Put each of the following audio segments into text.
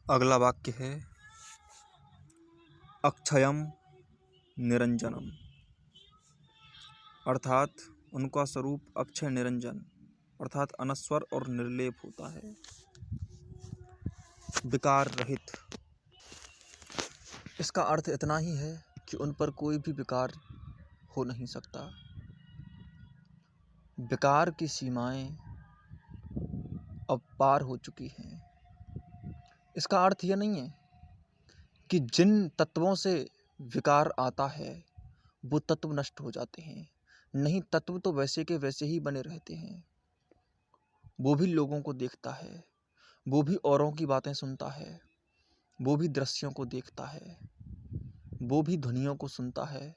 अगला वाक्य है अक्षयम निरंजनम, अर्थात उनका स्वरूप अक्षय निरंजन अर्थात अनस्वर और निर्लेप होता है, विकार रहित। इसका अर्थ इतना ही है कि उन पर कोई भी विकार हो नहीं सकता। विकार की सीमाएं अब पार हो चुकी हैं। इसका अर्थ यह नहीं है कि जिन तत्वों से विकार आता है वो तत्व नष्ट हो जाते हैं। नहीं, तत्व तो वैसे के वैसे ही बने रहते हैं। वो भी लोगों को देखता है, वो भी औरों की बातें सुनता है, वो भी दृश्यों को देखता है, वो भी ध्वनियों को सुनता है,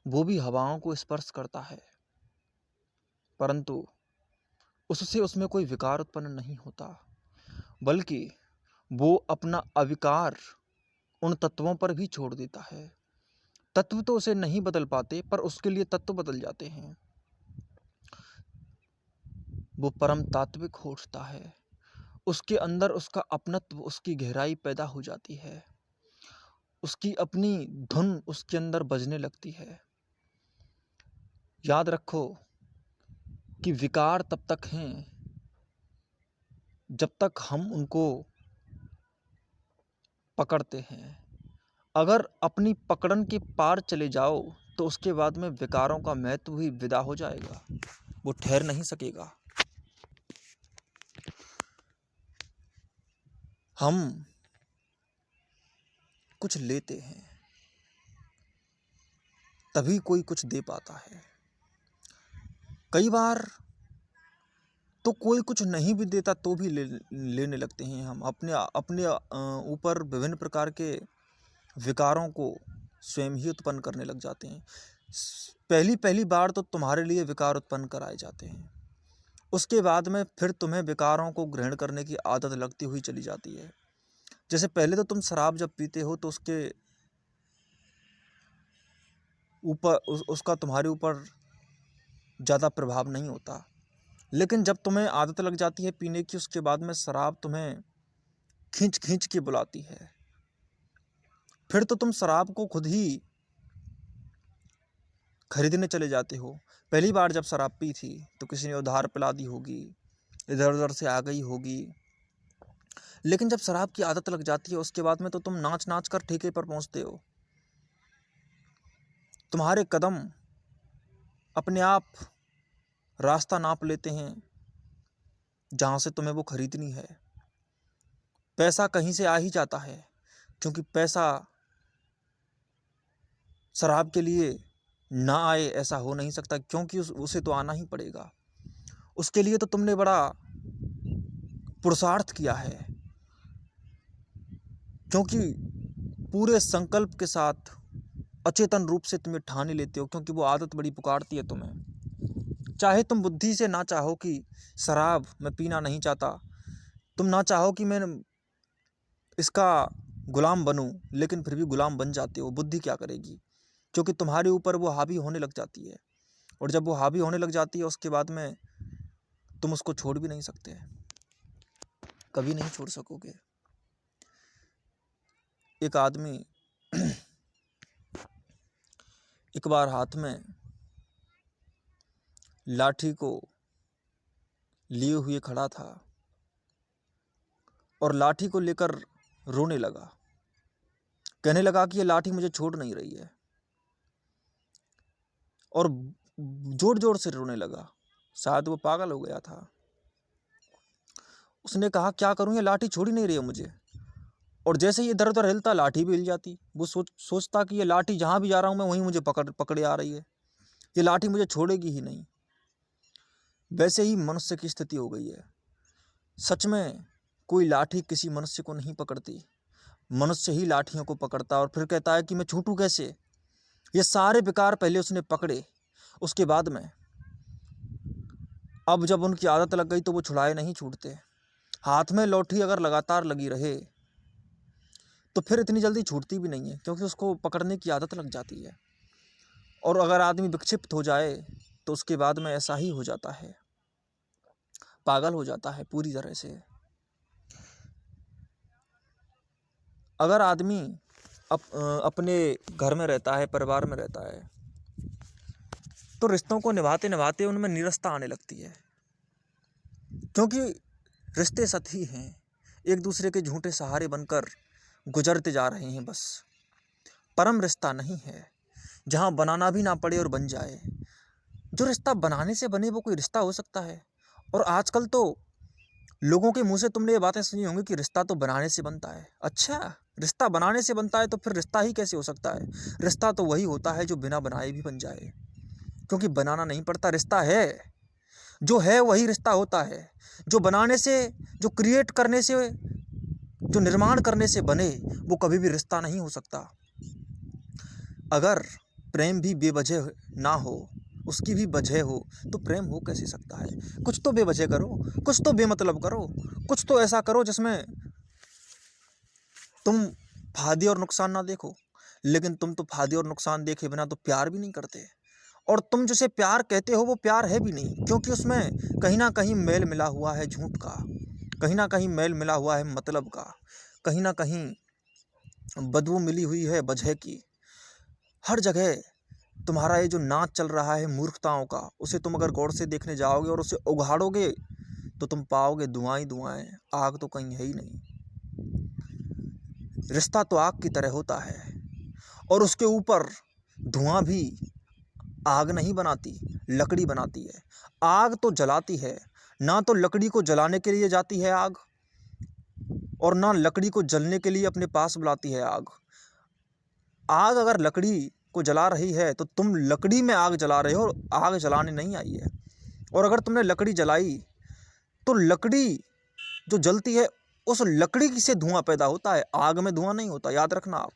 वो भी हवाओं को स्पर्श करता है, परंतु उससे उसमें कोई विकार उत्पन्न नहीं होता, बल्कि वो अपना अविकार उन तत्वों पर भी छोड़ देता है। तत्व तो उसे नहीं बदल पाते, पर उसके लिए तत्व बदल जाते हैं। वो परम तात्विक हो उठता है, उसके अंदर उसका अपनत्व, उसकी गहराई पैदा हो जाती है, उसकी अपनी धुन उसके अंदर बजने लगती है। याद रखो कि विकार तब तक हैं जब तक हम उनको पकड़ते हैं। अगर अपनी पकड़न के पार चले जाओ तो उसके बाद में विकारों का महत्व ही विदा हो जाएगा, वो ठहर नहीं सकेगा। हम कुछ लेते हैं तभी कोई कुछ दे पाता है। कई बार तो कोई कुछ नहीं भी देता तो भी लेने लगते हैं। हम अपने अपने ऊपर विभिन्न प्रकार के विकारों को स्वयं ही उत्पन्न करने लग जाते हैं। पहली पहली बार तो तुम्हारे लिए विकार उत्पन्न कराए जाते हैं, उसके बाद में फिर तुम्हें विकारों को ग्रहण करने की आदत लगती हुई चली जाती है। जैसे पहले तो तुम शराब जब पीते हो तो उसके ऊपर उसका तुम्हारे ऊपर ज़्यादा प्रभाव नहीं होता, लेकिन जब तुम्हें आदत लग जाती है पीने की, उसके बाद में शराब तुम्हें खींच खींच के बुलाती है। फिर तो तुम शराब को खुद ही खरीदने चले जाते हो। पहली बार जब शराब पी थी तो किसी ने उधार पिला दी होगी, इधर उधर से आ गई होगी, लेकिन जब शराब की आदत लग जाती है उसके बाद में तो तुम नाच नाच कर ठेके पर पहुंचते हो। तुम्हारे कदम अपने आप रास्ता नाप लेते हैं जहाँ से तुम्हें वो खरीदनी है। पैसा कहीं से आ ही जाता है, क्योंकि पैसा शराब के लिए ना आए ऐसा हो नहीं सकता, क्योंकि उसे तो आना ही पड़ेगा। उसके लिए तो तुमने बड़ा पुरुषार्थ किया है, क्योंकि पूरे संकल्प के साथ अचेतन रूप से तुम ठाने लेते हो, क्योंकि वो आदत बड़ी पुकारती है तुम्हें। चाहे तुम बुद्धि से ना चाहो कि शराब मैं पीना नहीं चाहता, तुम ना चाहो कि मैं इसका गुलाम बनूं, लेकिन फिर भी गुलाम बन जाते हो। बुद्धि क्या करेगी, क्योंकि तुम्हारे ऊपर वो हावी होने लग जाती है, और जब वो हावी होने लग जाती है उसके बाद में तुम उसको छोड़ भी नहीं सकते, कभी नहीं छोड़ सकोगे। एक आदमी एक बार हाथ में लाठी को लिए हुए खड़ा था और लाठी को लेकर रोने लगा, कहने लगा कि ये लाठी मुझे छोड़ नहीं रही है, और जोर जोर से रोने लगा। शायद वो पागल हो गया था। उसने कहा क्या करूं, ये लाठी छोड़ ही नहीं रही है मुझे। और जैसे ही इधर उधर हिलता लाठी भी हिल जाती। वो सोचता कि ये लाठी जहाँ भी जा रहा हूँ मैं वहीं मुझे पकड़े आ रही है, ये लाठी मुझे छोड़ेगी ही नहीं। वैसे ही मनुष्य की स्थिति हो गई है। सच में कोई लाठी किसी मनुष्य को नहीं पकड़ती, मनुष्य ही लाठियों को पकड़ता है और फिर कहता है कि मैं छूटूं कैसे। ये सारे विकार पहले उसने पकड़े, उसके बाद में अब जब उनकी आदत लग गई तो वो छुड़ाए नहीं छूटते। हाथ में लाठी अगर लगातार लगी रहे तो फिर इतनी जल्दी छूटती भी नहीं है, क्योंकि उसको पकड़ने की आदत लग जाती है। और अगर आदमी विक्षिप्त हो जाए तो उसके बाद में ऐसा ही हो जाता है, पागल हो जाता है पूरी तरह से। अगर आदमी अपने घर में रहता है, परिवार में रहता है, तो रिश्तों को निभाते निभाते उनमें नीरसता आने लगती है, क्योंकि रिश्ते सतही हैं, एक दूसरे के झूठे सहारे बनकर गुजरते जा रहे हैं बस। परम रिश्ता नहीं है जहाँ बनाना भी ना पड़े और बन जाए। जो रिश्ता बनाने से बने वो कोई रिश्ता हो सकता है? और आजकल तो लोगों के मुंह से तुमने ये बातें सुनी होंगी कि रिश्ता तो बनाने से बनता है। अच्छा, रिश्ता बनाने से बनता है तो फिर रिश्ता ही कैसे हो सकता है? रिश्ता तो वही होता है जो बिना बनाए भी बन जाए, क्योंकि बनाना नहीं पड़ता, रिश्ता है। जो है वही रिश्ता होता है। जो बनाने से, जो क्रिएट करने से, जो निर्माण करने से बने, वो कभी भी रिश्ता नहीं हो सकता। अगर प्रेम भी बेवजह ना हो, उसकी भी वजह हो, तो प्रेम हो कैसे सकता है? कुछ तो बेवजह करो, कुछ तो बेमतलब करो, कुछ तो ऐसा करो जिसमें तुम फायदे और नुकसान ना देखो। लेकिन तुम तो फायदे और नुकसान देखे बिना तो प्यार भी नहीं करते, और तुम जिसे प्यार कहते हो वो प्यार है भी नहीं, क्योंकि उसमें कहीं ना कहीं मेल मिला हुआ है झूठ का, कहीं ना कहीं मेल मिला हुआ है मतलब का, कहीं ना कहीं बदबू मिली हुई है वजह की। हर जगह तुम्हारा ये जो नाच चल रहा है मूर्खताओं का, उसे तुम अगर गौर से देखने जाओगे और उसे उघाड़ोगे तो तुम पाओगे धुआं ही धुआं है, आग तो कहीं है ही नहीं। रिश्ता तो आग की तरह होता है, और उसके ऊपर धुआं भी आग नहीं बनाती, लकड़ी बनाती है। आग तो जलाती है, ना तो लकड़ी को जलाने के लिए जाती है आग, और ना लकड़ी को जलने के लिए अपने पास बुलाती है आग। आग अगर लकड़ी को जला रही है तो तुम लकड़ी में आग जला रहे हो, आग जलाने नहीं आई है। और अगर तुमने लकड़ी जलाई तो लकड़ी जो जलती है, उस लकड़ी से धुआं पैदा होता है, आग में धुआं नहीं होता। याद रखना आप,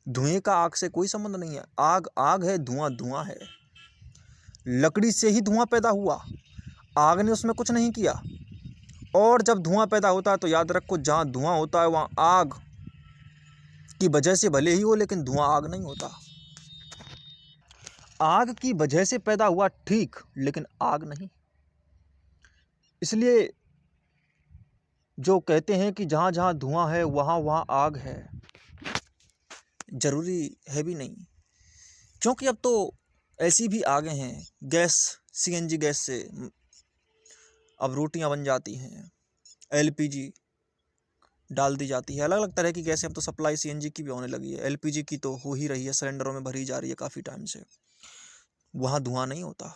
धुएं का आग से कोई संबंध नहीं है। आग आग है, धुआं धुआं है। लकड़ी से ही धुआं पैदा हुआ, आग ने उसमें कुछ नहीं किया। और जब धुआं पैदा होता है तो याद रखो, जहाँ धुआं होता है वहाँ आग की वजह से भले ही हो, लेकिन धुआं आग नहीं होता। आग की वजह से पैदा हुआ ठीक, लेकिन आग नहीं। इसलिए जो कहते हैं कि जहाँ जहाँ धुआं है वहाँ वहाँ आग है, जरूरी है भी नहीं, क्योंकि अब तो ऐसी भी आगे हैं, गैस, सीएनजी गैस से अब रोटियां बन जाती हैं, एलपीजी डाल दी जाती है, अलग अलग तरह की गैसें। अब तो सप्लाई सीएनजी की भी होने लगी है, एलपीजी की तो हो ही रही है, सिलेंडरों में भरी जा रही है काफ़ी टाइम से। वहाँ धुआं नहीं होता,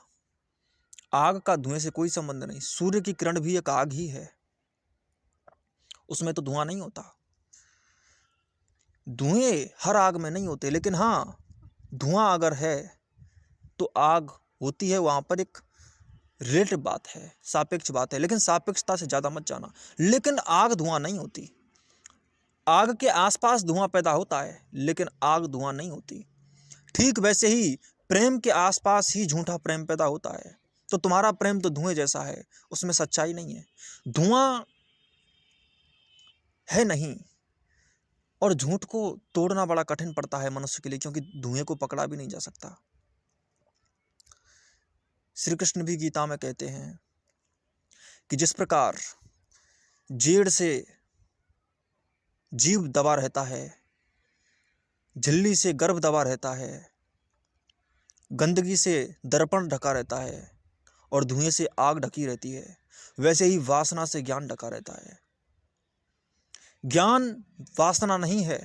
आग का धुएं से कोई संबंध नहीं। सूर्य की किरण भी एक आग ही है, उसमें तो धुआं नहीं होता। धुएं हर आग में नहीं होते, लेकिन हाँ, धुआं अगर है तो आग होती है। वहाँ पर एक रिलेटिव बात है, सापेक्ष बात है, लेकिन सापेक्षता से ज़्यादा मत जाना। लेकिन आग धुआं नहीं होती। आग के आसपास धुआं पैदा होता है, लेकिन आग धुआं नहीं होती। ठीक वैसे ही प्रेम के आसपास ही झूठा प्रेम पैदा होता है। तो तुम्हारा प्रेम तो धुएं जैसा है, उसमें सच्चाई नहीं है, धुआं है नहीं। और झूठ को तोड़ना बड़ा कठिन पड़ता है मनुष्य के लिए, क्योंकि धुएं को पकड़ा भी नहीं जा सकता। श्री कृष्ण भी गीता में कहते हैं कि जिस प्रकार जेड़ से जीव दबा रहता है, झिल्ली से गर्भ दबा रहता है, गंदगी से दर्पण ढका रहता है, और धुएं से आग ढकी रहती है, वैसे ही वासना से ज्ञान ढका रहता है। ज्ञान वासना नहीं है,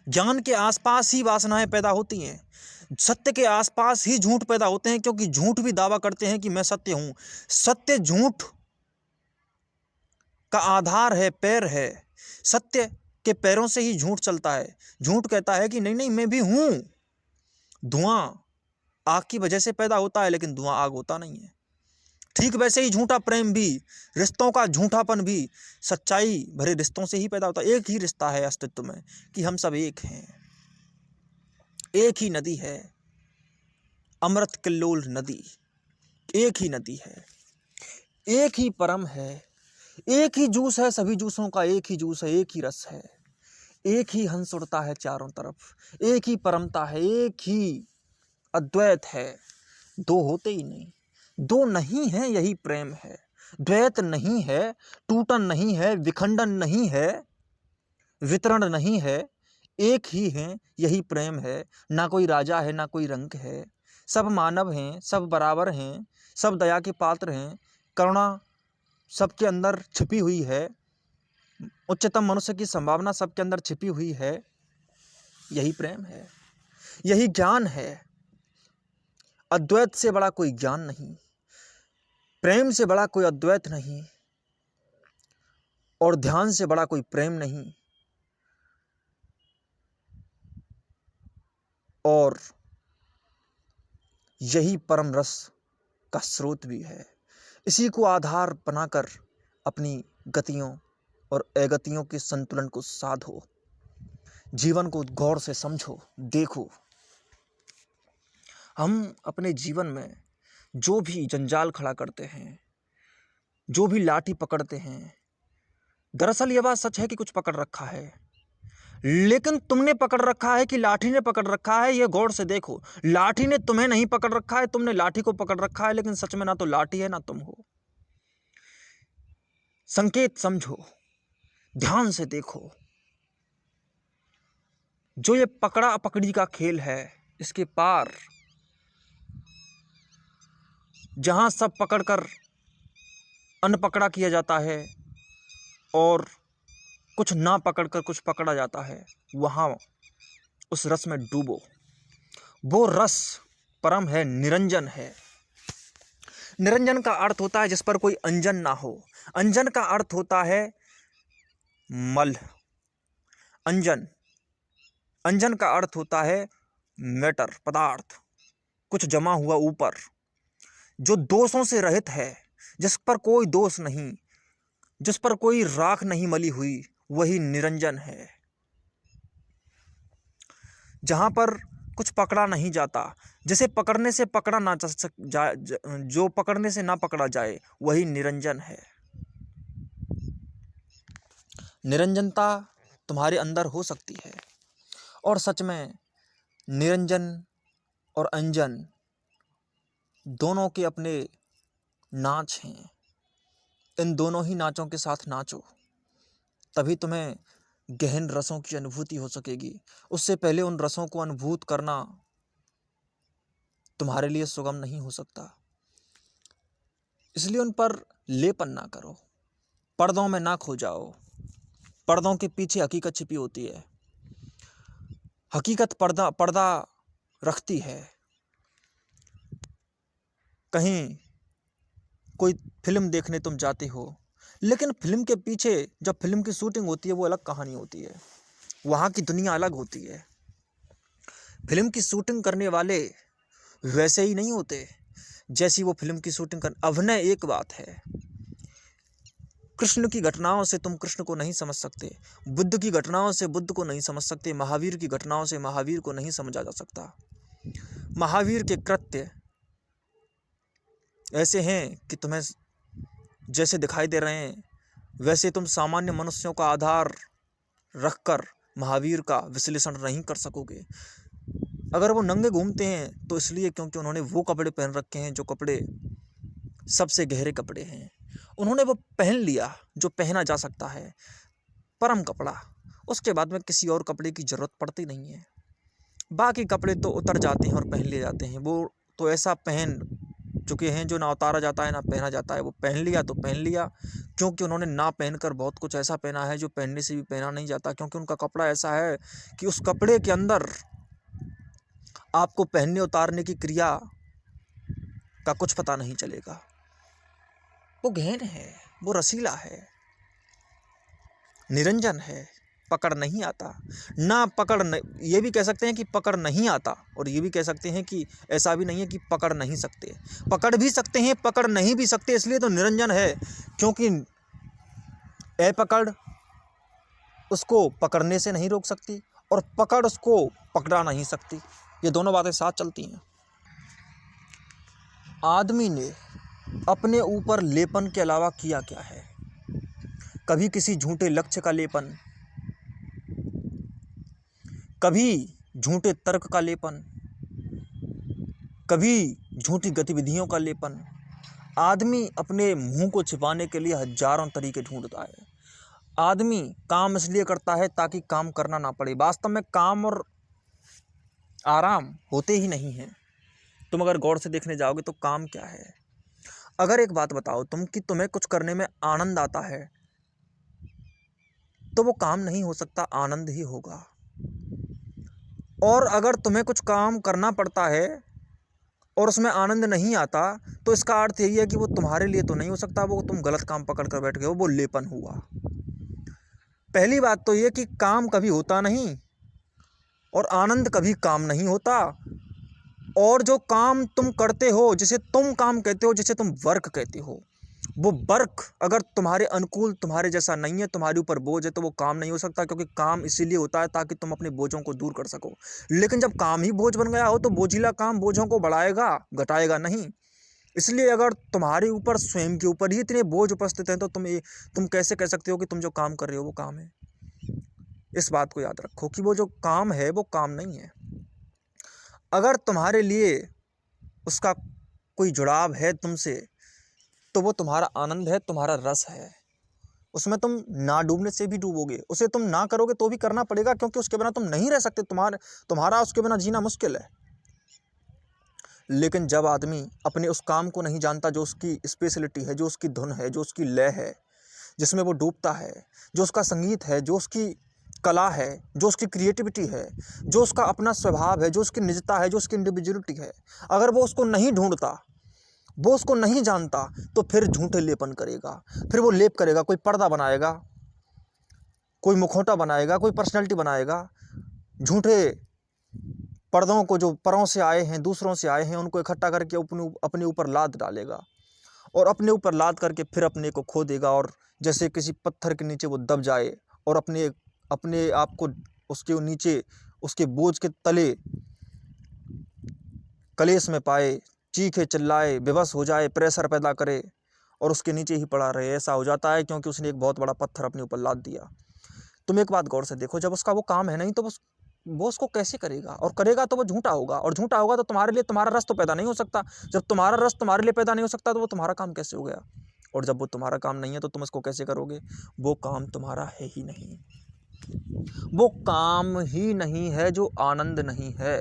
ज्ञान के आसपास ही वासनाएं पैदा होती हैं। सत्य के आसपास ही झूठ पैदा होते हैं, क्योंकि झूठ भी दावा करते हैं कि मैं सत्य हूं। सत्य झूठ का आधार है, पैर है। सत्य के पैरों से ही झूठ चलता है। झूठ कहता है कि नहीं नहीं मैं भी हूं। धुआं आग की वजह से पैदा होता है, लेकिन धुआं आग होता नहीं है। ठीक वैसे ही झूठा प्रेम भी, रिश्तों का झूठापन भी सच्चाई भरे रिश्तों से ही पैदा होता है। एक ही रिश्ता है अस्तित्व में कि हम सब एक हैं, एक ही नदी है, अमृत किल्लोल नदी, एक ही नदी है, एक ही परम है, एक ही जूस है, सभी जूसों का एक ही जूस है, एक ही रस है, एक ही हंस उड़ता है चारों तरफ, एक ही परमता है, एक ही अद्वैत है। दो होते ही नहीं, दो नहीं है, यही प्रेम है। द्वैत नहीं है, टूटन नहीं है, विखंडन नहीं है, वितरण नहीं है, एक ही हैं, यही प्रेम है। ना कोई राजा है, ना कोई रंक है। सब मानव हैं, सब बराबर हैं, सब दया के पात्र हैं। करुणा सबके अंदर छिपी हुई है। उच्चतम मनुष्य की संभावना सबके अंदर छिपी हुई है। यही प्रेम है, यही ज्ञान है। अद्वैत से बड़ा कोई ज्ञान नहीं, प्रेम से बड़ा कोई अद्वैत नहीं, और ध्यान से बड़ा कोई प्रेम नहीं, और यही परम रस का स्रोत भी है। इसी को आधार बनाकर अपनी गतियों और अगतियों के संतुलन को साधो, जीवन को गौर से समझो, देखो। हम अपने जीवन में जो भी जंजाल खड़ा करते हैं, जो भी लाठी पकड़ते हैं, दरअसल ये बात सच है कि कुछ पकड़ रखा है, लेकिन तुमने पकड़ रखा है कि लाठी ने पकड़ रखा है, ये गौर से देखो। लाठी ने तुम्हें नहीं पकड़ रखा है, तुमने लाठी को पकड़ रखा है, लेकिन सच में ना तो लाठी है ना तुम हो। संकेत समझो, ध्यान से देखो। जो ये पकड़ा पकड़ी का खेल है, इसके पार जहां सब पकड़कर अनपकड़ा किया जाता है और कुछ ना पकड़कर कुछ पकड़ा जाता है, वहां उस रस में डूबो। वो रस परम है, निरंजन है। निरंजन का अर्थ होता है जिस पर कोई अंजन ना हो। अंजन का अर्थ होता है मल। अंजन अंजन का अर्थ होता है मैटर, पदार्थ, कुछ जमा हुआ ऊपर, जो दोषों से रहित है, जिस पर कोई दोष नहीं, जिस पर कोई राख नहीं मली हुई, वही निरंजन है। जहां पर कुछ पकड़ा नहीं जाता, जिसे पकड़ने से पकड़ा ना जाए, जो पकड़ने से ना पकड़ा जाए, वही निरंजन है। निरंजनता तुम्हारे अंदर हो सकती है, और सच में निरंजन और अंजन दोनों के अपने नाच हैं। इन दोनों ही नाचों के साथ नाचो, तभी तुम्हें गहन रसों की अनुभूति हो सकेगी। उससे पहले उन रसों को अनुभूत करना तुम्हारे लिए सुगम नहीं हो सकता। इसलिए उन पर लेपन ना करो, पर्दों में ना खो जाओ। पर्दों के पीछे हकीकत छिपी होती है। हकीकत पर्दा रखती है। कहीं कोई फिल्म देखने तुम जाते हो, लेकिन फिल्म के पीछे जब फिल्म की शूटिंग होती है, वो अलग कहानी होती है, वहाँ की दुनिया अलग होती है। फिल्म की शूटिंग करने वाले वैसे ही नहीं होते जैसी वो फिल्म की शूटिंग कर। अभिनय एक बात है। कृष्ण की घटनाओं से तुम कृष्ण को नहीं समझ सकते, बुद्ध की घटनाओं से बुद्ध को नहीं समझ सकते, महावीर की घटनाओं से महावीर को नहीं समझा जा सकता। महावीर के कृत्य ऐसे हैं कि तुम्हें जैसे दिखाई दे रहे हैं, वैसे तुम सामान्य मनुष्यों का आधार रखकर महावीर का विश्लेषण नहीं कर सकोगे। अगर वो नंगे घूमते हैं तो इसलिए क्योंकि उन्होंने वो कपड़े पहन रखे हैं जो कपड़े सबसे गहरे कपड़े हैं। उन्होंने वो पहन लिया जो पहना जा सकता है, परम कपड़ा। उसके बाद में किसी और कपड़े की ज़रूरत पड़ती नहीं है। बाकी कपड़े तो उतर जाते हैं और पहन लिए जाते हैं। वो तो ऐसा पहन चुके हैं जो ना उतारा जाता है ना पहना जाता है। वो पहन लिया तो पहन लिया, क्योंकि उन्होंने ना पहनकर बहुत कुछ ऐसा पहना है जो पहनने से भी पहना नहीं जाता, क्योंकि उनका कपड़ा ऐसा है कि उस कपड़े के अंदर आपको पहनने उतारने की क्रिया का कुछ पता नहीं चलेगा। वो गहन है, वो रसीला है, निरंजन है, पकड़ नहीं आता। ना पकड़ ये भी कह सकते हैं कि पकड़ नहीं आता, और ये भी कह सकते हैं कि ऐसा भी नहीं है कि पकड़ नहीं सकते। पकड़ भी सकते हैं, पकड़ नहीं भी सकते, इसलिए तो निरंजन है, क्योंकि पकड़ उसको पकड़ने से नहीं रोक सकती और पकड़ उसको पकड़ा नहीं सकती। ये दोनों बातें साथ चलती हैं। आदमी ने अपने ऊपर लेपन के अलावा किया क्या है? कभी किसी झूठे लक्ष्य का लेपन, कभी झूठे तर्क का लेपन, कभी झूठी गतिविधियों का लेपन। आदमी अपने मुंह को छिपाने के लिए हजारों तरीके ढूंढता है। आदमी काम इसलिए करता है ताकि काम करना ना पड़े। वास्तव में काम और आराम होते ही नहीं हैं। तुम अगर गौर से देखने जाओगे तो काम क्या है। अगर एक बात बताओ तुम कि तुम्हें कुछ करने में आनंद आता है तो वो काम नहीं हो सकता, आनंद ही होगा। और अगर तुम्हें कुछ काम करना पड़ता है और उसमें आनंद नहीं आता तो इसका अर्थ यही है कि वो तुम्हारे लिए तो नहीं हो सकता, वो तुम गलत काम पकड़ कर बैठ गए हो, वो लेपन हुआ। पहली बात तो ये कि काम कभी होता नहीं और आनंद कभी काम नहीं होता। और जो काम तुम करते हो, जिसे तुम काम कहते हो, जिसे तुम वर्क कहते हो, वो वर्क अगर तुम्हारे अनुकूल, तुम्हारे जैसा नहीं है, तुम्हारे ऊपर बोझ है, तो वो काम नहीं हो सकता। क्योंकि काम इसीलिए होता है ताकि तुम अपने बोझों को दूर कर सको। लेकिन जब काम ही बोझ बन गया हो तो बोझिला काम बोझों को बढ़ाएगा, घटाएगा नहीं। इसलिए अगर तुम्हारे ऊपर, स्वयं के ऊपर ही इतने बोझ उपस्थित हैं तो तुम कैसे कह सकते हो कि तुम जो काम कर रहे हो वो काम है। इस बात को याद रखो कि वो जो काम है वो काम नहीं है। अगर तुम्हारे लिए उसका कोई जुड़ाव है तुमसे तो वो तुम्हारा आनंद है, तुम्हारा रस है। उसमें तुम ना डूबने से भी डूबोगे, उसे तुम ना करोगे तो भी करना पड़ेगा, क्योंकि उसके बिना तुम नहीं रह सकते। तुम्हारा उसके बिना जीना मुश्किल है। लेकिन जब आदमी अपने उस काम को नहीं जानता जो उसकी स्पेशलिटी है, जो उसकी धुन है, जो उसकी लय है, जिसमें वो डूबता है, जो उसका संगीत है, जो उसकी कला है, जो उसकी क्रिएटिविटी है, जो उसका अपना स्वभाव है, जो उसकी निजता है, जो उसकी इंडिविजुअलिटी है, अगर वो उसको नहीं ढूंढता, वो उसको नहीं जानता, तो फिर झूठे लेपन करेगा, फिर वो लेप करेगा, कोई पर्दा बनाएगा, कोई मुखौटा बनाएगा, कोई पर्सनैलिटी बनाएगा। झूठे पर्दों को जो परों से आए हैं, दूसरों से आए हैं, उनको इकट्ठा करके अपने ऊपर लाद डालेगा और अपने ऊपर लाद करके फिर अपने को खो देगा। और जैसे किसी पत्थर के नीचे वो दब जाए और अपने आप को उसके नीचे, उसके बोझ के तले कलेश में पाए, चीखे चिल्लाए, बेबस हो जाए, प्रेशर पैदा करे और उसके नीचे ही पड़ा रहे। ऐसा हो जाता है क्योंकि उसने एक बहुत बड़ा पत्थर अपने ऊपर लाद दिया। तुम एक बात गौर से देखो, जब उसका वो काम है नहीं तो वो उसको कैसे करेगा, और करेगा तो वो झूठा होगा, और झूठा होगा तो तुम्हारे लिए तुम्हारा रस तो पैदा नहीं हो सकता। जब तुम्हारा रस तुम्हारे लिए पैदा नहीं हो सकता तो वो तुम्हारा काम कैसे हो गया। और जब वो तुम्हारा काम नहीं है तो तुम इसको कैसे करोगे। वो काम तुम्हारा है ही नहीं। वो काम ही नहीं है जो आनंद नहीं है।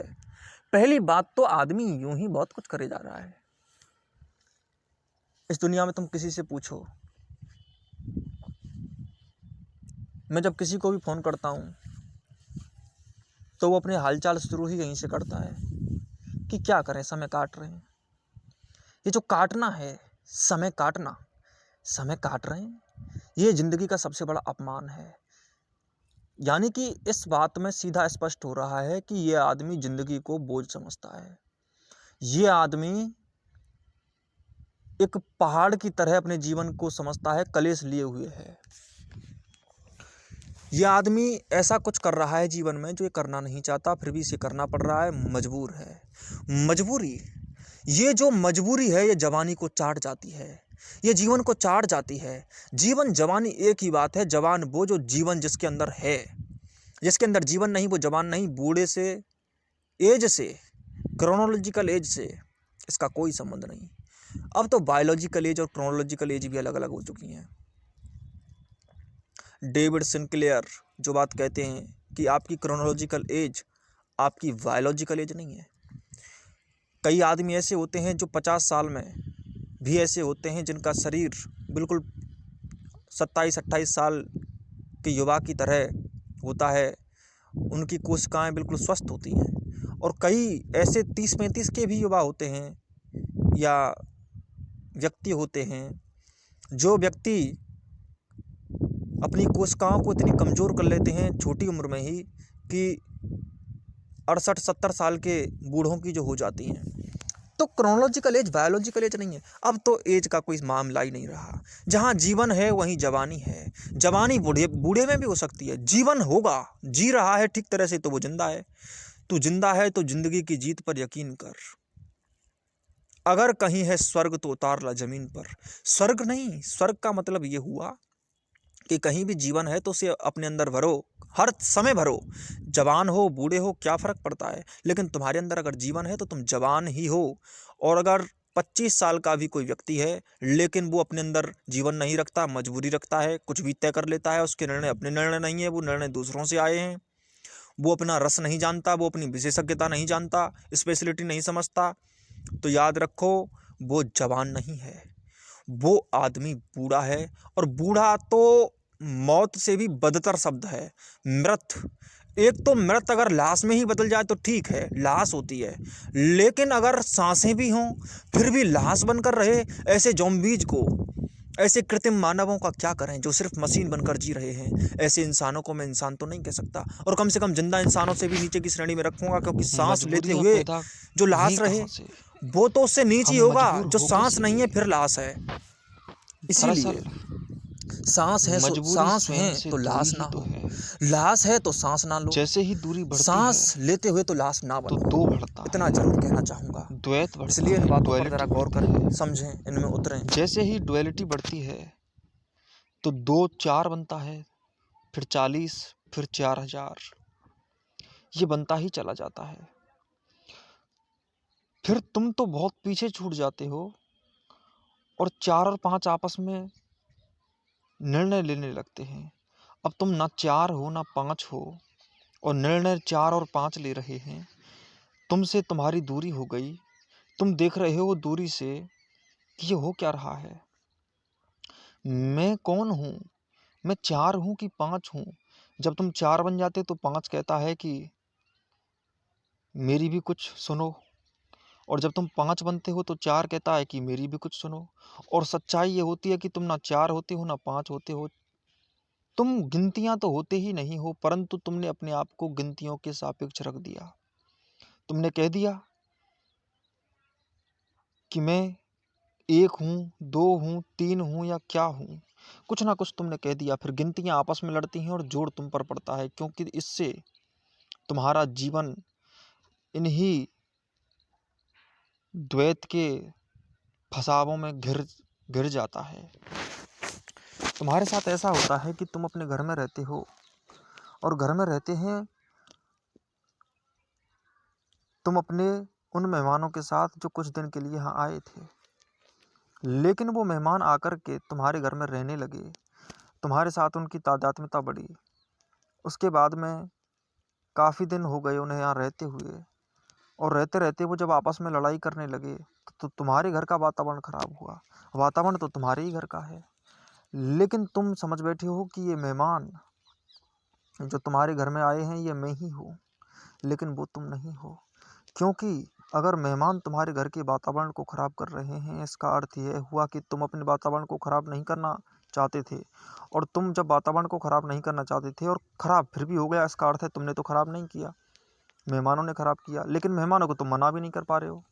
पहली बात तो आदमी यूं ही बहुत कुछ करे जा रहा है इस दुनिया में। तुम किसी से पूछो, मैं जब किसी को भी फ़ोन करता हूँ तो वो अपने हालचाल शुरू ही यहीं से करता है कि क्या करें, समय काट रहे हैं। ये जो काटना है, समय काटना, समय काट रहे हैं, ये ज़िंदगी का सबसे बड़ा अपमान है। यानी कि इस बात में सीधा स्पष्ट हो रहा है कि ये आदमी ज़िंदगी को बोझ समझता है। ये आदमी एक पहाड़ की तरह अपने जीवन को समझता है, कलेश लिए हुए है। ये आदमी ऐसा कुछ कर रहा है जीवन में जो ये करना नहीं चाहता, फिर भी इसे करना पड़ रहा है, मजबूर है। मजबूरी, ये जो मजबूरी है ये जवानी को चाट जाती है, ये जीवन को चाट जाती है। जीवन जवानी एक ही बात है। जवान वो जो जीवन जिसके अंदर है, जिसके अंदर जीवन नहीं वो जवान नहीं। बूढ़े से, एज से, क्रोनोलॉजिकल एज से इसका कोई संबंध नहीं। अब तो बायोलॉजिकल एज और क्रोनोलॉजिकल एज भी अलग अलग हो चुकी हैं। डेविड सिंक्लेयर जो बात कहते हैं कि आपकी क्रोनोलॉजिकल एज आपकी बायोलॉजिकल एज नहीं है। कई आदमी ऐसे होते हैं जो 50 साल में भी ऐसे होते हैं जिनका शरीर बिल्कुल 27-28 साल के युवा की तरह होता है, उनकी कोशिकाएं बिल्कुल स्वस्थ होती हैं। और कई ऐसे 30-35 के भी युवा होते हैं या व्यक्ति होते हैं, जो व्यक्ति अपनी कोशिकाओं को इतनी कमज़ोर कर लेते हैं छोटी उम्र में ही कि 68-70 साल के बूढ़ों की जो हो जाती हैं। तो क्रोनोलॉजिकल एज बायोलॉजिकल एज नहीं है। अब तो एज का कोई मामला ही नहीं रहा। जहाँ जीवन है वहीं जवानी है। जवानी बूढ़े में भी हो सकती है। जीवन होगा, जी रहा है ठीक तरह से तो वो जिंदा है। तू जिंदा है तो जिंदगी की जीत पर यकीन कर। अगर कहीं है स्वर्ग तो उतार ला जमीन पर। स्वर्ग नहीं, स्वर्ग का मतलब ये हुआ कि कहीं भी जीवन है तो उसे अपने अंदर भरो, हर समय भरो। जवान हो, बूढ़े हो, क्या फ़र्क पड़ता है। लेकिन तुम्हारे अंदर अगर जीवन है तो तुम जवान ही हो। और अगर 25 साल का भी कोई व्यक्ति है, लेकिन वो अपने अंदर जीवन नहीं रखता, मजबूरी रखता है, कुछ भी तय कर लेता है। उसके निर्णय अपने निर्णय नहीं है, वो निर्णय दूसरों से आए हैं। वो अपना रस नहीं जानता, वो अपनी विशेषज्ञता नहीं जानता, स्पेशलिटी नहीं समझता, तो याद रखो वो जवान नहीं है, वो आदमी बूढ़ा है। और बूढ़ा तो मौत से भी बदतर शब्द है, मृत। एक तो मृत अगर लाश में ही बदल जाए तो ठीक है, लाश होती है, लेकिन अगर सांसें भी हों फिर भी लाश बनकर रहे, ऐसे ज़ॉम्बीज को, ऐसे कृत्रिम मानवों का क्या करें जो सिर्फ मशीन बनकर जी रहे हैं। ऐसे इंसानों को मैं इंसान तो नहीं कह सकता, और कम से कम जिंदा इंसानों से भी नीचे की श्रेणी में रखूंगा, क्योंकि सांस लेते मजबूरियां हुए पैदा जो हुई लाश रहे कहाँ से? वो तो उससे नीच ही हम होगा, मजबूर जो हो सांस कैसे नहीं है गए? फिर लाश है। इसीलिए दरअसल सांस है मजबूरी सांस है स्वयं से तो दूरी लाश ही ना तो हो, है। लाश है तो सांस ना लो, जैसे ही दूरी बढ़ती है सांस लेते हुए तो लाश ना तो बनो। दो बढ़ता इतना है, जरूर कहना चाहूंगा। द्वैत बढ़ता इसलिए इन है, बातों पर जरा डुअलिटी गौर बढ़ती करें, है। समझें, इनमें उतरें। जैसे ही डुअलिटी बढ़ती है तो 2 4 बनता है, फिर 40, फिर 4000, ये बनता ही चला जाता है। फिर तुम तो बहुत पीछे छूट जाते हो और 4 और 5 आपस में निर्णय लेने लगते हैं। अब तुम ना 4 हो ना 5 हो और निर्णय 4 और 5 ले रहे हैं। तुमसे तुम्हारी दूरी हो गई। तुम देख रहे हो दूरी से कि ये हो क्या रहा है। मैं कौन हूँ? मैं 4 हूँ कि 5 हूँ? जब तुम 4 बन जाते तो 5 कहता है कि मेरी भी कुछ सुनो, और जब तुम 5 बनते हो तो 4 कहता है कि मेरी भी कुछ सुनो। और सच्चाई ये होती है कि तुम ना 4 होते हो ना 5 होते हो। तुम गिनतियां तो होते ही नहीं हो, परंतु तुमने अपने आप को गिनतियों के सापेक्ष रख दिया। तुमने कह दिया कि मैं 1 हूँ, 2 हूँ, 3 हूँ या क्या हूँ। कुछ ना कुछ तुमने कह दिया, फिर गिनतियां आपस में लड़ती हैं और जोर तुम पर पड़ता है, क्योंकि इससे तुम्हारा जीवन इन्हीं द्वैत के फसावों में घिर घिर जाता है। तुम्हारे साथ ऐसा होता है कि तुम अपने घर में रहते हो, और घर में रहते हैं तुम अपने उन मेहमानों के साथ जो कुछ दिन के लिए यहाँ आए थे। लेकिन वो मेहमान आकर के तुम्हारे घर में रहने लगे, तुम्हारे साथ उनकी तादात्म्यता बढ़ी। उसके बाद में काफ़ी दिन हो गए उन्हें यहाँ रहते हुए, और रहते रहते वो जब आपस में लड़ाई करने लगे तो तुम्हारे घर का वातावरण खराब हुआ। वातावरण तो तुम्हारे ही घर का है, लेकिन तुम समझ बैठे हो कि ये मेहमान जो तुम्हारे घर में आए हैं ये मैं ही हूँ, लेकिन वो तुम नहीं हो। क्योंकि अगर मेहमान तुम्हारे घर के वातावरण को ख़राब कर रहे हैं, इसका अर्थ यह हुआ कि तुम अपने वातावरण को ख़राब नहीं करना चाहते थे। और तुम जब वातावरण को ख़राब नहीं करना चाहते थे और ख़राब फिर भी हो गया, इसका अर्थ है तुमने तो ख़राब नहीं किया, मेहमानों ने ख़राब किया। लेकिन मेहमानों को तुम मना भी नहीं कर पा रहे हो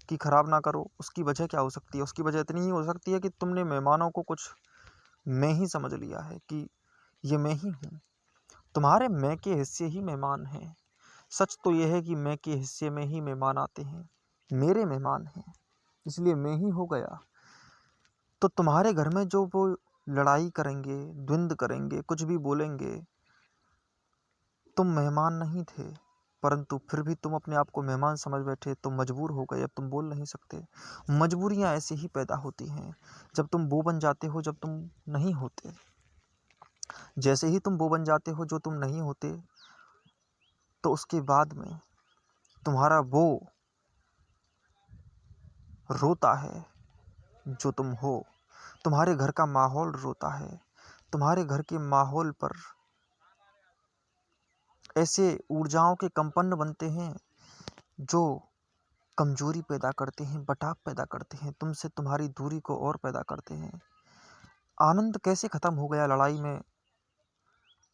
कि ख़राब ना करो। उसकी वजह क्या हो सकती है? उसकी वजह इतनी ही हो सकती है कि तुमने मेहमानों को कुछ मैं ही समझ लिया है कि ये मैं ही हूँ। तुम्हारे मैं के हिस्से ही मेहमान हैं। सच तो यह है कि मैं के हिस्से में ही मेहमान आते हैं, मेरे मेहमान हैं, इसलिए मैं ही हो गया। तो तुम्हारे घर में जो वो लड़ाई करेंगे, द्वंद्व करेंगे, कुछ भी बोलेंगे, तुम मेहमान नहीं थे, परंतु फिर भी तुम अपने आप को मेहमान समझ बैठे। तुम मजबूर हो गए, अब तुम बोल नहीं सकते। मजबूरियां ऐसे ही पैदा होती हैं, जब तुम वो बन जाते हो जब तुम नहीं होते। जैसे ही तुम वो बन जाते हो जो तुम नहीं होते, तो उसके बाद में तुम्हारा वो रोता है जो तुम हो। तुम्हारे घर का माहौल रोता है। तुम्हारे घर के माहौल पर ऐसे ऊर्जाओं के कंपन बनते हैं जो कमजोरी पैदा करते हैं, बटाव पैदा करते हैं, तुमसे तुम्हारी दूरी को और पैदा करते हैं। आनंद कैसे ख़त्म हो गया लड़ाई में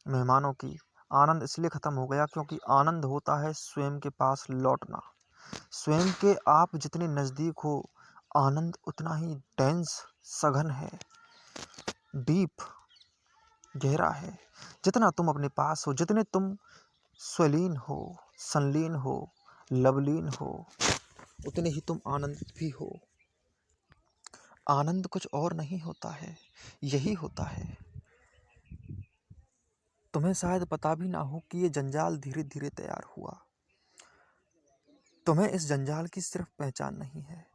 मेहमानों की? आनंद इसलिए ख़त्म हो गया क्योंकि आनंद होता है स्वयं के पास लौटना। स्वयं के आप जितने नज़दीक हो, आनंद उतना ही डेंस, सघन है, डीप, गहरा है। जितना तुम अपने पास हो, जितने तुम स्वलीन हो, संलीन हो, लवलीन हो, उतने ही तुम आनंदित भी हो। आनंद कुछ और नहीं होता है, यही होता है। तुम्हें शायद पता भी ना हो कि ये जंजाल धीरे धीरे तैयार हुआ। तुम्हें इस जंजाल की सिर्फ पहचान नहीं है,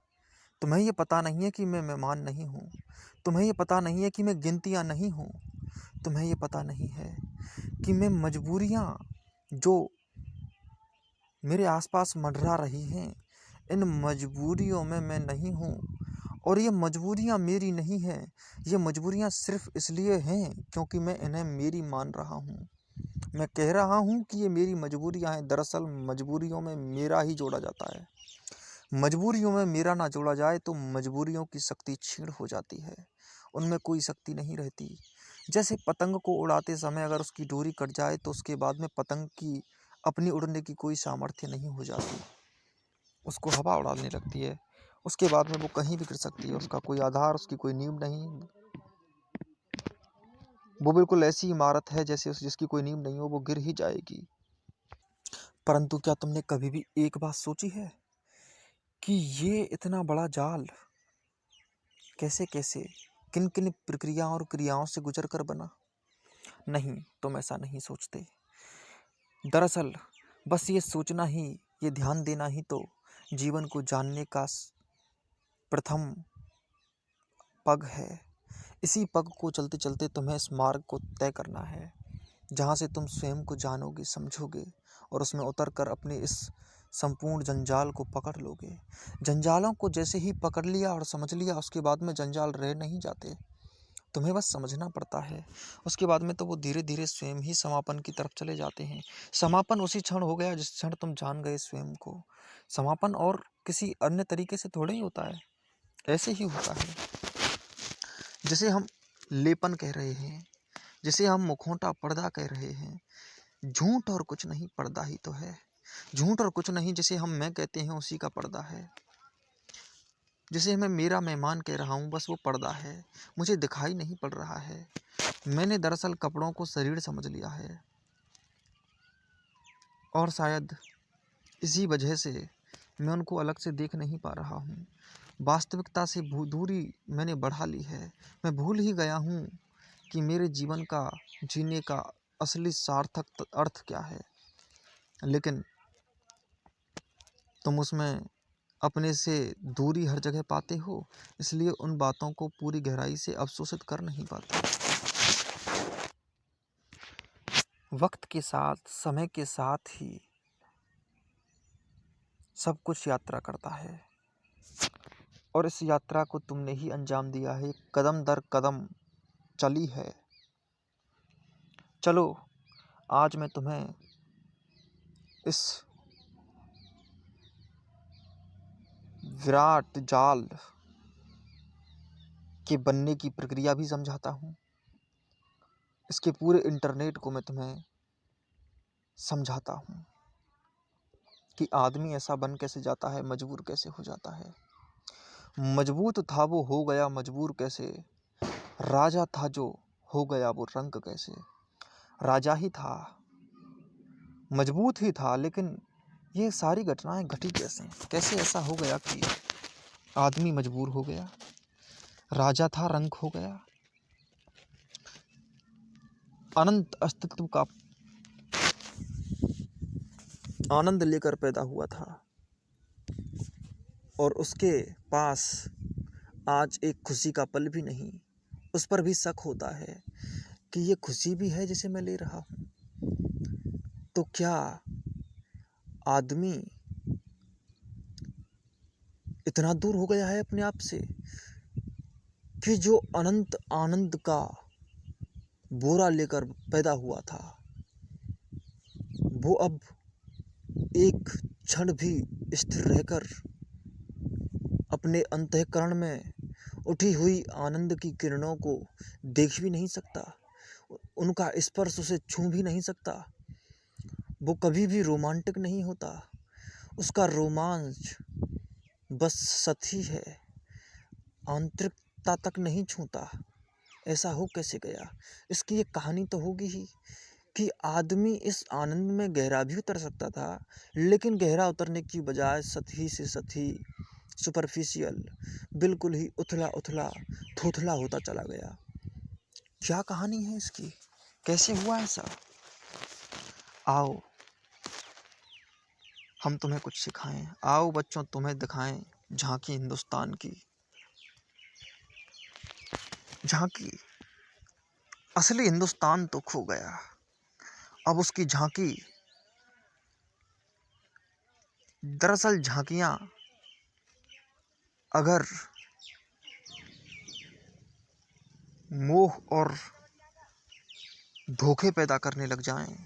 तुम्हें ये पता नहीं है कि मैं मेहमान नहीं हूँ। तुम्हें ये पता नहीं है कि मैं गिनतियाँ नहीं हूँ। तुम्हें ये पता नहीं है कि मैं मजबूरियाँ जो मेरे आसपास मंडरा रही हैं, इन मजबूरियों में मैं नहीं हूँ। और ये मजबूरियाँ मेरी नहीं हैं, ये मजबूरियाँ सिर्फ इसलिए हैं क्योंकि मैं इन्हें मेरी मान रहा हूँ। मैं कह रहा हूँ कि ये मेरी मजबूरियाँ हैं, दरअसल मजबूरियों में मेरा ही जोड़ा जाता है। मजबूरियों में मेरा ना जोड़ा जाए तो मजबूरियों की शक्ति क्षीण हो जाती है, उनमें कोई शक्ति नहीं रहती। जैसे पतंग को उड़ाते समय अगर उसकी डोरी कट जाए तो उसके बाद में पतंग की अपनी उड़ने की कोई सामर्थ्य नहीं हो जाती, उसको हवा उड़ाने लगती है, उसके बाद में वो कहीं भी गिर सकती है, उसका कोई आधार, उसकी कोई नींव नहीं। वो बिल्कुल ऐसी इमारत है जैसे जिसकी कोई नींव नहीं हो, वो गिर ही जाएगी। परंतु क्या तुमने कभी भी एक बात सोची है कि ये इतना बड़ा जाल कैसे कैसे किन किन प्रक्रियाओं और क्रियाओं से गुजर कर बना? नहीं, तुम ऐसा नहीं सोचते। दरअसल बस ये सोचना ही, ये ध्यान देना ही तो जीवन को जानने का प्रथम पग है। इसी पग को चलते चलते तुम्हें इस मार्ग को तय करना है जहाँ से तुम स्वयं को जानोगे, समझोगे और उसमें उतर कर अपने इस संपूर्ण जंजाल को पकड़ लोगे। जंजालों को जैसे ही पकड़ लिया और समझ लिया, उसके बाद में जंजाल रह नहीं जाते, तुम्हें बस समझना पड़ता है। उसके बाद में तो वो धीरे धीरे स्वयं ही समापन की तरफ चले जाते हैं। समापन उसी क्षण हो गया जिस क्षण तुम जान गए स्वयं को। समापन और किसी अन्य तरीके से थोड़ा ही होता है, ऐसे ही होता है। जिसे हम लेपन कह रहे हैं, जिसे हम मुखौटा पर्दा कह रहे हैं, झूठ और कुछ नहीं, पर्दा ही तो है। झूठ और कुछ नहीं, जिसे हम मैं कहते हैं उसी का पर्दा है। जिसे मैं मेरा मेहमान कह रहा हूँ, बस वो पर्दा है, मुझे दिखाई नहीं पड़ रहा है। मैंने दरअसल कपड़ों को शरीर समझ लिया है और शायद इसी वजह से मैं उनको अलग से देख नहीं पा रहा हूँ। वास्तविकता से दूरी मैंने बढ़ा ली है। मैं भूल ही गया हूँ कि मेरे जीवन का जीने का असली सार्थक अर्थ क्या है। लेकिन तुम उसमें अपने से दूरी हर जगह पाते हो, इसलिए उन बातों को पूरी गहराई से अवशोषित कर नहीं पाते। वक्त के साथ, समय के साथ ही सब कुछ यात्रा करता है और इस यात्रा को तुमने ही अंजाम दिया है, कदम दर कदम चली है। चलो, आज मैं तुम्हें इस विराट जाल के बनने की प्रक्रिया भी समझाता हूँ। इसके पूरे इंटरनेट को मैं तुम्हें समझाता हूँ कि आदमी ऐसा बन कैसे जाता है, मजबूर कैसे हो जाता है। मजबूत था वो हो गया मजबूर कैसे, राजा था जो हो गया वो रंक कैसे। राजा ही था, मजबूत ही था, लेकिन ये सारी घटनाएं घटी कैसे, कैसे ऐसा हो गया कि आदमी मजबूर हो गया, राजा था रंक हो गया। अनंत अस्तित्व का आनंद लेकर पैदा हुआ था और उसके पास आज एक खुशी का पल भी नहीं। उस पर भी शक होता है कि ये खुशी भी है जिसे मैं ले रहा हूँ। तो क्या आदमी इतना दूर हो गया है अपने आप से कि जो अनंत आनंद का बोरा लेकर पैदा हुआ था, वो अब एक क्षण भी स्थिर रहकर अपने अंतःकरण में उठी हुई आनंद की किरणों को देख भी नहीं सकता, उनका स्पर्श उसे छू भी नहीं सकता। वो कभी भी रोमांटिक नहीं होता, उसका रोमांच बस सतही है, आंतरिकता तक नहीं छूता। ऐसा हो कैसे गया? इसकी एक कहानी तो होगी ही कि आदमी इस आनंद में गहरा भी उतर सकता था, लेकिन गहरा उतरने की बजाय सतही से सतही, सुपरफिशियल, बिल्कुल ही उथला उथला थोथला होता चला गया। क्या कहानी है इसकी? कैसे हुआ ऐसा? आओ हम तुम्हें कुछ सिखाएं, आओ बच्चों तुम्हें दिखाएं झांकी हिंदुस्तान की, झांकी असली हिंदुस्तान तो खो गया, अब उसकी झांकी। दरअसल झांकियां अगर मोह और धोखे पैदा करने लग जाएं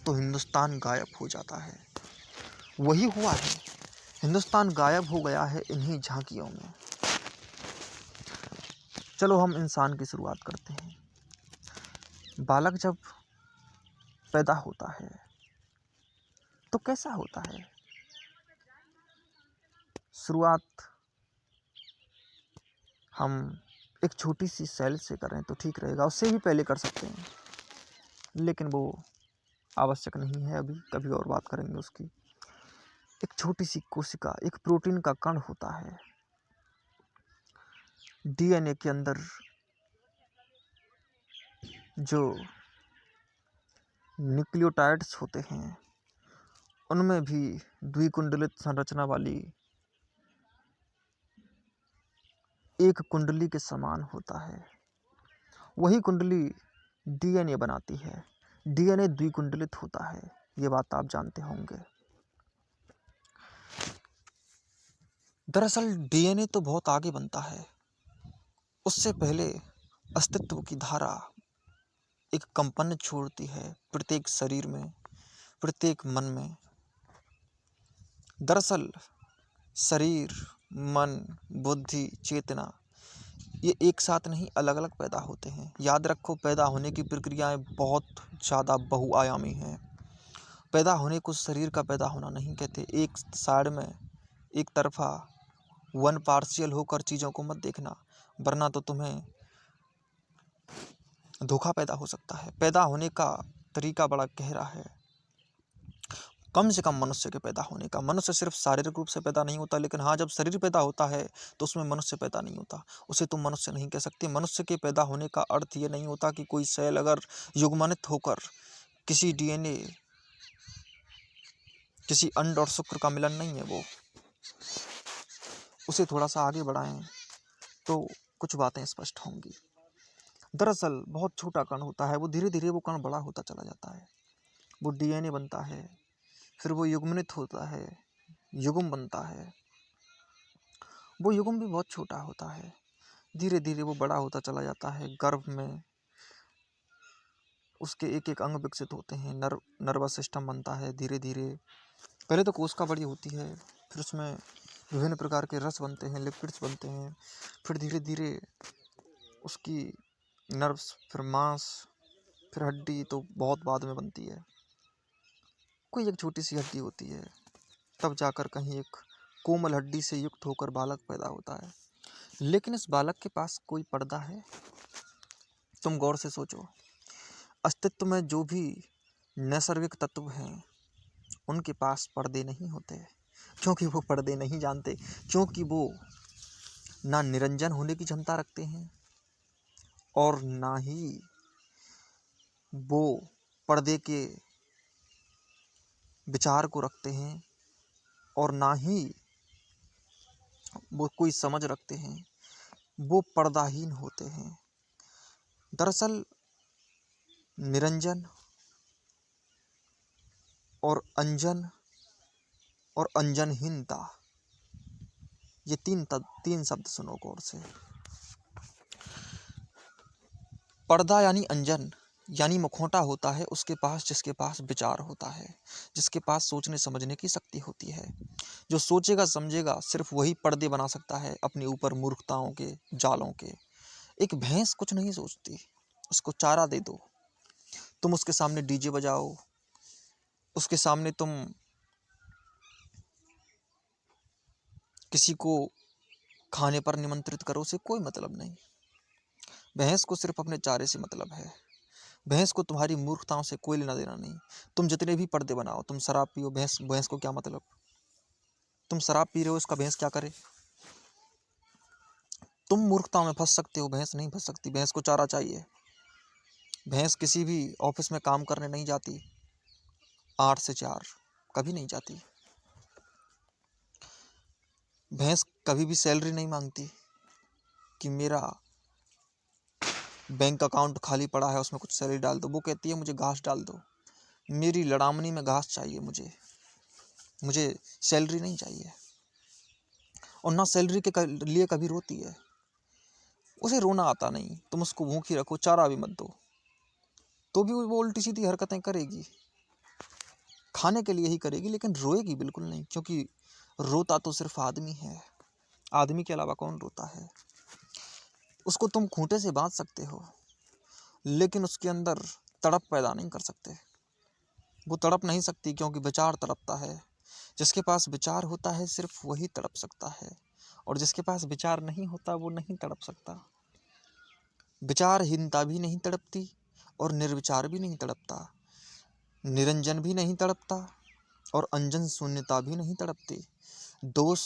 तो हिंदुस्तान गायब हो जाता है। वही हुआ है, हिंदुस्तान गायब हो गया है इन्हीं झांकियों में। चलो हम इंसान की शुरुआत करते हैं। बालक जब पैदा होता है तो कैसा होता है? शुरुआत हम एक छोटी सी सेल से करें तो ठीक रहेगा, उससे भी पहले कर सकते हैं, लेकिन वो आवश्यक नहीं है। अभी कभी और बात करेंगे उसकी। एक छोटी सी कोशिका, एक प्रोटीन का कण होता है। डीएनए के अंदर जो न्यूक्लियोटाइड्स होते हैं उनमें भी द्विकुंडलित संरचना वाली एक कुंडली के समान होता है। वही कुंडली डीएनए बनाती है। डीएनए द्विकुंडलित होता है, ये बात आप जानते होंगे। दरअसल डीएनए तो बहुत आगे बनता है। उससे पहले अस्तित्व की धारा एक कंपन छोड़ती है प्रत्येक शरीर में, प्रत्येक मन में। दरअसल शरीर, मन, बुद्धि, चेतना ये एक साथ नहीं, अलग अलग पैदा होते हैं। याद रखो, पैदा होने की प्रक्रियाएं बहुत ज़्यादा बहुआयामी हैं। पैदा होने को शरीर का पैदा होना नहीं कहते। एक साइड में एक तरफा वन पार्शियल होकर चीज़ों को मत देखना, वरना तो तुम्हें धोखा पैदा हो सकता है। पैदा होने का तरीका बड़ा गहरा है। कम से कम मनुष्य के पैदा होने का, मनुष्य सिर्फ शारीरिक रूप से पैदा नहीं होता, लेकिन हाँ, जब शरीर पैदा होता है तो उसमें मनुष्य पैदा नहीं होता, उसे तुम मनुष्य नहीं कह सकते। मनुष्य के पैदा होने का अर्थ ये नहीं होता कि कोई सेल अगर युग्मनित होकर किसी डीएनए, किसी अंड और शुक्र का मिलन नहीं है वो। उसे थोड़ा सा आगे बढ़ाएं तो कुछ बातें स्पष्ट होंगी। दरअसल बहुत छोटा कण होता है, वो धीरे धीरे वो कण बड़ा होता चला जाता है। वो डीएनए बनता है, फिर वो युग्मनित होता है, युग्म बनता है। वो युग्म भी बहुत छोटा होता है, धीरे धीरे वो बड़ा होता चला जाता है। गर्भ में उसके एक एक अंग विकसित होते हैं, नर्वस सिस्टम बनता है धीरे धीरे। पहले तो कोशिका बड़ी होती है, फिर उसमें विभिन्न प्रकार के रस बनते हैं, लिपिड्स बनते हैं, फिर धीरे धीरे उसकी नर्व्स, फिर मांस, फिर हड्डी तो बहुत बाद में बनती है। कोई एक छोटी सी हड्डी होती है, तब जाकर कहीं एक कोमल हड्डी से युक्त होकर बालक पैदा होता है। लेकिन इस बालक के पास कोई पर्दा है? तुम गौर से सोचो। अस्तित्व में जो भी नैसर्गिक तत्व हैं उनके पास पर्दे नहीं होते, क्योंकि वो पर्दे नहीं जानते, क्योंकि वो ना निरंजन होने की क्षमता रखते हैं और ना ही वो पर्दे के विचार को रखते हैं, और ना ही वो कोई समझ रखते हैं। वो पर्दाहीन होते हैं। दरअसल निरंजन और अंजन और अंजनहीनता, ये तीन शब्द सुनो गौर से। पर्दा यानी अंजन, यानी मुखौटा होता है उसके पास जिसके पास विचार होता है, जिसके पास सोचने समझने की शक्ति होती है। जो सोचेगा समझेगा सिर्फ वही पर्दे बना सकता है अपने ऊपर मूर्खताओं के, जालों के। एक भैंस कुछ नहीं सोचती, उसको चारा दे दो, तुम उसके सामने डीजे बजाओ, उसके सामने तुम किसी को खाने पर निमंत्रित करो, उसे कोई मतलब नहीं। भैंस को सिर्फ अपने चारे से मतलब है। भैंस को तुम्हारी मूर्खताओं से कोई लेना देना नहीं। तुम जितने भी पर्दे बनाओ, तुम शराब पियो, भैंस को क्या मतलब? तुम शराब पी रहे हो, इसका भैंस क्या करे? तुम मूर्खताओं में फंस सकते हो, भैंस नहीं फंस सकती। भैंस को चारा चाहिए। भैंस किसी भी ऑफिस में काम करने नहीं जाती 8 से 4, कभी नहीं जाती। भैंस कभी भी सैलरी नहीं मांगती कि मेरा बैंक अकाउंट खाली पड़ा है उसमें कुछ सैलरी डाल दो। वो कहती है मुझे घास डाल दो, मेरी लड़ामनी में घास चाहिए, मुझे सैलरी नहीं चाहिए। और ना सैलरी के लिए कभी रोती है। उसे रोना आता नहीं। तुम उसको भूखी रखो, चारा भी मत दो, तो भी वो उल्टी सीधी हरकतें करेगी। खाने के लिए ही करेगी, लेकिन रोएगी बिल्कुल नहीं, क्योंकि रोता तो सिर्फ आदमी है। आदमी के अलावा कौन रोता है? उसको तुम खूंटे से बांध सकते हो, लेकिन उसके अंदर तड़प पैदा नहीं कर सकते। वो तड़प नहीं सकती, क्योंकि विचार तड़पता है। जिसके पास विचार होता है सिर्फ वही तड़प सकता है, और जिसके पास विचार नहीं होता वो नहीं तड़प सकता। विचारहीनता भी नहीं तड़पती और निर्विचार भी नहीं तड़पता। निरंजन भी नहीं तड़पता और अंजन शून्यता भी नहीं तड़पती। दोष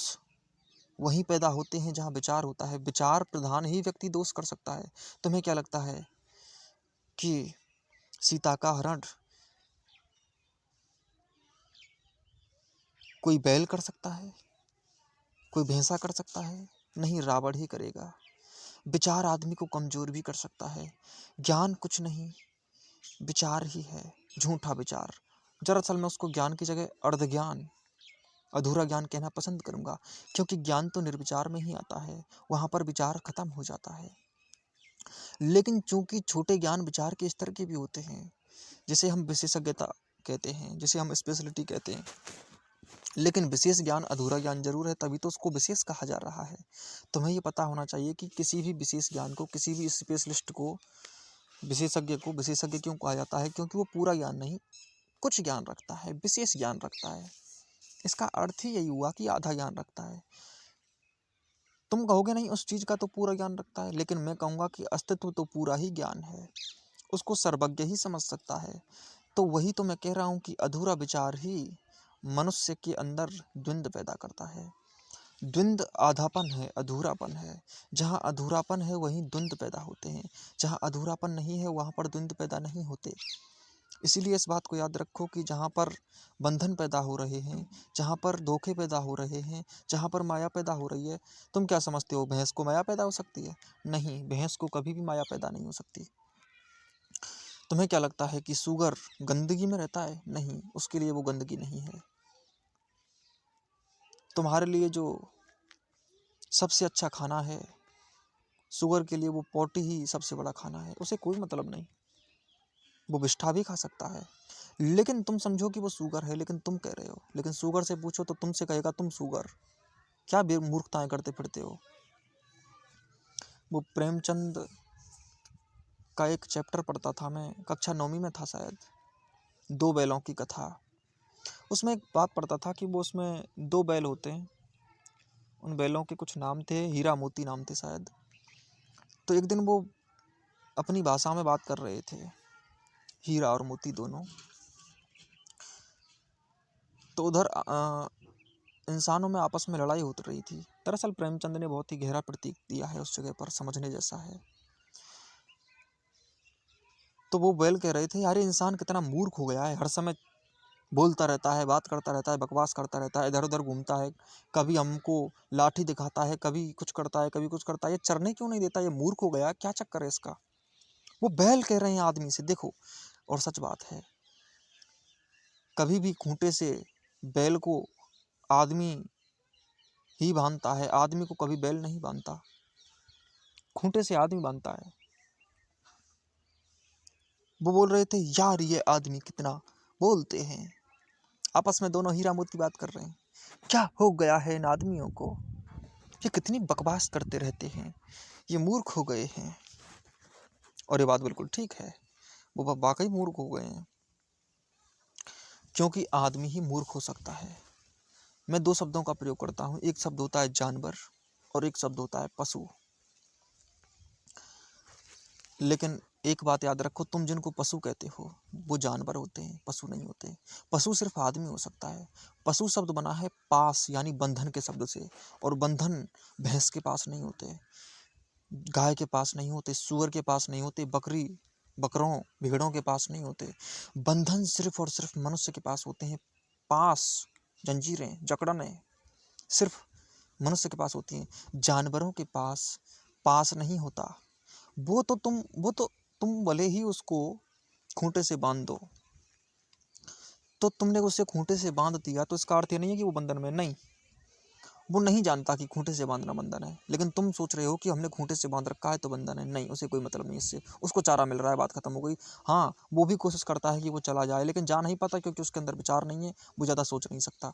वहीं पैदा होते हैं जहाँ विचार होता है। विचार प्रधान ही व्यक्ति दोष कर सकता है। तुम्हें क्या लगता है कि सीता का हरण कोई बैल कर सकता है? कोई भैंसा कर सकता है? नहीं, रावण ही करेगा। विचार आदमी को कमजोर भी कर सकता है। ज्ञान कुछ नहीं, विचार ही है, झूठा विचार। दरअसल मैं उसको ज्ञान की जगह अर्ध ज्ञान, अधूरा ज्ञान कहना पसंद करूंगा, क्योंकि ज्ञान तो निर्विचार में ही आता है, वहां पर विचार खत्म हो जाता है। लेकिन चूंकि छोटे ज्ञान विचार के स्तर के भी होते हैं, जिसे हम विशेषज्ञता कहते हैं, जिसे हम स्पेशलिटी कहते हैं, लेकिन विशेष ज्ञान अधूरा ज्ञान जरूर है, तभी तो उसको विशेष कहा जा रहा है। तुम्हें ये पता होना चाहिए कि किसी भी विशेष ज्ञान को, किसी भी स्पेशलिस्ट को, विशेषज्ञ को विशेषज्ञ क्यों कहा जाता है? क्योंकि वो पूरा ज्ञान नहीं, कुछ ज्ञान रखता है, विशेष ज्ञान रखता है। इसका अर्थ ही यही हुआ कि आधा ज्ञान रखता है। तुम कहोगे नहीं उस चीज का तो पूरा ज्ञान रखता है, लेकिन मैं कहूंगा कि अस्तित्व तो पूरा ही ज्ञान है, उसको सर्वज्ञ ही समझ सकता है। तो वही तो मैं कह रहा हूं कि अधूरा विचार ही मनुष्य के अंदर द्वंद्व पैदा करता है। द्वंद्व आधापन है, अधूरापन है। जहाँ अधूरापन है वहीं द्वंद्व पैदा होते हैं, जहाँ अधूरापन नहीं है वहाँ पर द्वंद्व पैदा नहीं होते। इसीलिए इस बात को याद रखो कि जहाँ पर बंधन पैदा हो रहे हैं, जहाँ पर धोखे पैदा हो रहे हैं, जहाँ पर माया पैदा हो रही है, तुम क्या समझते हो भैंस को माया पैदा हो सकती है? नहीं, भैंस को कभी भी माया पैदा नहीं हो सकती। तुम्हें क्या लगता है कि सुअर गंदगी में रहता है? नहीं, उसके लिए वो गंदगी नहीं है। तुम्हारे लिए जो सबसे अच्छा खाना है, सुअर के लिए वो पोटी ही सबसे बड़ा खाना है। उसे कोई मतलब नहीं, वो विष्ठा भी खा सकता है। लेकिन तुम समझो कि वो सुअर है, लेकिन तुम कह रहे हो, लेकिन सुअर से पूछो तो तुमसे कहेगा तुम सुअर, क्या मूर्खताएं करते फिरते हो। वो प्रेमचंद का एक चैप्टर पढ़ता था मैं, कक्षा 9वीं में था शायद, दो बैलों की कथा। उसमें एक बात पढ़ता था कि वो उसमें दो बैल होते हैं, उन बैलों के कुछ नाम थे, हीरा मोती नाम थे शायद। तो एक दिन वो अपनी भाषा में बात कर रहे थे, हीरा और मोती दोनों। तो उधर इंसानों में आपस में लड़ाई होती रही थी। दरअसल प्रेमचंद ने बहुत ही गहरा प्रतीक दिया है उस जगह पर, समझने जैसा है। तो वो बैल कह रहे थे यार, इंसान कितना मूर्ख हो गया है, हर समय बोलता रहता है, बात करता रहता है, बकवास करता रहता है, इधर उधर घूमता है, कभी हमको लाठी दिखाता है, कभी कुछ करता है, कभी कुछ करता है, ये चरने क्यों नहीं देता? ये मूर्ख हो गया, क्या चक्कर है इसका? वो बैल कह रहे हैं आदमी से, देखो। और सच बात है, कभी भी खूंटे से बैल को आदमी ही बांधता है, आदमी को कभी बैल नहीं बांधता, खूंटे से आदमी बांधता है। वो बोल रहे थे यार ये आदमी कितना बोलते हैं, आपस में दोनों हीरा मोती बात कर रहे हैं, क्या हो गया है इन आदमियों को, ये कितनी बकवास करते रहते हैं, ये मूर्ख हो गए हैं। और ये बात बिल्कुल ठीक है, वो वाकई मूर्ख हो गए हैं, क्योंकि आदमी ही मूर्ख हो सकता है। मैं दो शब्दों का प्रयोग करता हूँ, एक शब्द होता है जानवर और एक शब्द होता है पशु। लेकिन एक बात याद रखो, तुम जिनको पशु कहते हो वो जानवर होते हैं, पशु नहीं होते। पशु सिर्फ आदमी हो सकता है। पशु शब्द बना है पास यानी बंधन के शब्द से, और बंधन भैंस के पास नहीं होते, गाय के पास नहीं होते, सुअर के पास नहीं होते, बकरों भेड़ों के पास नहीं होते। बंधन सिर्फ और सिर्फ मनुष्य के पास होते हैं। पास, जंजीरें, जकड़नें सिर्फ मनुष्य के पास होती हैं, जानवरों के पास नहीं होता। वो तो तुम भले ही उसको खूंटे से बांध दो, तो तुमने उसे खूंटे से बांध दिया तो इसका अर्थ ये नहीं है कि वो बंधन में नहीं। वो नहीं जानता कि खूंटे से बांधना बंधन है, लेकिन तुम सोच रहे हो कि हमने खूंटे से बांध रखा है तो बंधन है। नहीं, उसे कोई मतलब नहीं इससे, उसको चारा मिल रहा है, बात खत्म हो गई। हाँ, वो भी कोशिश करता है कि वो चला जाए, लेकिन जा नहीं पाता क्योंकि उसके अंदर विचार नहीं है, वो ज़्यादा सोच नहीं सकता।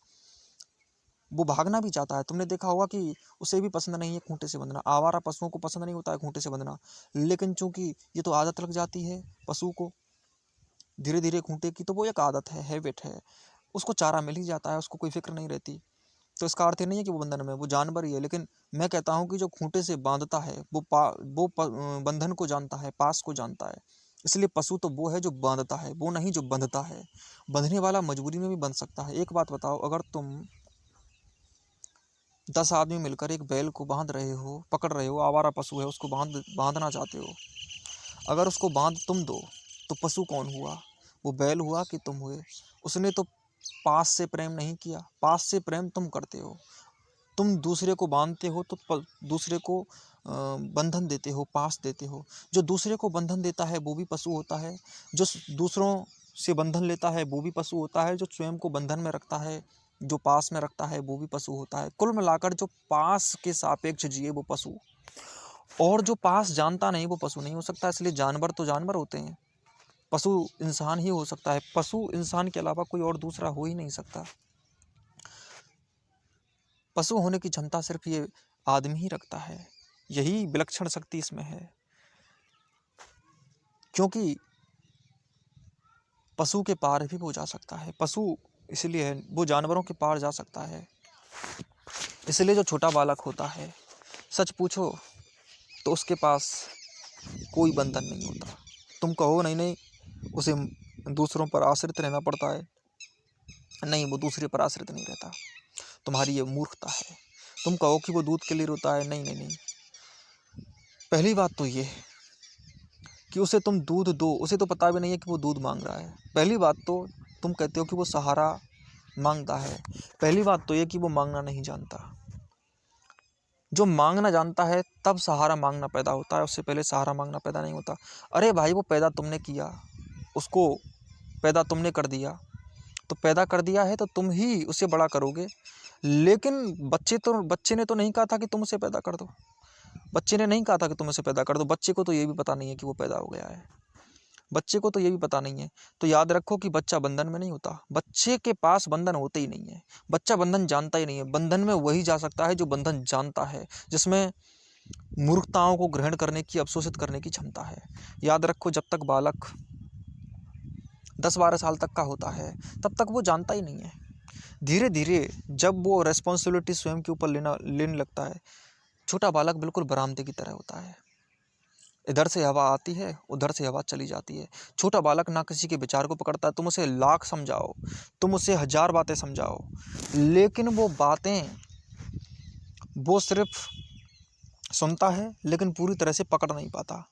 वो भागना भी चाहता है, तुमने देखा होगा कि उसे भी पसंद नहीं है खूंटे से बंधना। आवारा पशुओं को पसंद नहीं होता है खूंटे से बंधना, लेकिन चूंकि ये तो आदत लग जाती है पशु को धीरे धीरे खूंटे की, तो वो एक आदत है, हैबिट है, उसको चारा मिल ही जाता है, उसको कोई फिक्र नहीं रहती। तो इसका अर्थ ये नहीं है कि वो बंधन में, वो जानवर ही है। लेकिन मैं कहता हूँ कि जो खूंटे से बांधता है बंधन को जानता है, पास को जानता है। इसलिए पशु तो वो है जो बांधता है, वो नहीं जो बंधता है। बंधने वाला मजबूरी में भी बंध सकता है। एक बात बताओ, अगर तुम 10 आदमी मिलकर एक बैल को बांध रहे हो, पकड़ रहे हो, आवारा पशु है, उसको बांधना चाहते हो, अगर उसको बांध तुम दो तो पशु कौन हुआ? वो बैल हुआ कि तुम हुए? उसने तो पास से प्रेम नहीं किया, पास से प्रेम तुम करते हो। तुम दूसरे को बांधते हो तो दूसरे को बंधन देते हो, पास देते हो। जो दूसरे को बंधन देता है वो भी पशु होता है, जो दूसरों से बंधन लेता है वो भी पशु होता है, जो स्वयं को बंधन में रखता है, जो पास में रखता है वो भी पशु होता है। कुल मिलाकर जो पास के सापेक्ष जिए वो पशु, और जो पास जानता नहीं वो पशु नहीं हो सकता। इसलिए जानवर तो जानवर होते हैं, पशु इंसान ही हो सकता है। पशु इंसान के अलावा कोई और दूसरा हो ही नहीं सकता। पशु होने की क्षमता सिर्फ ये आदमी ही रखता है, यही विलक्षण शक्ति इसमें है। क्योंकि पशु के पार भी वो जा सकता है, पशु इसलिए वो जानवरों के पार जा सकता है। इसलिए जो छोटा बालक होता है, सच पूछो तो उसके पास कोई बंधन नहीं होता। तुम कहो नहीं नहीं उसे दूसरों पर आश्रित रहना पड़ता है, नहीं, वो दूसरे पर आश्रित नहीं रहता। तुम्हारी ये मूर्खता है। तुम कहो कि वो दूध के लिए रोता है, नहीं नहीं नहीं। पहली बात तो ये कि उसे तुम दूध दो, उसे तो पता भी नहीं है कि वो दूध मांग रहा है। पहली बात तो तुम कहते हो कि वो सहारा मांगता है, पहली बात तो ये कि वो मांगना नहीं जानता। जो मांगना जानता है तब सहारा मांगना पैदा होता है, उससे पहले सहारा मांगना पैदा नहीं होता। अरे भाई, वो पैदा तुमने किया, उसको पैदा तुमने कर दिया, तो पैदा कर दिया है तो तुम ही उसे बड़ा करोगे। लेकिन बच्चे ने तो नहीं कहा था कि तुम उसे पैदा कर दो, बच्चे ने नहीं कहा था कि तुम उसे पैदा कर दो। बच्चे को तो ये भी पता नहीं है कि वो पैदा हो गया है, बच्चे को तो ये भी पता नहीं है। तो याद रखो कि बच्चा बंधन में नहीं होता, बच्चे के पास बंधन होते ही नहीं है, बच्चा बंधन जानता ही नहीं है। बंधन में वही जा सकता है जो बंधन जानता है, जिसमें मूर्खताओं को ग्रहण करने की, अवशोषित करने की क्षमता है। याद रखो, जब तक बालक 10-12 साल तक का होता है तब तक वो जानता ही नहीं है। धीरे धीरे जब वो रेस्पॉन्सिबिलिटी स्वयं के ऊपर लेने लगता है, छोटा बालक बिल्कुल बरामदे की तरह होता है। इधर से हवा आती है, उधर से हवा चली जाती है। छोटा बालक ना किसी के विचार को पकड़ता है। तुम उसे लाख समझाओ, तुम उसे 1000 बातें समझाओ, लेकिन वो बातें वो सिर्फ सुनता है, लेकिन पूरी तरह से पकड़ नहीं पाता।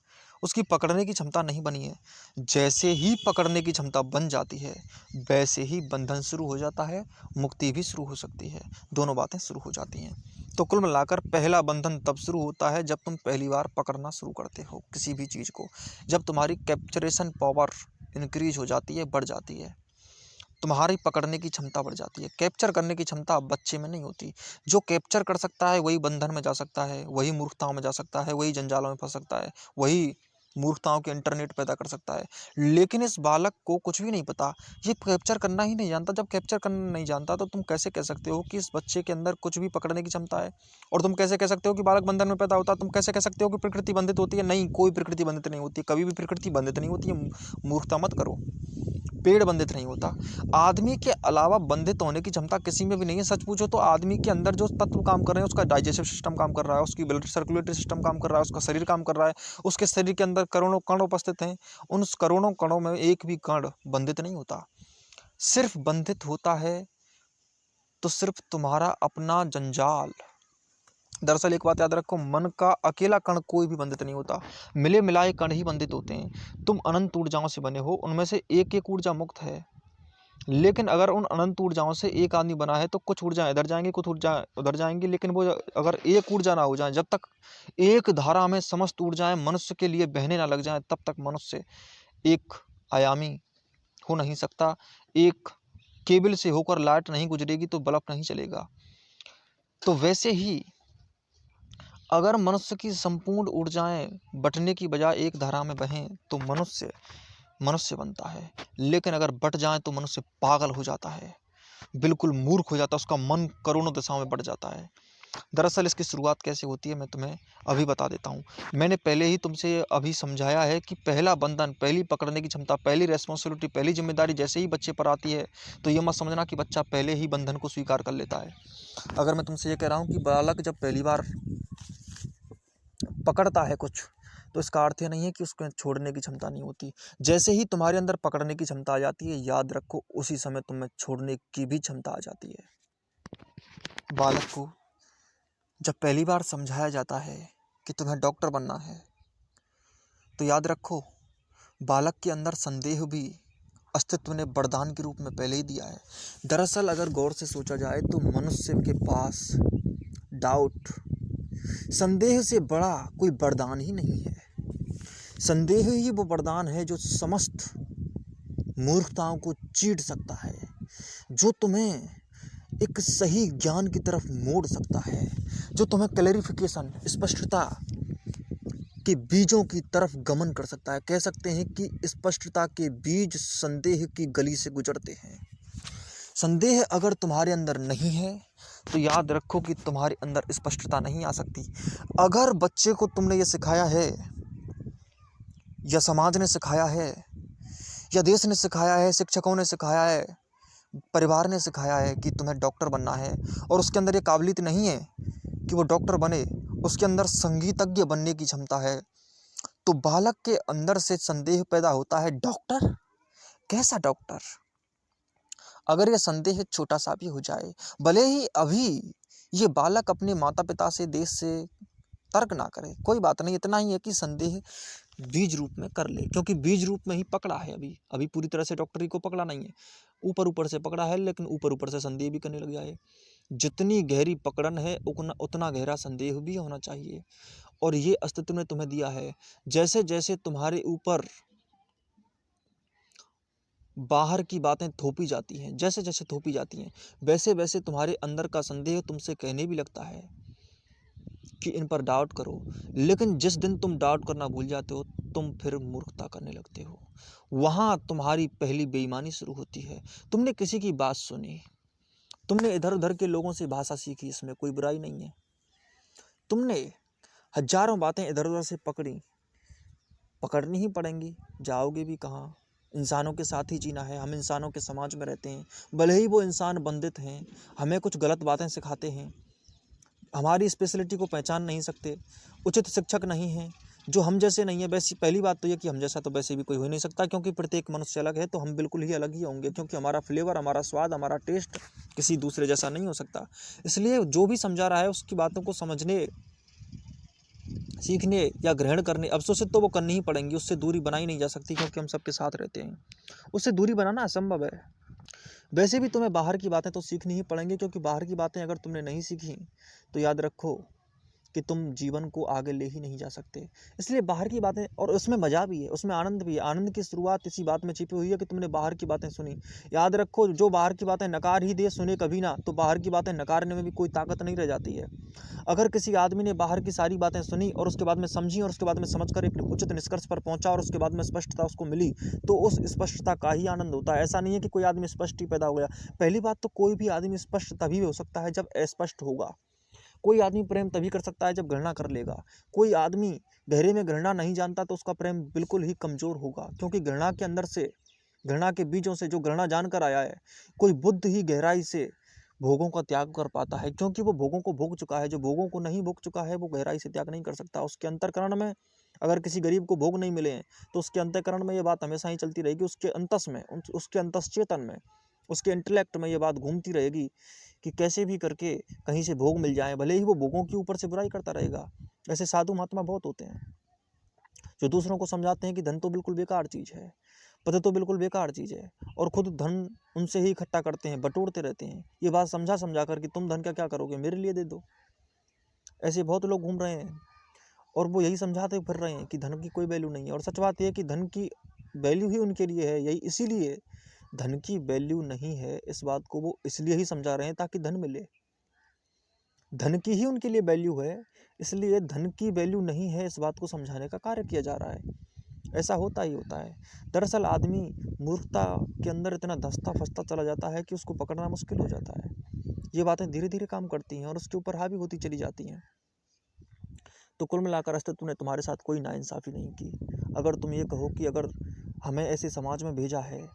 उसकी पकड़ने की क्षमता नहीं बनी है। जैसे ही पकड़ने की क्षमता बन जाती है, वैसे ही बंधन शुरू हो जाता है, मुक्ति भी शुरू हो सकती है, दोनों बातें शुरू हो जाती हैं। तो कुल मिलाकर पहला बंधन तब शुरू होता है जब तुम पहली बार पकड़ना शुरू करते हो किसी भी चीज़ को, जब तुम्हारी कैप्चरेशन पावर इंक्रीज हो जाती है, बढ़ जाती है, तुम्हारी पकड़ने की क्षमता बढ़ जाती है। कैप्चर करने की क्षमता अब बच्चे में नहीं होती। जो कैप्चर कर सकता है वही बंधन में जा सकता है, वही मूर्खताओं में जा सकता है, वही जंजालों में फंस सकता है, वही मूर्खताओं के इंटरनेट पैदा कर सकता है। लेकिन इस बालक को कुछ भी नहीं पता, ये कैप्चर करना ही नहीं जानता। जब कैप्चर करना नहीं जानता तो तुम कैसे कह सकते हो कि इस बच्चे के अंदर कुछ भी पकड़ने की क्षमता है? और तुम कैसे कह सकते हो कि बालक बंधन में पैदा होता है? तुम कैसे कह सकते हो कि प्रकृति बंधित होती है? नहीं, कोई प्रकृति बंधित नहीं होती, कभी भी प्रकृति बंधित नहीं होती है। मूर्खता मत करो, पेड़ बंधित नहीं होता। आदमी के अलावा बंधित होने की क्षमता किसी में भी नहीं है। सच पूछो तो आदमी के अंदर जो तत्व काम कर रहे हैं, उसका डाइजेस्टिव सिस्टम काम कर रहा है, उसकी ब्लड सर्कुलेटरी सिस्टम काम कर रहा है, उसका शरीर काम कर रहा है, उसके शरीर के अंदर करोड़ों कण उपस्थित हैं। उन करोड़ों कणों में एक भी कण बंधित नहीं होता। सिर्फ बंधित होता है तो सिर्फ तुम्हारा अपना जंजाल। दरअसल एक बात याद रखो, मन का अकेला कण कोई भी बंधित नहीं होता, मिले मिलाए कण ही बंधित होते हैं। तुम अनंत ऊर्जाओं से बने हो, उनमें से एक एक ऊर्जा मुक्त है, लेकिन अगर उन अनंत ऊर्जाओं से एक आदमी बना है तो कुछ ऊर्जाएं इधर जाएंगी, कुछ ऊर्जा उधर जाएंगी, लेकिन वो अगर एक ऊर्जा ना हो जाए, जब तक एक धारा में समस्त ऊर्जाएं मनुष्य के लिए बहने ना लग जाएं, तब तक मनुष्य एक आयामी हो नहीं सकता। एक केबल से होकर लाइट नहीं गुजरेगी तो बल्ब नहीं चलेगा। तो वैसे ही अगर मनुष्य की संपूर्ण ऊर्जाएं बटने की बजाय एक धारा में बहें तो मनुष्य मनुष्य बनता है। लेकिन अगर बट जाए तो मनुष्य पागल हो जाता है, बिल्कुल मूर्ख हो जाता है, उसका मन करोड़ों दिशाओं में बढ़ जाता है। दरअसल इसकी शुरुआत कैसे होती है मैं तुम्हें अभी बता देता हूँ। मैंने पहले ही तुमसे अभी समझाया है कि पहला बंधन, पहली पकड़ने की क्षमता, पहली रेस्पॉन्सिबिलिटी, पहली जिम्मेदारी जैसे ही बच्चे पर आती है तो ये मत समझना कि बच्चा पहले ही बंधन को स्वीकार कर लेता है। अगर मैं तुमसे ये कह रहा हूँ कि बालक जब पहली बार पकड़ता है कुछ, तो इसका अर्थ ये नहीं है कि उसको छोड़ने की क्षमता नहीं होती। जैसे ही तुम्हारे अंदर पकड़ने की क्षमता आ जाती है, याद रखो उसी समय तुम्हें छोड़ने की भी क्षमता आ जाती है। बालक को जब पहली बार समझाया जाता है कि तुम्हें डॉक्टर बनना है, तो याद रखो बालक के अंदर संदेह भी अस्तित्व ने वरदान के रूप में पहले ही दिया है। दरअसल अगर गौर से सोचा जाए तो मनुष्य के पास डाउट, संदेह से बड़ा कोई वरदान ही नहीं है। संदेह ही वो वरदान है जो समस्त मूर्खताओं को चीर सकता है, जो तुम्हें एक सही ज्ञान की तरफ मोड़ सकता है, जो तुम्हें क्लैरिफिकेशन, स्पष्टता के बीजों की तरफ गमन कर सकता है। कह सकते हैं कि स्पष्टता के बीज संदेह की गली से गुजरते हैं। संदेह अगर तुम्हारे अंदर नहीं है तो याद रखो कि तुम्हारे अंदर स्पष्टता नहीं आ सकती। अगर बच्चे को तुमने ये सिखाया है, या समाज ने सिखाया है, या देश ने सिखाया है, शिक्षकों ने सिखाया है, परिवार ने सिखाया है कि तुम्हें डॉक्टर बनना है, और उसके अंदर ये काबिलियत नहीं है कि वो डॉक्टर बने, उसके अंदर संगीतज्ञ बनने की क्षमता है, तो बालक के अंदर से संदेह पैदा होता है, डॉक्टर? कैसा डॉक्टर? अगर ये संदेह छोटा सा भी हो जाए, भले ही अभी ये बालक अपने माता पिता से, देश से तर्क ना करे, कोई बात नहीं, इतना ही है कि संदेह बीज रूप में कर ले, क्योंकि बीज रूप में ही पकड़ा है। अभी पूरी तरह से डॉक्टरी को पकड़ा नहीं है, ऊपर ऊपर से पकड़ा है, लेकिन ऊपर ऊपर से संदेह भी करने लग जाए। जितनी गहरी पकड़न है उतना गहरा संदेह भी होना चाहिए, और ये अस्तित्व ने तुम्हें दिया है। जैसे जैसे तुम्हारे ऊपर बाहर की बातें थोपी जाती हैं, जैसे जैसे थोपी जाती हैं, वैसे वैसे तुम्हारे अंदर का संदेह तुमसे कहने भी लगता है कि इन पर डाउट करो। लेकिन जिस दिन तुम डाउट करना भूल जाते हो, तुम फिर मूर्खता करने लगते हो। वहाँ तुम्हारी पहली बेईमानी शुरू होती है। तुमने किसी की बात सुनी, तुमने इधर उधर के लोगों से भाषा सीखी, इसमें कोई बुराई नहीं है। तुमने हजारों बातें इधर उधर से पकड़नी ही पड़ेंगी, जाओगे भी कहाँ? इंसानों के साथ ही जीना है, हम इंसानों के समाज में रहते हैं। भले ही वो इंसान बंधित हैं, हमें कुछ गलत बातें सिखाते हैं, हमारी स्पेशलिटी को पहचान नहीं सकते, उचित शिक्षक नहीं हैं, जो हम जैसे नहीं है। वैसी पहली बात तो ये कि हम जैसा तो वैसे भी कोई हो नहीं सकता, क्योंकि प्रत्येक मनुष्य अलग है, तो हम बिल्कुल ही अलग ही होंगे, क्योंकि हमारा फ्लेवर, हमारा स्वाद, हमारा टेस्ट किसी दूसरे जैसा नहीं हो सकता। इसलिए जो भी समझा रहा है उसकी बातों को समझने, सीखने या ग्रहण करने, अवशोषित तो वो करनी ही पड़ेंगी, उससे दूरी बनाई नहीं जा सकती, क्योंकि हम सबके साथ रहते हैं, उससे दूरी बनाना असंभव है। वैसे भी तुम्हें बाहर की बातें तो सीखनी ही पड़ेंगी, क्योंकि बाहर की बातें अगर तुमने नहीं सीखी तो याद रखो कि तुम जीवन को आगे ले ही नहीं जा सकते। इसलिए बाहर की बातें, और उसमें मज़ा भी है, उसमें आनंद भी है। आनंद की शुरुआत इसी बात में छिपी हुई है कि तुमने बाहर की बातें सुनी। याद रखो, जो बाहर की बातें नकार ही दे, सुने कभी ना, तो बाहर की बातें नकारने में भी कोई ताकत नहीं रह जाती है। अगर किसी आदमी ने बाहर की सारी बातें सुनी और उसके बाद में समझी, और उसके बाद में समझ कर एक उचित निष्कर्ष पर पहुंचा, और उसके बाद में स्पष्टता उसको मिली, तो उस स्पष्टता का ही आनंद होता है। ऐसा नहीं है कि कोई आदमी स्पष्ट ही पैदा हो गया। पहली बात तो कोई भी आदमी स्पष्ट तभी हो सकता है जब अस्पष्ट होगा। कोई आदमी प्रेम तभी कर सकता है जब घृणा कर लेगा। कोई आदमी गहरे में घृणा नहीं जानता तो उसका प्रेम बिल्कुल ही कमजोर होगा, क्योंकि घृणा के अंदर से, घृणा के बीजों से जो घृणा जानकर आया है, कोई बुद्ध ही गहराई से भोगों का त्याग कर पाता है, क्योंकि वो भोगों को भोग चुका है। जो भोगों को नहीं भोग चुका है वो गहराई से त्याग नहीं कर सकता। उसके अंतःकरण में, अगर किसी गरीब को भोग नहीं मिले हैं तो उसके अंतःकरण में ये बात हमेशा ही चलती रहेगी, उसके अंतस में, उसके अंतश्चेतन में, उसके इंटेलेक्ट में ये बात घूमती रहेगी कि कैसे भी करके कहीं से भोग मिल जाए, भले ही वो भोगों के ऊपर से बुराई करता रहेगा। ऐसे साधु महात्मा बहुत होते हैं जो दूसरों को समझाते हैं कि धन तो बिल्कुल बेकार चीज़ है, पता तो बिल्कुल बेकार चीज़ है, और खुद धन उनसे ही इकट्ठा करते हैं, बटोरते रहते हैं। ये बात समझा कर कि तुम धन का क्या करोगे, मेरे लिए दे दो। ऐसे बहुत लोग घूम रहे हैं और वो यही समझाते फिर रहे हैं कि धन की कोई वैल्यू नहीं है। और सच बात यह है कि धन की वैल्यू ही उनके लिए है, यही इसीलिए धन की वैल्यू नहीं है, इस बात को वो इसलिए ही समझा रहे हैं ताकि धन मिले। धन की ही उनके लिए वैल्यू है, इसलिए धन की वैल्यू नहीं है, इस बात को समझाने का कार्य किया जा रहा है। ऐसा होता ही होता है। दरअसल आदमी मूर्खता के अंदर इतना धंसता फंसता चला जाता है कि उसको पकड़ना मुश्किल हो जाता है। ये बातें धीरे धीरे काम करती हैं और उसके ऊपर हावी होती चली जाती हैं। तो कुल मिलाकर अस्तित्व ने तुम्हारे साथ कोई नाइंसाफ़ी नहीं की। अगर तुम ये कहो कि अगर हमें ऐसे समाज में भेजा है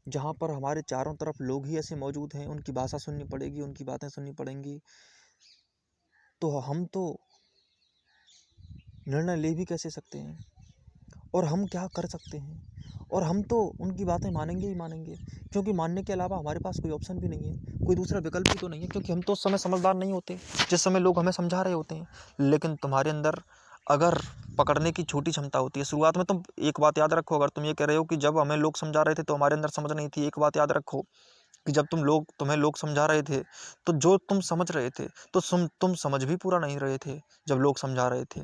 जहाँ पर हमारे चारों तरफ लोग ही ऐसे मौजूद हैं, उनकी भाषा सुननी पड़ेगी, उनकी बातें सुननी पड़ेंगी, तो हम तो निर्णय ले भी कैसे सकते हैं, और हम क्या कर सकते हैं? और हम तो उनकी बातें मानेंगे ही मानेंगे, क्योंकि मानने के अलावा हमारे पास कोई ऑप्शन भी नहीं है, कोई दूसरा विकल्प भी तो नहीं है, क्योंकि हम तो उस समय समझदार नहीं होते जिस समय लोग हमें समझा रहे होते हैं। लेकिन तुम्हारे अंदर अगर पकड़ने की छोटी क्षमता होती है, शुरुआत में तुम एक बात याद रखो, अगर तुम ये कह रहे हो कि जब हमें लोग समझा रहे थे तो हमारे अंदर समझ नहीं थी, एक बात याद रखो कि जब तुम्हें लोग समझा रहे थे, तो जो तुम समझ रहे थे तो तुम समझ भी पूरा नहीं रहे थे जब लोग समझा रहे थे।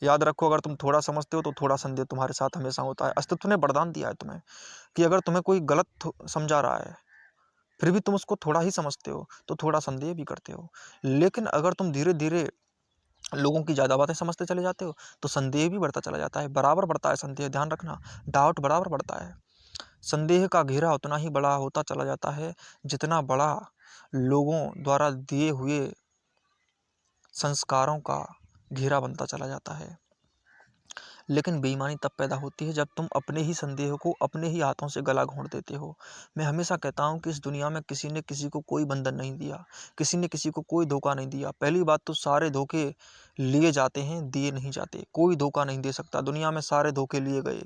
याद रखो, अगर तुम थोड़ा समझते हो तो थोड़ा संदेह तुम्हारे साथ हमेशा होता है। अस्तित्व ने वरदान दिया है तुम्हें कि अगर तुम्हें कोई गलत समझा रहा है, फिर भी तुम उसको थोड़ा ही समझते हो, तो थोड़ा संदेह भी करते हो। लेकिन अगर तुम धीरे धीरे लोगों की ज़्यादा बातें समझते चले जाते हो, तो संदेह भी बढ़ता चला जाता है, बराबर बढ़ता है संदेह, ध्यान रखना, डाउट बराबर बढ़ता है। संदेह का घेरा उतना ही बड़ा होता चला जाता है जितना बड़ा लोगों द्वारा दिए हुए संस्कारों का घेरा बनता चला जाता है। लेकिन बेईमानी तब पैदा होती है जब तुम अपने ही संदेह को अपने ही हाथों से गला घोंट देते हो। मैं हमेशा कहता हूँ कि इस दुनिया में किसी ने किसी को कोई बंधन नहीं दिया, किसी ने किसी को कोई धोखा नहीं दिया। पहली बात तो सारे धोखे लिए जाते हैं, दिए नहीं जाते। कोई धोखा नहीं दे सकता, दुनिया में सारे धोखे लिए गए।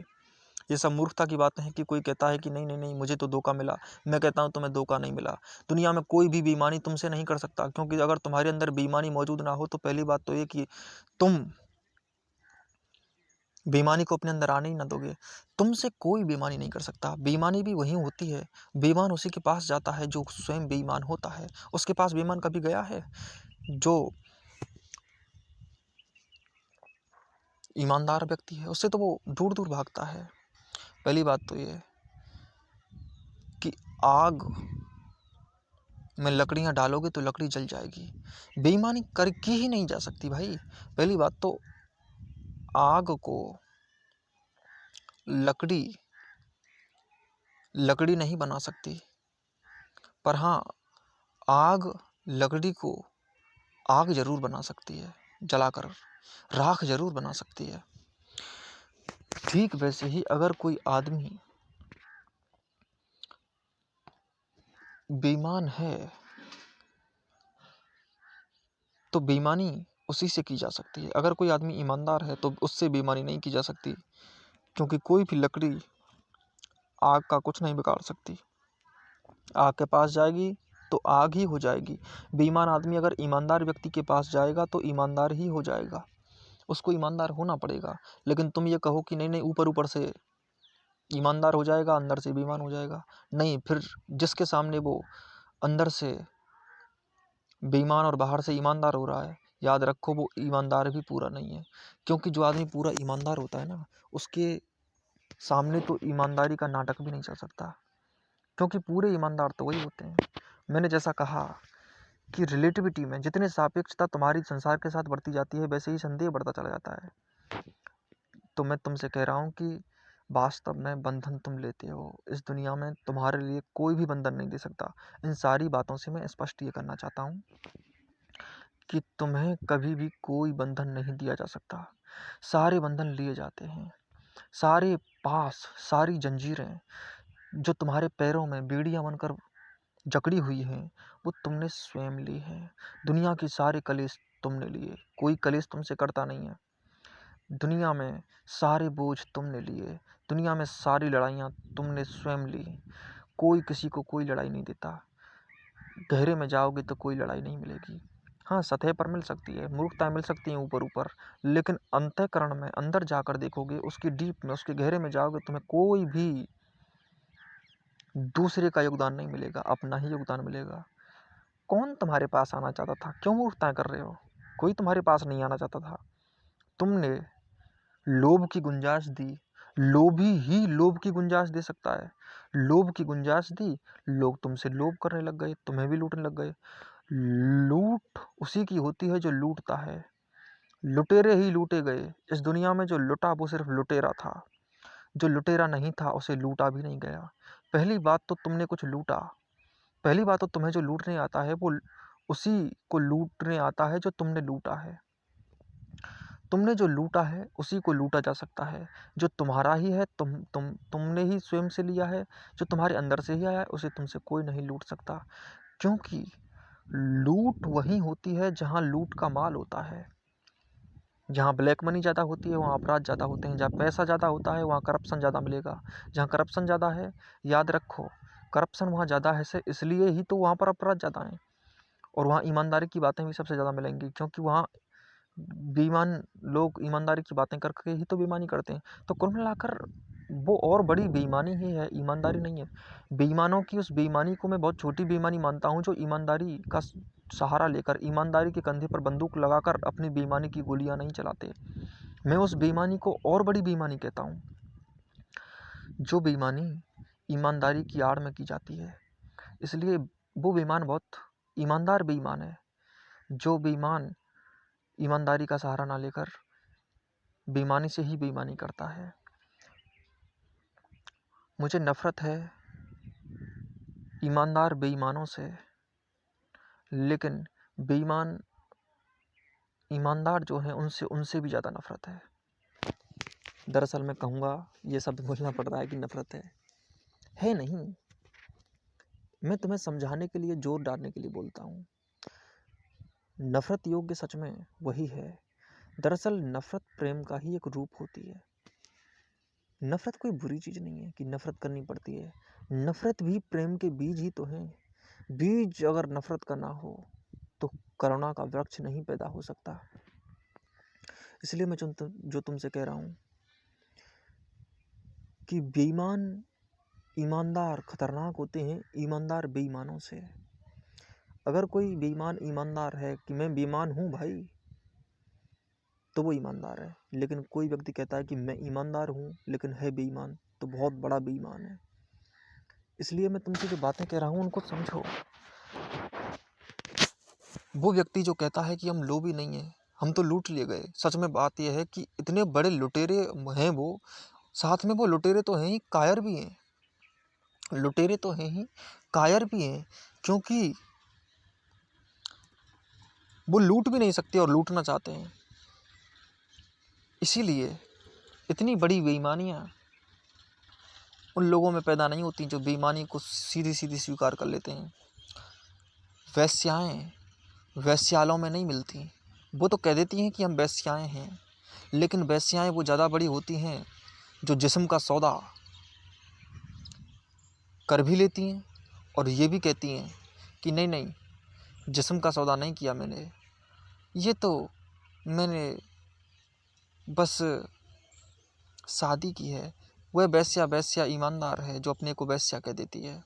ये सब मूर्खता की बातें हैं कि कोई कहता है कि नहीं नहीं नहीं, मुझे तो धोखा मिला। मैं कहता हूँ तुम्हें धोखा नहीं मिला। दुनिया में कोई भी बेईमानी तुमसे नहीं कर सकता, क्योंकि अगर तुम्हारे अंदर बेईमानी मौजूद ना हो तो पहली बात तो ये कि तुम बेईमानी को अपने अंदर आने ही ना दोगे। तुमसे कोई बेईमानी नहीं कर सकता। बेईमानी भी वहीं होती है, बेईमान उसी के पास जाता है जो स्वयं बेईमान होता है। उसके पास बेईमान कभी गया है? जो ईमानदार व्यक्ति है उससे तो वो दूर दूर भागता है। पहली बात तो ये कि आग में लकड़ियां डालोगे तो लकड़ी जल जाएगी। बेईमानी करके ही नहीं जा सकती भाई। पहली बात तो आग को लकड़ी नहीं बना सकती, पर हाँ, आग लकड़ी को आग जरूर बना सकती है, जलाकर राख जरूर बना सकती है। ठीक वैसे ही अगर कोई आदमी बेईमान है तो बेईमानी उसी से की जा सकती है। अगर कोई आदमी ईमानदार है तो उससे बेईमानी नहीं की जा सकती, क्योंकि कोई भी लकड़ी आग का कुछ नहीं बिगाड़ सकती। आग के पास जाएगी तो आग ही हो जाएगी। बेईमान आदमी अगर ईमानदार व्यक्ति के पास जाएगा तो ईमानदार ही हो जाएगा, उसको ईमानदार होना पड़ेगा। लेकिन तुम ये कहो कि नहीं नहीं, ऊपर ऊपर से ईमानदार हो जाएगा, अंदर से बेईमान हो जाएगा, नहीं, फिर जिसके सामने वो अंदर से बेईमान और बाहर से ईमानदार हो रहा है, याद रखो वो ईमानदार भी पूरा नहीं है। क्योंकि जो आदमी पूरा ईमानदार होता है ना, उसके सामने तो ईमानदारी का नाटक भी नहीं चल सकता, क्योंकि पूरे ईमानदार तो वही होते हैं। मैंने जैसा कहा कि रिलेटिविटी में जितने सापेक्षता तुम्हारी संसार के साथ बढ़ती जाती है, वैसे ही संदेह बढ़ता चला जाता है। तो मैं तुमसे कह रहा हूँ कि वास्तव में बंधन तुम लेते हो, इस दुनिया में तुम्हारे लिए कोई भी बंधन नहीं दे सकता। इन सारी बातों से मैं स्पष्ट ये करना चाहता हूँ कि तुम्हें कभी भी कोई बंधन नहीं दिया जा सकता। सारे बंधन लिए जाते हैं। सारे पास, सारी जंजीरें जो तुम्हारे पैरों में बेड़ियां बनकर जकड़ी हुई हैं, वो तुमने स्वयं ली हैं। दुनिया की सारे कलेश तुमने लिए, कोई कलेश तुमसे करता नहीं है। दुनिया में सारे बोझ तुमने लिए, दुनिया में सारी लड़ाइयाँ तुमने स्वयं ली। कोई किसी को कोई लड़ाई नहीं देता। गहरे में जाओगे तो कोई लड़ाई नहीं मिलेगी। हाँ, सतह पर मिल सकती है, मूर्खताएँ मिल सकती हैं ऊपर-ऊपर, लेकिन अंतःकरण में अंदर जाकर देखोगे, उसकी डीप में, उसके गहरे में जाओगे, तुम्हें कोई भी दूसरे का योगदान नहीं मिलेगा, अपना ही योगदान मिलेगा। कौन तुम्हारे पास आना चाहता था? क्यों मूर्खताएँ कर रहे हो? कोई तुम्हारे पास नहीं आना चाहता था। तुमने लोभ की गुंजाइश दी, लोभी ही लोभ की गुंजाइश दे सकता है। लोभ की गुंजाइश दी, लोग तुमसे लोभ करने लग गए, तुम्हें भी लूटने लग गए। लूट उसी की होती है जो लूटता है। लुटेरे ही लूटे गए। इस दुनिया में जो लुटा वो सिर्फ लुटेरा था। जो लुटेरा नहीं था उसे लूटा भी नहीं गया। पहली बात तो तुमने कुछ लूटा। पहली बात तो तुम्हें जो लूटने आता है वो उसी को लूटने आता है जो तुमने लूटा है। तुमने जो लूटा है उसी को लूटा जा सकता है। जो तुम्हारा ही है, तुमने ही स्वयं से लिया है, जो तुम्हारे अंदर से ही आया है, उसे तुमसे कोई नहीं लूट सकता। क्योंकि लूट वहीं होती है जहाँ लूट का माल होता है। जहाँ ब्लैक मनी ज़्यादा होती है वहाँ अपराध ज़्यादा होते हैं। जहाँ पैसा ज़्यादा होता है वहाँ करप्शन ज़्यादा मिलेगा। जहाँ करप्शन ज़्यादा है, याद रखो, करप्शन वहाँ ज़्यादा है से इसलिए ही तो वहाँ पर अपराध ज़्यादा हैं। और वहाँ ईमानदारी की बातें भी सबसे ज़्यादा मिलेंगी, क्योंकि वहाँ बेईमान लोग ईमानदारी की बातें करके ही तो बेईमानी करते हैं। तो कुल मिलाकर वो और बड़ी बेईमानी ही है, ईमानदारी नहीं है। बेईमानों की उस बेईमानी को मैं बहुत छोटी बेईमानी मानता हूँ जो ईमानदारी का सहारा लेकर, ईमानदारी के कंधे पर बंदूक लगाकर अपनी बेईमानी की गोलियां नहीं चलाते। मैं उस बेईमानी को और बड़ी बेईमानी कहता हूँ, जो बेईमानी ईमानदारी की आड़ में की जाती है। इसलिए वो बेईमान बहुत ईमानदार बेईमान है। जो बेईमान ईमानदारी का सहारा ना लेकर बेईमानी से ही बेईमानी करता है। मुझे नफरत है ईमानदार बेईमानों से, लेकिन बेईमान ईमानदार जो हैं उनसे भी ज़्यादा नफरत है। दरअसल मैं कहूँगा, ये शब्द बोलना पड़ रहा है कि नफरत है नहीं। मैं तुम्हें समझाने के लिए, जोर डालने के लिए बोलता हूँ। नफरत योग्य सच में वही है। दरअसल नफरत प्रेम का ही एक रूप होती है। नफरत कोई बुरी चीज़ नहीं है कि नफरत करनी पड़ती है। नफरत भी प्रेम के बीज ही तो हैं। बीज अगर नफरत का ना हो तो करुणा का वृक्ष नहीं पैदा हो सकता। इसलिए मैं जो तुमसे कह रहा हूँ कि बेईमान ईमानदार खतरनाक होते हैं ईमानदार बेईमानों से। अगर कोई बेईमान ईमानदार है कि मैं बेईमान हूँ भाई, तो वो ईमानदार है। लेकिन कोई व्यक्ति कहता है कि मैं ईमानदार हूँ लेकिन है बेईमान, तो बहुत बड़ा बेईमान है। इसलिए मैं तुमसे जो बातें कह रहा हूँ उनको समझो। वो व्यक्ति जो कहता है कि हम लोभी नहीं है, हम तो लूट लिए गए, सच में बात यह है कि इतने बड़े लुटेरे हैं वो, साथ में वो लुटेरे तो हैं ही, कायर भी हैं। लुटेरे तो हैं ही, कायर भी हैं, क्योंकि वो लूट भी नहीं सकते और लूटना चाहते हैं। इसीलिए इतनी बड़ी बेईमानियाँ उन लोगों में पैदा नहीं होती जो बेईमानी को सीधी सीधी स्वीकार कर लेते हैं। वैश्याएँ वैश्यालयों में नहीं मिलती। वो तो कह देती हैं कि हम वैश्याएँ हैं, लेकिन वैश्याएँ वो ज़्यादा बड़ी होती हैं जो जिस्म का सौदा कर भी लेती हैं और ये भी कहती हैं कि नहीं नहीं, जिस्म का सौदा नहीं किया मैंने, ये तो मैंने बस शादी की है। वह वैश्या ईमानदार है जो अपने को वैश्या कह देती है।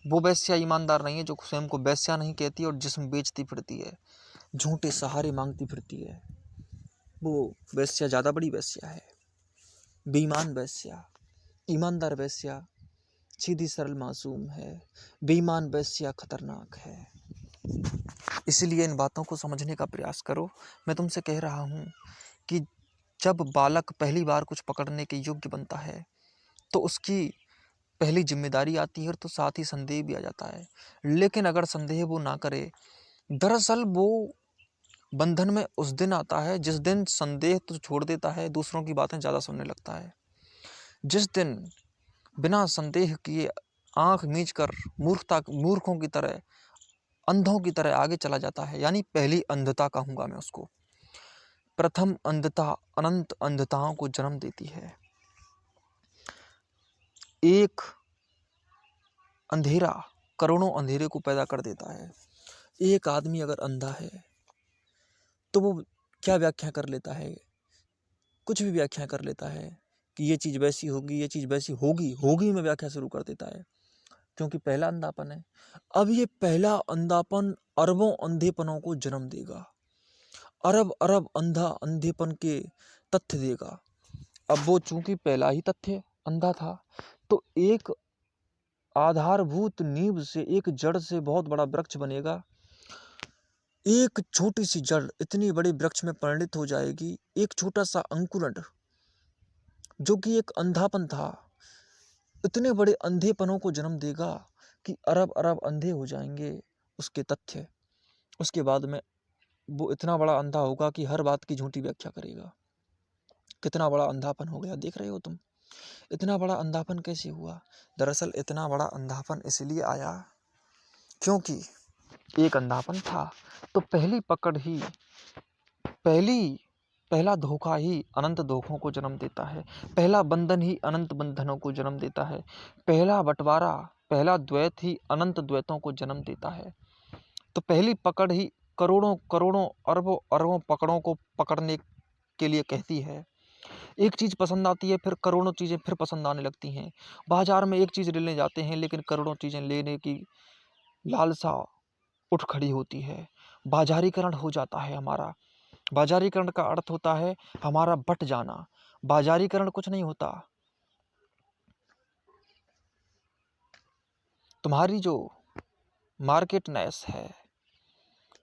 वो वैश्या ईमानदार नहीं है जो स्वयं को वैश्या नहीं कहती और जिस्म बेचती फिरती है, झूठे सहारे मांगती फिरती है। वो वैश्या ज़्यादा बड़ी वैश्या है। बेईमान वैश्या, ईमानदार वैश्या सीधी सरल मासूम है, बेईमान वैश्या खतरनाक है। इसलिए इन बातों को समझने का प्रयास करो। मैं तुमसे कह रहा हूँ कि जब बालक पहली बार कुछ पकड़ने के योग्य बनता है तो उसकी पहली जिम्मेदारी आती है और तो साथ ही संदेह भी आ जाता है। लेकिन अगर संदेह वो ना करे, दरअसल वो बंधन में उस दिन आता है जिस दिन संदेह तो छोड़ देता है, दूसरों की बातें ज़्यादा सुनने लगता है। जिस दिन बिना संदेह किए आंख मीच कर मूर्खों की तरह, अंधों की तरह आगे चला जाता है, यानी पहली अंधता कहूँगा मैं उसको। प्रथम अंधता अनंत अंधताओं को जन्म देती है। एक अंधेरा करोड़ों अंधेरे को पैदा कर देता है। एक आदमी अगर अंधा है तो वो क्या व्याख्या कर लेता है, कुछ भी व्याख्या कर लेता है कि ये चीज़ वैसी होगी, ये चीज़ वैसी होगी, होगी में व्याख्या शुरू कर देता है, क्योंकि पहला अंधापन है। अब ये पहला अंधापन अरबों अंधेपनों को जन्म देगा, अरब अरब अंधेपन के तथ्य देगा। अब वो चूंकि पहला ही तथ्य अंधा था, तो एक आधारभूत नींव से, एक जड़ से बहुत बड़ा वृक्ष बनेगा। एक छोटी सी जड़ इतनी बड़े वृक्ष में परिणित हो जाएगी। एक छोटा सा अंकुरण जो कि एक अंधापन था, इतने बड़े अंधेपनों को जन्म देगा कि अरब अरब अंधे हो जाएंगे उसके तथ्य। उसके बाद में वो इतना बड़ा अंधा होगा कि हर बात की झूठी व्याख्या करेगा। कितना बड़ा अंधापन हो गया, देख रहे हो तुम। इतना बड़ा अंधापन कैसे हुआ? दरअसल इतना बड़ा अंधापन इसलिए आया क्योंकि एक अंधापन था, तो पहली पकड़ ही, पहला धोखा ही अनंत धोखों को जन्म देता है। पहला बंधन ही अनंत बंधनों को जन्म देता है। पहला बंटवारा, पहला द्वैत ही अनंत द्वैतों को जन्म देता है। तो पहली पकड़ ही करोड़ों करोड़ों अरबों अरबों पकड़ों को पकड़ने के लिए कहती है। एक चीज़ पसंद आती है, फिर करोड़ों चीज़ें फिर पसंद आने लगती हैं। बाजार में एक चीज़ लेने जाते हैं, लेकिन करोड़ों चीज़ें लेने की लालसा उठ खड़ी होती है। बाजारीकरण हो जाता है हमारा। बाजारीकरण का अर्थ होता है हमारा बट जाना। बाजारीकरण कुछ नहीं होता, तुम्हारी जो मार्केटनेस है,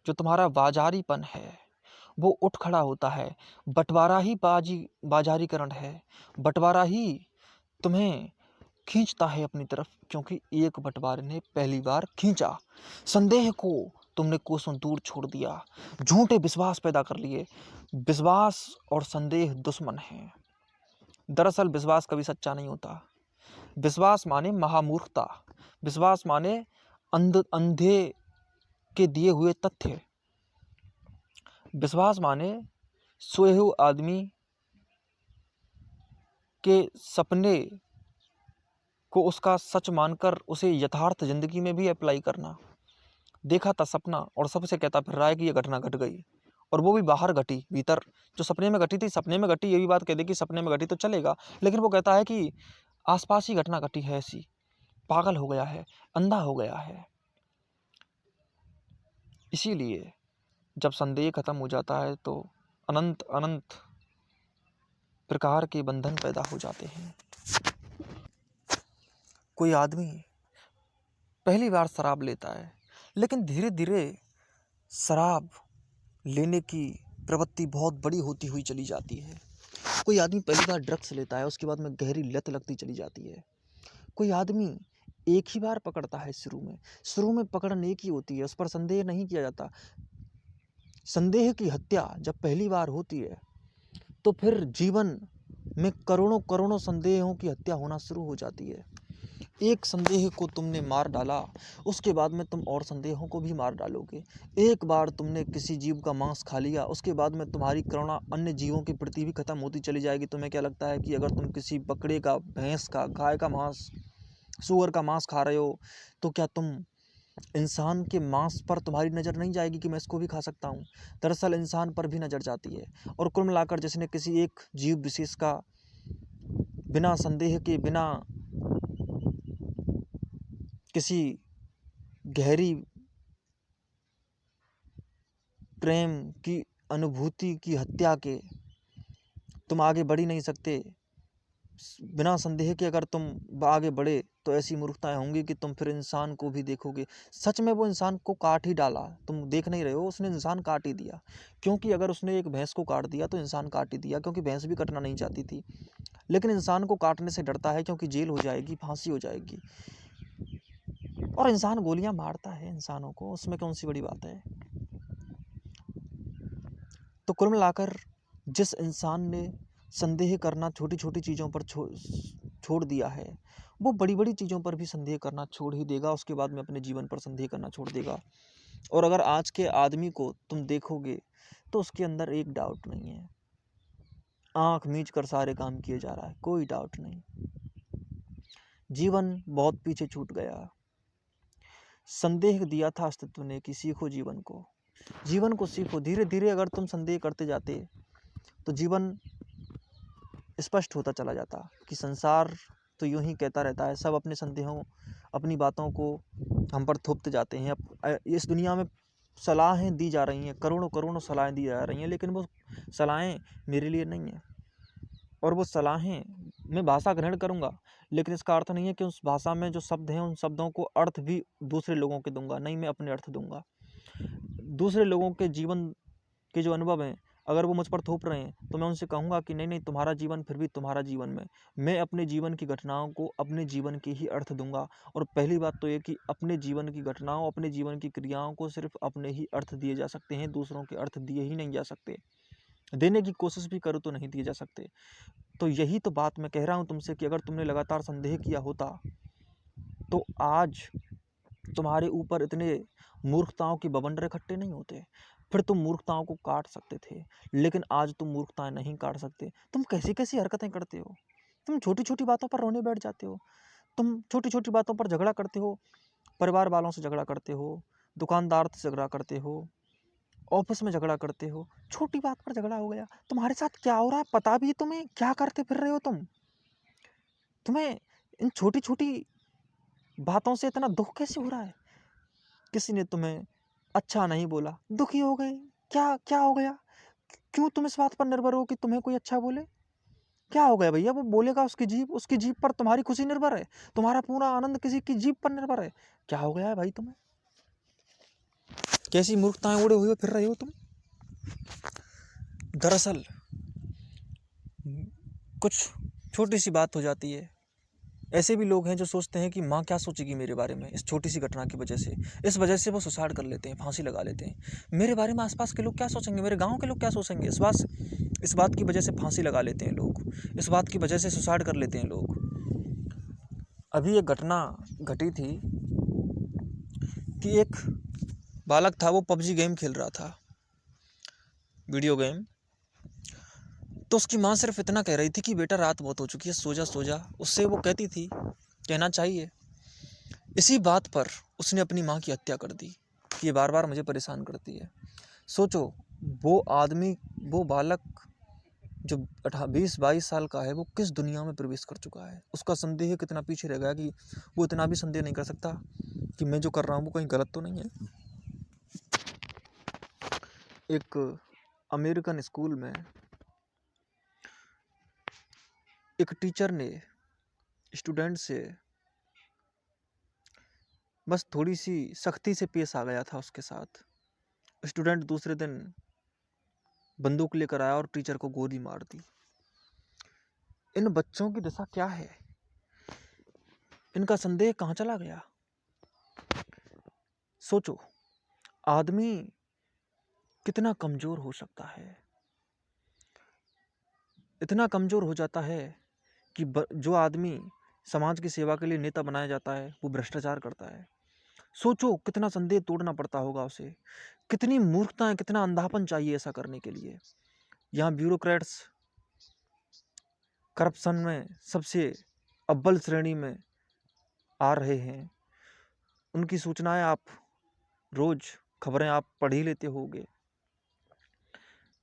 जो तुम्हारा बाजारीपन है, वो उठ खड़ा होता है। बंटवारा ही बाजारीकरण है। बंटवारा ही तुम्हें खींचता है अपनी तरफ, क्योंकि एक बंटवारे ने पहली बार खींचा। संदेह को तुमने कोसों दूर छोड़ दिया, झूठे विश्वास पैदा कर लिए। विश्वास और संदेह दुश्मन हैं। दरअसल विश्वास कभी सच्चा नहीं होता। विश्वास माने महामूर्खता, विश्वास माने अंधे के दिए हुए तथ्य, विश्वास माने सोए हुए आदमी के सपने को उसका सच मानकर उसे यथार्थ जिंदगी में भी अप्लाई करना। देखा था सपना और सबसे कहता फिर रहा है कि ये घटना घट गई, और वो भी बाहर घटी, भीतर जो सपने में घटी थी सपने में घटी। ये भी बात कह दे कि सपने में घटी तो चलेगा, लेकिन वो कहता है कि आसपास ही घटना घटी है ऐसी। पागल हो गया है, अंधा हो गया है। इसीलिए जब संदेह खत्म हो जाता है तो अनंत अनंत प्रकार के बंधन पैदा हो जाते हैं। कोई आदमी पहली बार शराब लेता है, लेकिन धीरे धीरे शराब लेने की प्रवृत्ति बहुत बड़ी होती हुई चली जाती है। कोई आदमी पहली बार ड्रग्स लेता है, उसके बाद में गहरी लत लगती चली जाती है। कोई आदमी एक ही बार पकड़ता है, शुरू में पकड़ एक ही होती है, उस पर संदेह नहीं किया जाता। संदेह की हत्या जब पहली बार होती है, तो फिर जीवन में करोड़ों करोड़ों संदेहों की हत्या होना शुरू हो जाती है। एक संदेह को तुमने मार डाला, उसके बाद में तुम और संदेहों को भी मार डालोगे। एक बार तुमने किसी जीव का मांस खा लिया, उसके बाद में तुम्हारी करुणा अन्य जीवों के प्रति भी खत्म होती चली जाएगी। तुम्हें क्या लगता है कि अगर तुम किसी बकरे का, भैंस का, गाय का मांस, सूअर का मांस खा रहे हो, तो क्या तुम इंसान के मांस पर तुम्हारी नज़र नहीं जाएगी कि मैं इसको भी खा सकता हूँ? दरअसल इंसान पर भी नज़र जाती है। और कुल मिलाकर जिसने किसी एक जीव विशेष का बिना संदेह के, बिना किसी गहरी प्रेम की अनुभूति की हत्या के तुम आगे बढ़ ही नहीं सकते। बिना संदेह के अगर तुम आगे बढ़े तो ऐसी मूर्खताएं होंगी कि तुम फिर इंसान को भी देखोगे। सच में वो इंसान को काट ही डाला, तुम देख नहीं रहे हो, उसने इंसान काट ही दिया। क्योंकि अगर उसने एक भैंस को काट दिया तो इंसान काट ही दिया, क्योंकि भैंस भी कटना नहीं चाहती थी। लेकिन इंसान को काटने से डरता है, क्योंकि जेल हो जाएगी, फांसी हो जाएगी। और इंसान गोलियां मारता है इंसानों को, उसमें कौन सी बड़ी बात है? तो कुल मिलाकर जिस इंसान ने संदेह करना छोटी छोटी चीज़ों पर छोड़ दिया है, वो बड़ी बड़ी चीज़ों पर भी संदेह करना छोड़ ही देगा। उसके बाद में अपने जीवन पर संदेह करना छोड़ देगा। और अगर आज के आदमी को तुम देखोगे तो उसके अंदर एक डाउट नहीं है, आंख मीच कर सारे काम किए जा रहा है, कोई डाउट नहीं। जीवन बहुत पीछे छूट गया। संदेह दिया था अस्तित्व ने कि सीखो जीवन को, जीवन को सीखो। धीरे धीरे अगर तुम संदेह करते जाते तो जीवन स्पष्ट होता चला जाता कि संसार तो यूं ही कहता रहता है। सब अपने संदेहों, अपनी बातों को हम पर थोपते जाते हैं। इस दुनिया में सलाहें दी जा रही हैं, करोड़ों करोड़ों सलाहें दी जा रही हैं, लेकिन वो सलाहें मेरे लिए नहीं हैं। और वो सलाहें, मैं भाषा ग्रहण करूँगा, लेकिन इसका अर्थ नहीं है कि उस भाषा में जो शब्द हैं उन शब्दों को अर्थ भी दूसरे लोगों के दूंगा। नहीं, मैं अपने अर्थ दूंगा। दूसरे लोगों के जीवन के जो अनुभव हैं, अगर वो मुझ पर थोप रहे हैं तो मैं उनसे कहूँगा कि नहीं नहीं, तुम्हारा जीवन फिर भी तुम्हारा जीवन में, मैं अपने जीवन की घटनाओं को अपने जीवन के ही अर्थ दूंगा। और पहली बात तो ये कि अपने जीवन की घटनाओं, अपने जीवन की क्रियाओं को सिर्फ अपने ही अर्थ दिए जा सकते हैं, दूसरों के अर्थ दिए ही नहीं जा सकते। देने की कोशिश भी करो तो नहीं दिए जा सकते। तो यही तो बात मैं कह रहा हूँ तुमसे कि अगर तुमने लगातार संदेह किया होता तो आज तुम्हारे ऊपर इतने मूर्खताओं के बवंडर इकट्ठे नहीं होते। फिर तुम मूर्खताओं को काट सकते थे, लेकिन आज तुम मूर्खताएं नहीं काट सकते। तुम कैसी कैसी हरकतें करते हो। तुम छोटी छोटी बातों पर रोने बैठ जाते हो। तुम छोटी छोटी बातों पर झगड़ा करते हो। परिवार वालों से झगड़ा करते हो, दुकानदार से झगड़ा करते हो, ऑफिस में झगड़ा करते हो। छोटी बात पर झगड़ा हो गया। तुम्हारे साथ क्या हो रहा है पता भी है तुम्हें? क्या करते फिर रहे हो तुम? तुम्हें इन छोटी छोटी बातों से इतना दुख कैसे हो रहा है? किसी ने तुम्हें अच्छा नहीं बोला, दुखी हो गए। क्या क्या हो गया? क्यों तुम इस बात पर निर्भर हो कि तुम्हें कोई अच्छा बोले? क्या हो गया भैया? वो बोलेगा, उसकी जीभ पर तुम्हारी खुशी निर्भर है। तुम्हारा पूरा आनंद किसी की जीभ पर निर्भर है। क्या हो गया है भाई तुम्हें? कैसी मूर्खताएं ओढ़े हुए फिर रहे हो तुम? दरअसल कुछ छोटी सी बात हो जाती है, ऐसे भी लोग हैं जो सोचते हैं कि माँ क्या सोचेगी मेरे बारे में, इस छोटी सी घटना की वजह से। इस वजह से वो सुसाइड कर लेते हैं, फांसी लगा लेते हैं। मेरे बारे में आसपास के लोग क्या सोचेंगे, मेरे गांव के लोग क्या सोचेंगे, इस बात की वजह से फांसी लगा लेते हैं लोग। इस बात की वजह से सुसाइड कर लेते हैं लोग। अभी एक घटना घटी थी कि एक बालक था, वो पबजी गेम खेल रहा था, वीडियो गेम। तो उसकी माँ सिर्फ इतना कह रही थी कि बेटा रात बहुत हो चुकी है, सो जा सो जा। उससे वो कहती थी, कहना चाहिए। इसी बात पर उसने अपनी माँ की हत्या कर दी कि ये बार बार मुझे परेशान करती है। सोचो, वो आदमी, वो बालक जो 20-22 साल का है, वो किस दुनिया में प्रवेश कर चुका है। उसका संदेह कितना पीछे रह गया कि वो इतना भी संदेह नहीं कर सकता कि मैं जो कर रहा हूँ वो कहीं गलत तो नहीं है। एक अमेरिकन स्कूल में एक टीचर ने स्टूडेंट से बस थोड़ी सी सख्ती से पेश आ गया था उसके साथ। स्टूडेंट दूसरे दिन बंदूक लेकर आया और टीचर को गोली मार दी। इन बच्चों की दशा क्या है? इनका संदेह कहाँ चला गया? सोचो, आदमी कितना कमजोर हो सकता है। इतना कमजोर हो जाता है कि जो आदमी समाज की सेवा के लिए नेता बनाया जाता है वो भ्रष्टाचार करता है। सोचो कितना संदेह तोड़ना पड़ता होगा उसे, कितनी मूर्खता है, कितना अंधापन चाहिए ऐसा करने के लिए। यहाँ ब्यूरोक्रेट्स करप्शन में सबसे अव्वल श्रेणी में आ रहे हैं। उनकी सूचनाएं आप रोज, खबरें आप पढ़ ही लेते होंगे।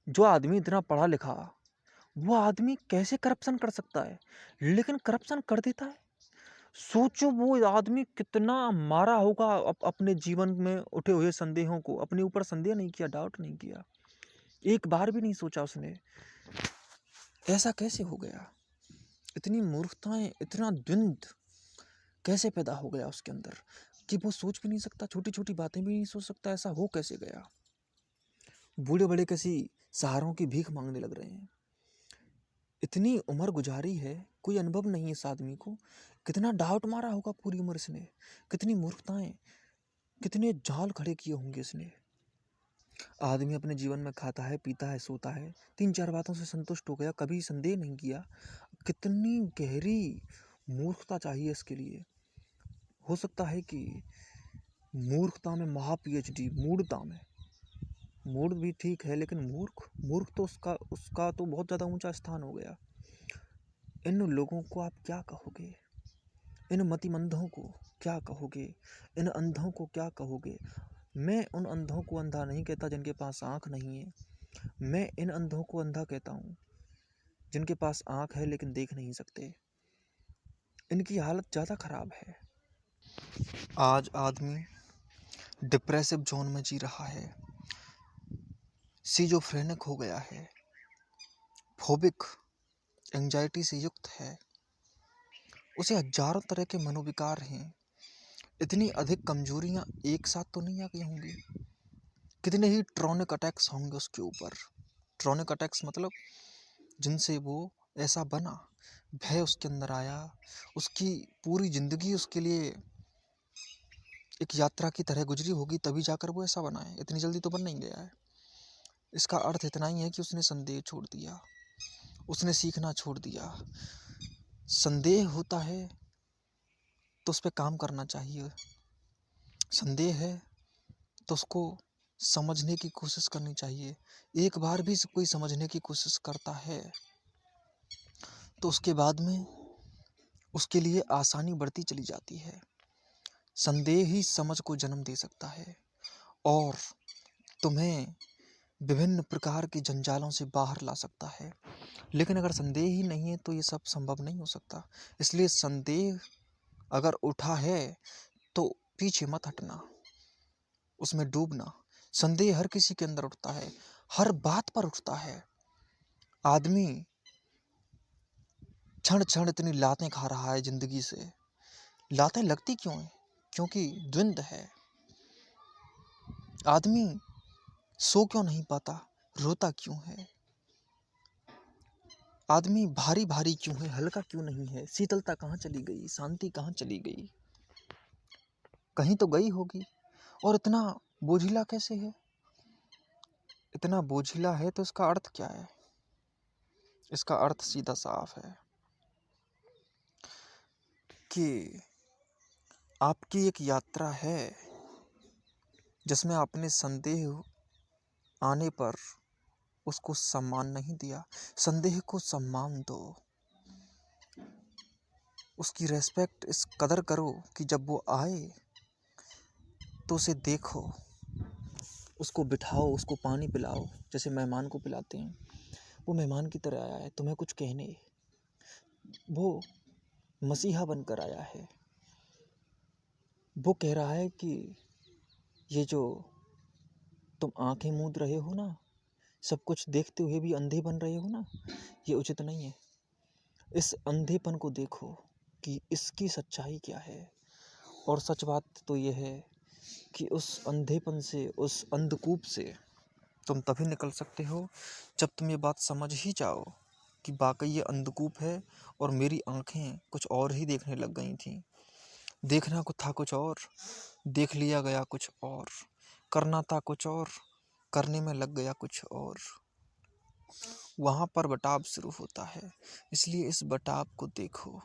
जो आदमी इतना पढ़ा लिखा, वो आदमी कैसे करप्शन कर सकता है? लेकिन करप्शन कर देता है। सोचो वो आदमी कितना मारा होगा अपने जीवन में उठे हुए संदेहों को। अपने ऊपर संदेह नहीं किया, डाउट नहीं किया, एक बार भी नहीं सोचा उसने ऐसा कैसे हो गया। इतनी मूर्खताएं, इतना द्वंद कैसे पैदा हो गया उसके अंदर कि वो सोच भी नहीं सकता, छोटी छोटी बातें भी नहीं सोच सकता। ऐसा हो कैसे गया? बूढ़े बड़े किसी सहारों की भीख मांगने लग रहे हैं। इतनी उम्र गुजारी है, कोई अनुभव नहीं है इस आदमी को। कितना डाउट मारा होगा पूरी उम्र इसने, कितनी मूर्खताएं, कितने जाल खड़े किए होंगे इसने। आदमी अपने जीवन में खाता है, पीता है, सोता है, 3-4 बातों से संतुष्ट हो गया, कभी संदेह नहीं किया। कितनी गहरी मूर्खता चाहिए इसके लिए। हो सकता है कि मूर्खता में महा PhD, मूढ़ता में। मूढ़ भी ठीक है, लेकिन मूर्ख तो उसका तो बहुत ज़्यादा ऊंचा स्थान हो गया। इन लोगों को आप क्या कहोगे? इन मतिमंदों को क्या कहोगे? इन अंधों को क्या कहोगे? मैं उन अंधों को अंधा नहीं कहता जिनके पास आँख नहीं है, मैं इन अंधों को अंधा कहता हूँ जिनके पास आँख है लेकिन देख नहीं सकते। इनकी हालत ज़्यादा ख़राब है। आज आदमी डिप्रेसिव जोन में जी रहा है, सिजोफ्रेनिक हो गया है, फोबिक एंजाइटी से युक्त है, उसे हजारों तरह के मनोविकार हैं। इतनी अधिक कमजोरियां एक साथ तो नहीं आ गई होंगी। कितने ही ट्रॉनिक अटैक्स होंगे उसके ऊपर। ट्रॉनिक अटैक्स मतलब जिनसे वो ऐसा बना, भय उसके अंदर आया, उसकी पूरी ज़िंदगी उसके लिए एक यात्रा की तरह गुजरी होगी, तभी जाकर वो ऐसा बना है। इतनी जल्दी तो बन नहीं गया है। इसका अर्थ इतना ही है कि उसने संदेह छोड़ दिया, उसने सीखना छोड़ दिया। संदेह होता है तो उस पर काम करना चाहिए। संदेह है तो उसको समझने की कोशिश करनी चाहिए। एक बार भी कोई समझने की कोशिश करता है तो उसके बाद में उसके लिए आसानी बढ़ती चली जाती है। संदेह ही समझ को जन्म दे सकता है और तुम्हें विभिन्न प्रकार के जंजालों से बाहर ला सकता है। लेकिन अगर संदेह ही नहीं है तो ये सब संभव नहीं हो सकता। इसलिए संदेह अगर उठा है तो पीछे मत हटना, उसमें डूबना। संदेह हर किसी के अंदर उठता है, हर बात पर उठता है। आदमी क्षण क्षण इतनी लातें खा रहा है जिंदगी से। लातें लगती क्यों हैं? क्योंकि द्वंद है। आदमी सो क्यों नहीं पाता, रोता क्यों है? आदमी भारी भारी क्यों है, हल्का क्यों नहीं है? शीतलता कहाँ चली गई, शांति कहाँ चली गई? कहीं तो गई होगी। और इतना बोझिला कैसे है? इतना बोझिला है तो इसका अर्थ क्या है? इसका अर्थ सीधा साफ है कि आपकी एक यात्रा है जिसमें आपने संदेह आने पर उसको सम्मान नहीं दिया। संदेह को सम्मान दो, उसकी रेस्पेक्ट इस कदर करो कि जब वो आए तो उसे देखो, उसको बिठाओ, उसको पानी पिलाओ जैसे मेहमान को पिलाते हैं। वो मेहमान की तरह आया है तुम्हें कुछ कहने। वो मसीहा बनकर आया है। वो कह रहा है कि ये जो तुम आंखें मूंद रहे हो ना, सब कुछ देखते हुए भी अंधे बन रहे हो ना, ये उचित नहीं है। इस अंधेपन को देखो कि इसकी सच्चाई क्या है। और सच बात तो ये है कि उस अंधेपन से, उस अंधकूप से तुम तभी निकल सकते हो जब तुम ये बात समझ ही जाओ कि वाकई ये अंधकूप है और मेरी आंखें कुछ और ही देखने लग गई थीं। देखना को था कुछ और, देख लिया गया कुछ और, करना था कुछ और, करने में लग गया कुछ और। वहाँ पर बटाव शुरू होता है, इसलिए इस बटाव को देखो।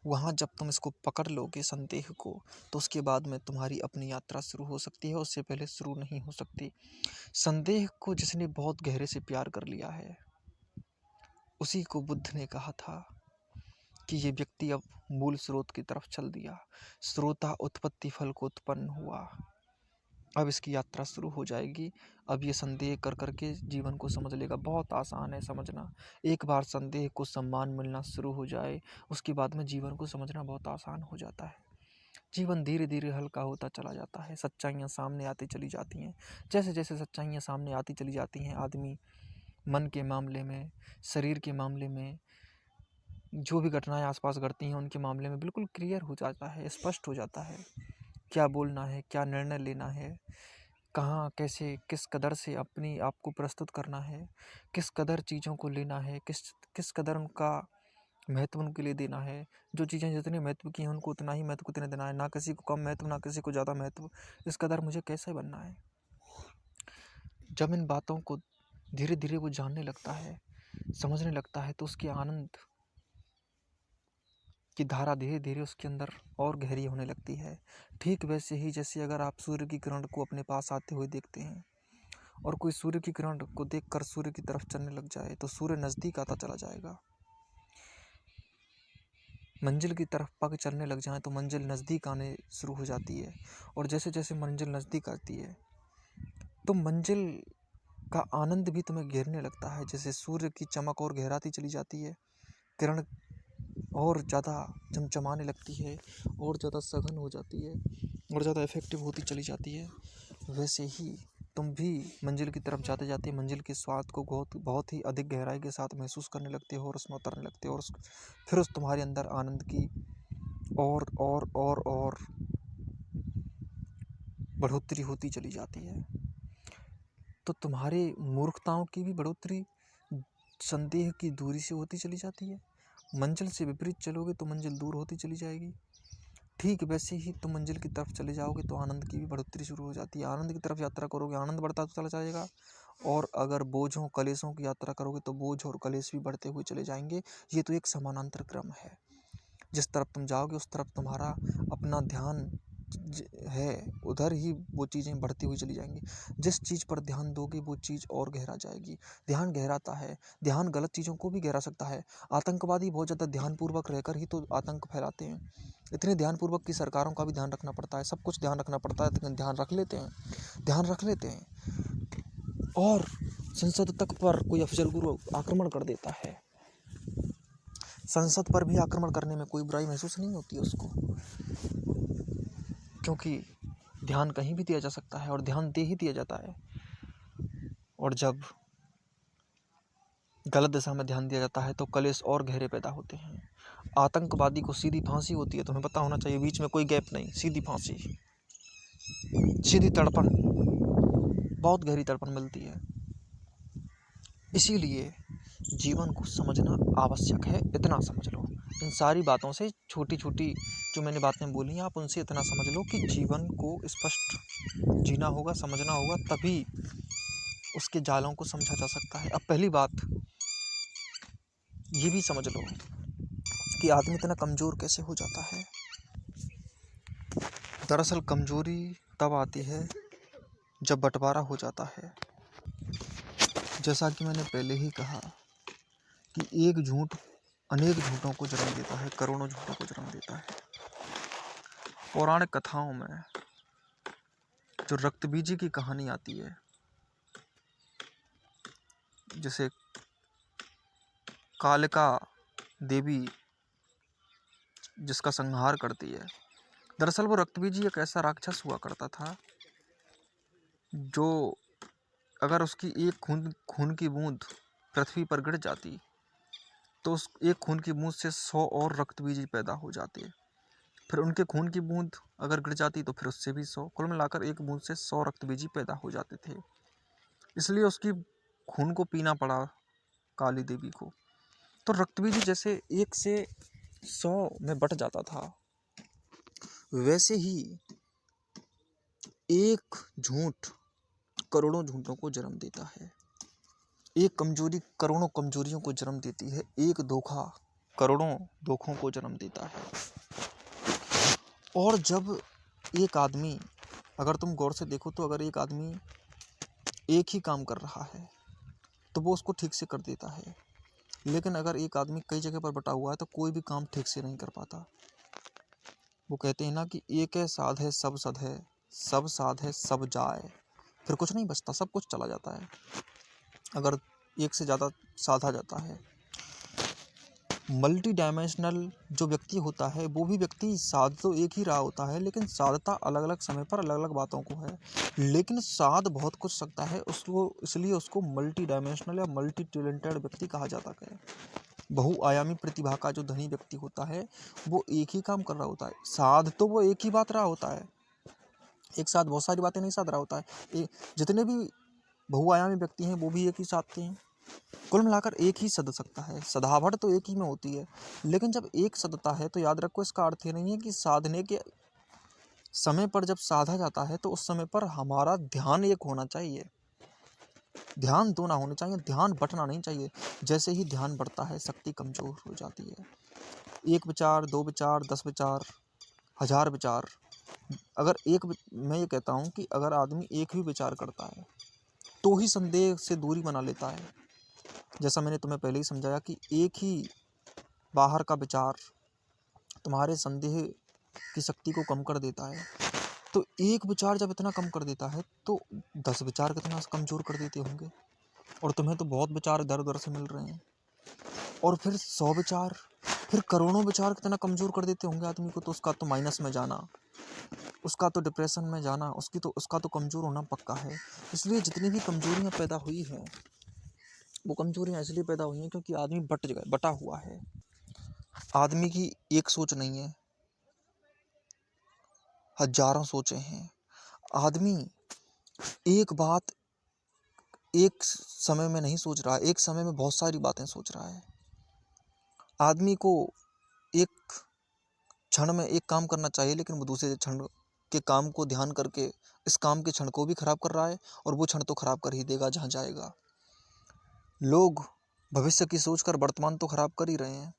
वहाँ जब तुम इसको पकड़ लोगे संदेह को, तो उसके बाद में तुम्हारी अपनी यात्रा शुरू हो सकती है, उससे पहले शुरू नहीं हो सकती। संदेह को जिसने बहुत गहरे से प्यार कर लिया है, उसी को बुद्ध ने कहा था कि ये व्यक्ति अब मूल स्रोत की तरफ चल दिया। स्रोता उत्पत्ति फल को उत्पन्न हुआ। अब इसकी यात्रा शुरू हो जाएगी। अब ये संदेह कर करके जीवन को समझ लेगा। बहुत आसान है समझना। एक बार संदेह को सम्मान मिलना शुरू हो जाए, उसके बाद में जीवन को समझना बहुत आसान हो जाता है। जीवन धीरे धीरे हल्का होता चला जाता है, सच्चाइयाँ सामने आती चली जाती हैं। जैसे जैसे सच्चाइयाँ सामने आती चली जाती हैं, आदमी मन के मामले में, शरीर के मामले में, जो भी घटनाएं आसपास घटती हैं उनके मामले में बिल्कुल क्लियर हो जाता है, स्पष्ट हो जाता है। क्या बोलना है, क्या निर्णय लेना है, कहाँ कैसे किस कदर से अपनी आप को प्रस्तुत करना है, किस कदर चीज़ों को लेना है, किस किस कदर उनका महत्व उनके लिए देना है। जो चीज़ें जितने महत्व की हैं उनको उतना ही महत्व कितने देना है, ना किसी को कम महत्व ना किसी को ज़्यादा महत्व। इस कदर मुझे कैसे बनना है। जब इन बातों को धीरे धीरे वो जानने लगता है, समझने लगता है, तो उसकी आनंद की धारा धीरे धीरे उसके अंदर और गहरी होने लगती है। ठीक वैसे ही जैसे अगर आप सूर्य की किरण को अपने पास आते हुए देखते हैं और कोई सूर्य की किरण को देखकर सूर्य की तरफ चलने लग जाए, तो सूर्य नज़दीक आता चला जाएगा। मंजिल की तरफ पग चलने लग जाएं तो मंजिल नज़दीक आने शुरू हो जाती है। और जैसे जैसे मंजिल नज़दीक आती है तो मंजिल का आनंद भी तुम्हें घेरने लगता है। जैसे सूर्य की चमक और गहराती चली जाती है, किरण और ज़्यादा चमचमाने लगती है, और ज़्यादा सघन हो जाती है, और ज़्यादा इफेक्टिव होती चली जाती है, वैसे ही तुम भी मंजिल की तरफ जाते जाते मंजिल के स्वाद को बहुत बहुत ही अधिक गहराई के साथ महसूस करने लगते हो और उसमें उतरने लगते हो, और फिर उस तुम्हारे अंदर आनंद की और बढ़ोतरी होती चली जाती है। तो तुम्हारे मूर्खताओं की भी बढ़ोतरी संदेह की दूरी से होती चली जाती है। मंजिल से विपरीत चलोगे तो मंजिल दूर होती चली जाएगी। ठीक वैसे ही तुम मंजिल की तरफ चले जाओगे तो आनंद की भी बढ़ोतरी शुरू हो जाती है। आनंद की तरफ यात्रा करोगे, आनंद बढ़ता तो चला जाएगा, और अगर बोझों कलेशों की यात्रा करोगे तो बोझ और कलेश भी बढ़ते हुए चले जाएंगे। ये तो एक समानांतर क्रम है। जिस तरफ तुम जाओगे उस तरफ तुम्हारा अपना ध्यान है, उधर ही वो चीज़ें बढ़ती हुई चली जाएंगी। जिस चीज़ पर ध्यान दोगे वो चीज़ और गहरा जाएगी। ध्यान गहराता है, ध्यान गलत चीज़ों को भी गहरा सकता है। आतंकवादी बहुत ज़्यादा ध्यानपूर्वक रहकर ही तो आतंक फैलाते हैं। इतने ध्यानपूर्वक की सरकारों का भी ध्यान रखना पड़ता है, सब कुछ ध्यान रखना पड़ता है, लेकिन ध्यान रख लेते हैं और संसद तक पर कोई अफजल गुरु आक्रमण कर देता है। संसद पर भी आक्रमण करने में कोई बुराई महसूस नहीं होती है उसको, क्योंकि ध्यान कहीं भी दिया जा सकता है और ध्यान दे ही दिया जाता है। और जब गलत दिशा में ध्यान दिया जाता है तो कलेश और गहरे पैदा होते हैं। आतंकवादी को सीधी फांसी होती है, तुम्हें पता होना चाहिए, बीच में कोई गैप नहीं, सीधी फांसी, सीधी तड़पण, बहुत गहरी तड़पण मिलती है। इसीलिए जीवन को समझना आवश्यक है, इतना समझ लो। इन सारी बातों से छोटी छोटी जो मैंने बातें बोली आप उनसे इतना समझ लो कि जीवन को स्पष्ट जीना होगा, समझना होगा, तभी उसके जालों को समझा जा सकता है। अब पहली बात ये भी समझ लो कि आदमी इतना कमज़ोर कैसे हो जाता है। दरअसल कमज़ोरी तब आती है जब बंटवारा हो जाता है। जैसा कि मैंने पहले ही कहा कि एक झूठ अनेक झूठों को जन्म देता है, करोड़ों झूठों को जन्म देता है। पौराणिक कथाओं में जो रक्तबीजी की कहानी आती है, जैसे कालिका देवी जिसका संहार करती है, दरअसल वो रक्तबीजी एक ऐसा राक्षस हुआ करता था जो अगर उसकी एक खून की बूंद पृथ्वी पर गिर जाती तो उस एक खून की बूंद से 100 और रक्तबीजी पैदा हो जाते। फिर उनके खून की बूंद अगर गिर जाती तो फिर उससे भी 100, कुल मिलाकर एक बूंद से 100 रक्तबीजी पैदा हो जाते थे। इसलिए उसकी खून को पीना पड़ा काली देवी को। तो रक्तबीजी जैसे 1 से 100 में बट जाता था, वैसे ही एक झूठ करोड़ों झूठों को जन्म देता है। एक कमजोरी करोड़ों कमजोरियों को जन्म देती है। एक धोखा करोड़ों धोखों को जन्म देता है। और जब एक आदमी, अगर तुम गौर से देखो तो अगर एक आदमी एक ही काम कर रहा है तो वो उसको ठीक से कर देता है, लेकिन अगर एक आदमी कई जगह पर बटा हुआ है तो कोई भी काम ठीक से नहीं कर पाता। वो कहते हैं ना कि एक है साध है सब सध है, सब साध है सब जाए, फिर कुछ नहीं बचता, सब कुछ चला जाता है अगर एक से ज़्यादा साधा जाता है। मल्टी डायमेंशनल जो व्यक्ति होता है वो भी व्यक्ति साध तो एक ही रहा होता है, लेकिन साधता अलग अलग समय पर अलग अलग बातों को है, लेकिन साध बहुत कुछ सकता है उसको, इसलिए उसको मल्टी डायमेंशनल या मल्टी टैलेंटेड व्यक्ति कहा जाता है। बहुआयामी प्रतिभा का जो धनी व्यक्ति होता है वो एक ही काम कर रहा होता है। साध तो वो एक ही बात रहा होता है, एक साथ बहुत सारी बातें नहीं साध रहा होता है। जितने भी बहुआयामी व्यक्ति हैं वो भी एक ही साधते हैं। कुल मिलाकर एक ही सद सकता है, सदाहट तो एक ही में होती है, लेकिन जब एक सदता है तो याद रखो इसका अर्थ ये नहीं है कि साधने के समय पर जब साधा जाता है तो उस समय पर हमारा ध्यान एक होना चाहिए, ध्यान दो ना होने चाहिए, ध्यान बटना नहीं चाहिए। जैसे ही ध्यान बढ़ता है शक्ति कमजोर हो जाती है। एक विचार, 2 विचार, 10 विचार, 1000 विचार, अगर मैं ये कहता हूँ कि अगर आदमी एक भी विचार करता है तो ही संदेह से दूरी बना लेता है। जैसा मैंने तुम्हें पहले ही समझाया कि एक ही बाहर का विचार तुम्हारे संदेह की शक्ति को कम कर देता है। तो एक विचार जब इतना कम कर देता है तो 10 विचार कितना कमज़ोर कर देते होंगे। और तुम्हें तो बहुत विचार इधर उधर से मिल रहे हैं, और फिर 100 विचार, फिर करोड़ों विचार कितना कमज़ोर कर देते होंगे आदमी को। तो उसका तो माइनस में जाना, उसका तो डिप्रेशन में जाना, उसका तो कमज़ोर होना पक्का है। इसलिए जितनी भी कमज़ोरियाँ पैदा हुई हैं, वो कमज़ोरियाँ इसलिए पैदा हुई हैं क्योंकि आदमी बटा हुआ है। आदमी की एक सोच नहीं है, हजारों सोचें हैं। आदमी एक बात एक समय में नहीं सोच रहा है, एक समय में बहुत सारी बातें सोच रहा है। आदमी को एक क्षण में एक काम करना चाहिए, लेकिन वो दूसरे क्षण के काम को ध्यान करके इस काम के क्षण को भी खराब कर रहा है, और वो क्षण तो खराब कर ही देगा जहाँ जाएगा। लोग भविष्य की सोचकर वर्तमान तो खराब कर ही रहे हैं,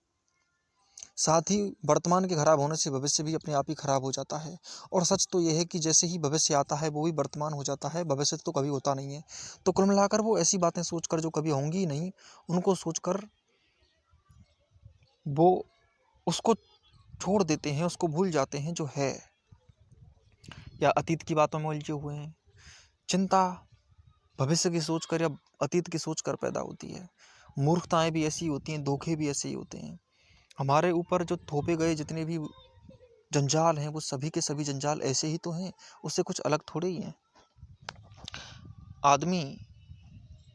साथ ही वर्तमान के खराब होने से भविष्य भी अपने आप ही खराब हो जाता है। और सच तो यह है कि जैसे ही भविष्य आता है वो भी वर्तमान हो जाता है, भविष्य तो कभी होता नहीं है। तो कुल मिलाकर वो ऐसी बातें सोचकर जो कभी होंगी ही नहीं, उनको सोचकर वो उसको छोड़ देते हैं, उसको भूल जाते हैं जो है, या अतीत की बातों में उलझे हुए हैं। चिंता भविष्य की सोच कर या अतीत की सोच कर पैदा होती है। मूर्खताएं भी ऐसी होती हैं, धोखे भी ऐसे ही होते हैं। हमारे ऊपर जो थोपे गए जितने भी जंजाल हैं, वो सभी के सभी जंजाल ऐसे ही तो हैं, उससे कुछ अलग थोड़े ही हैं। आदमी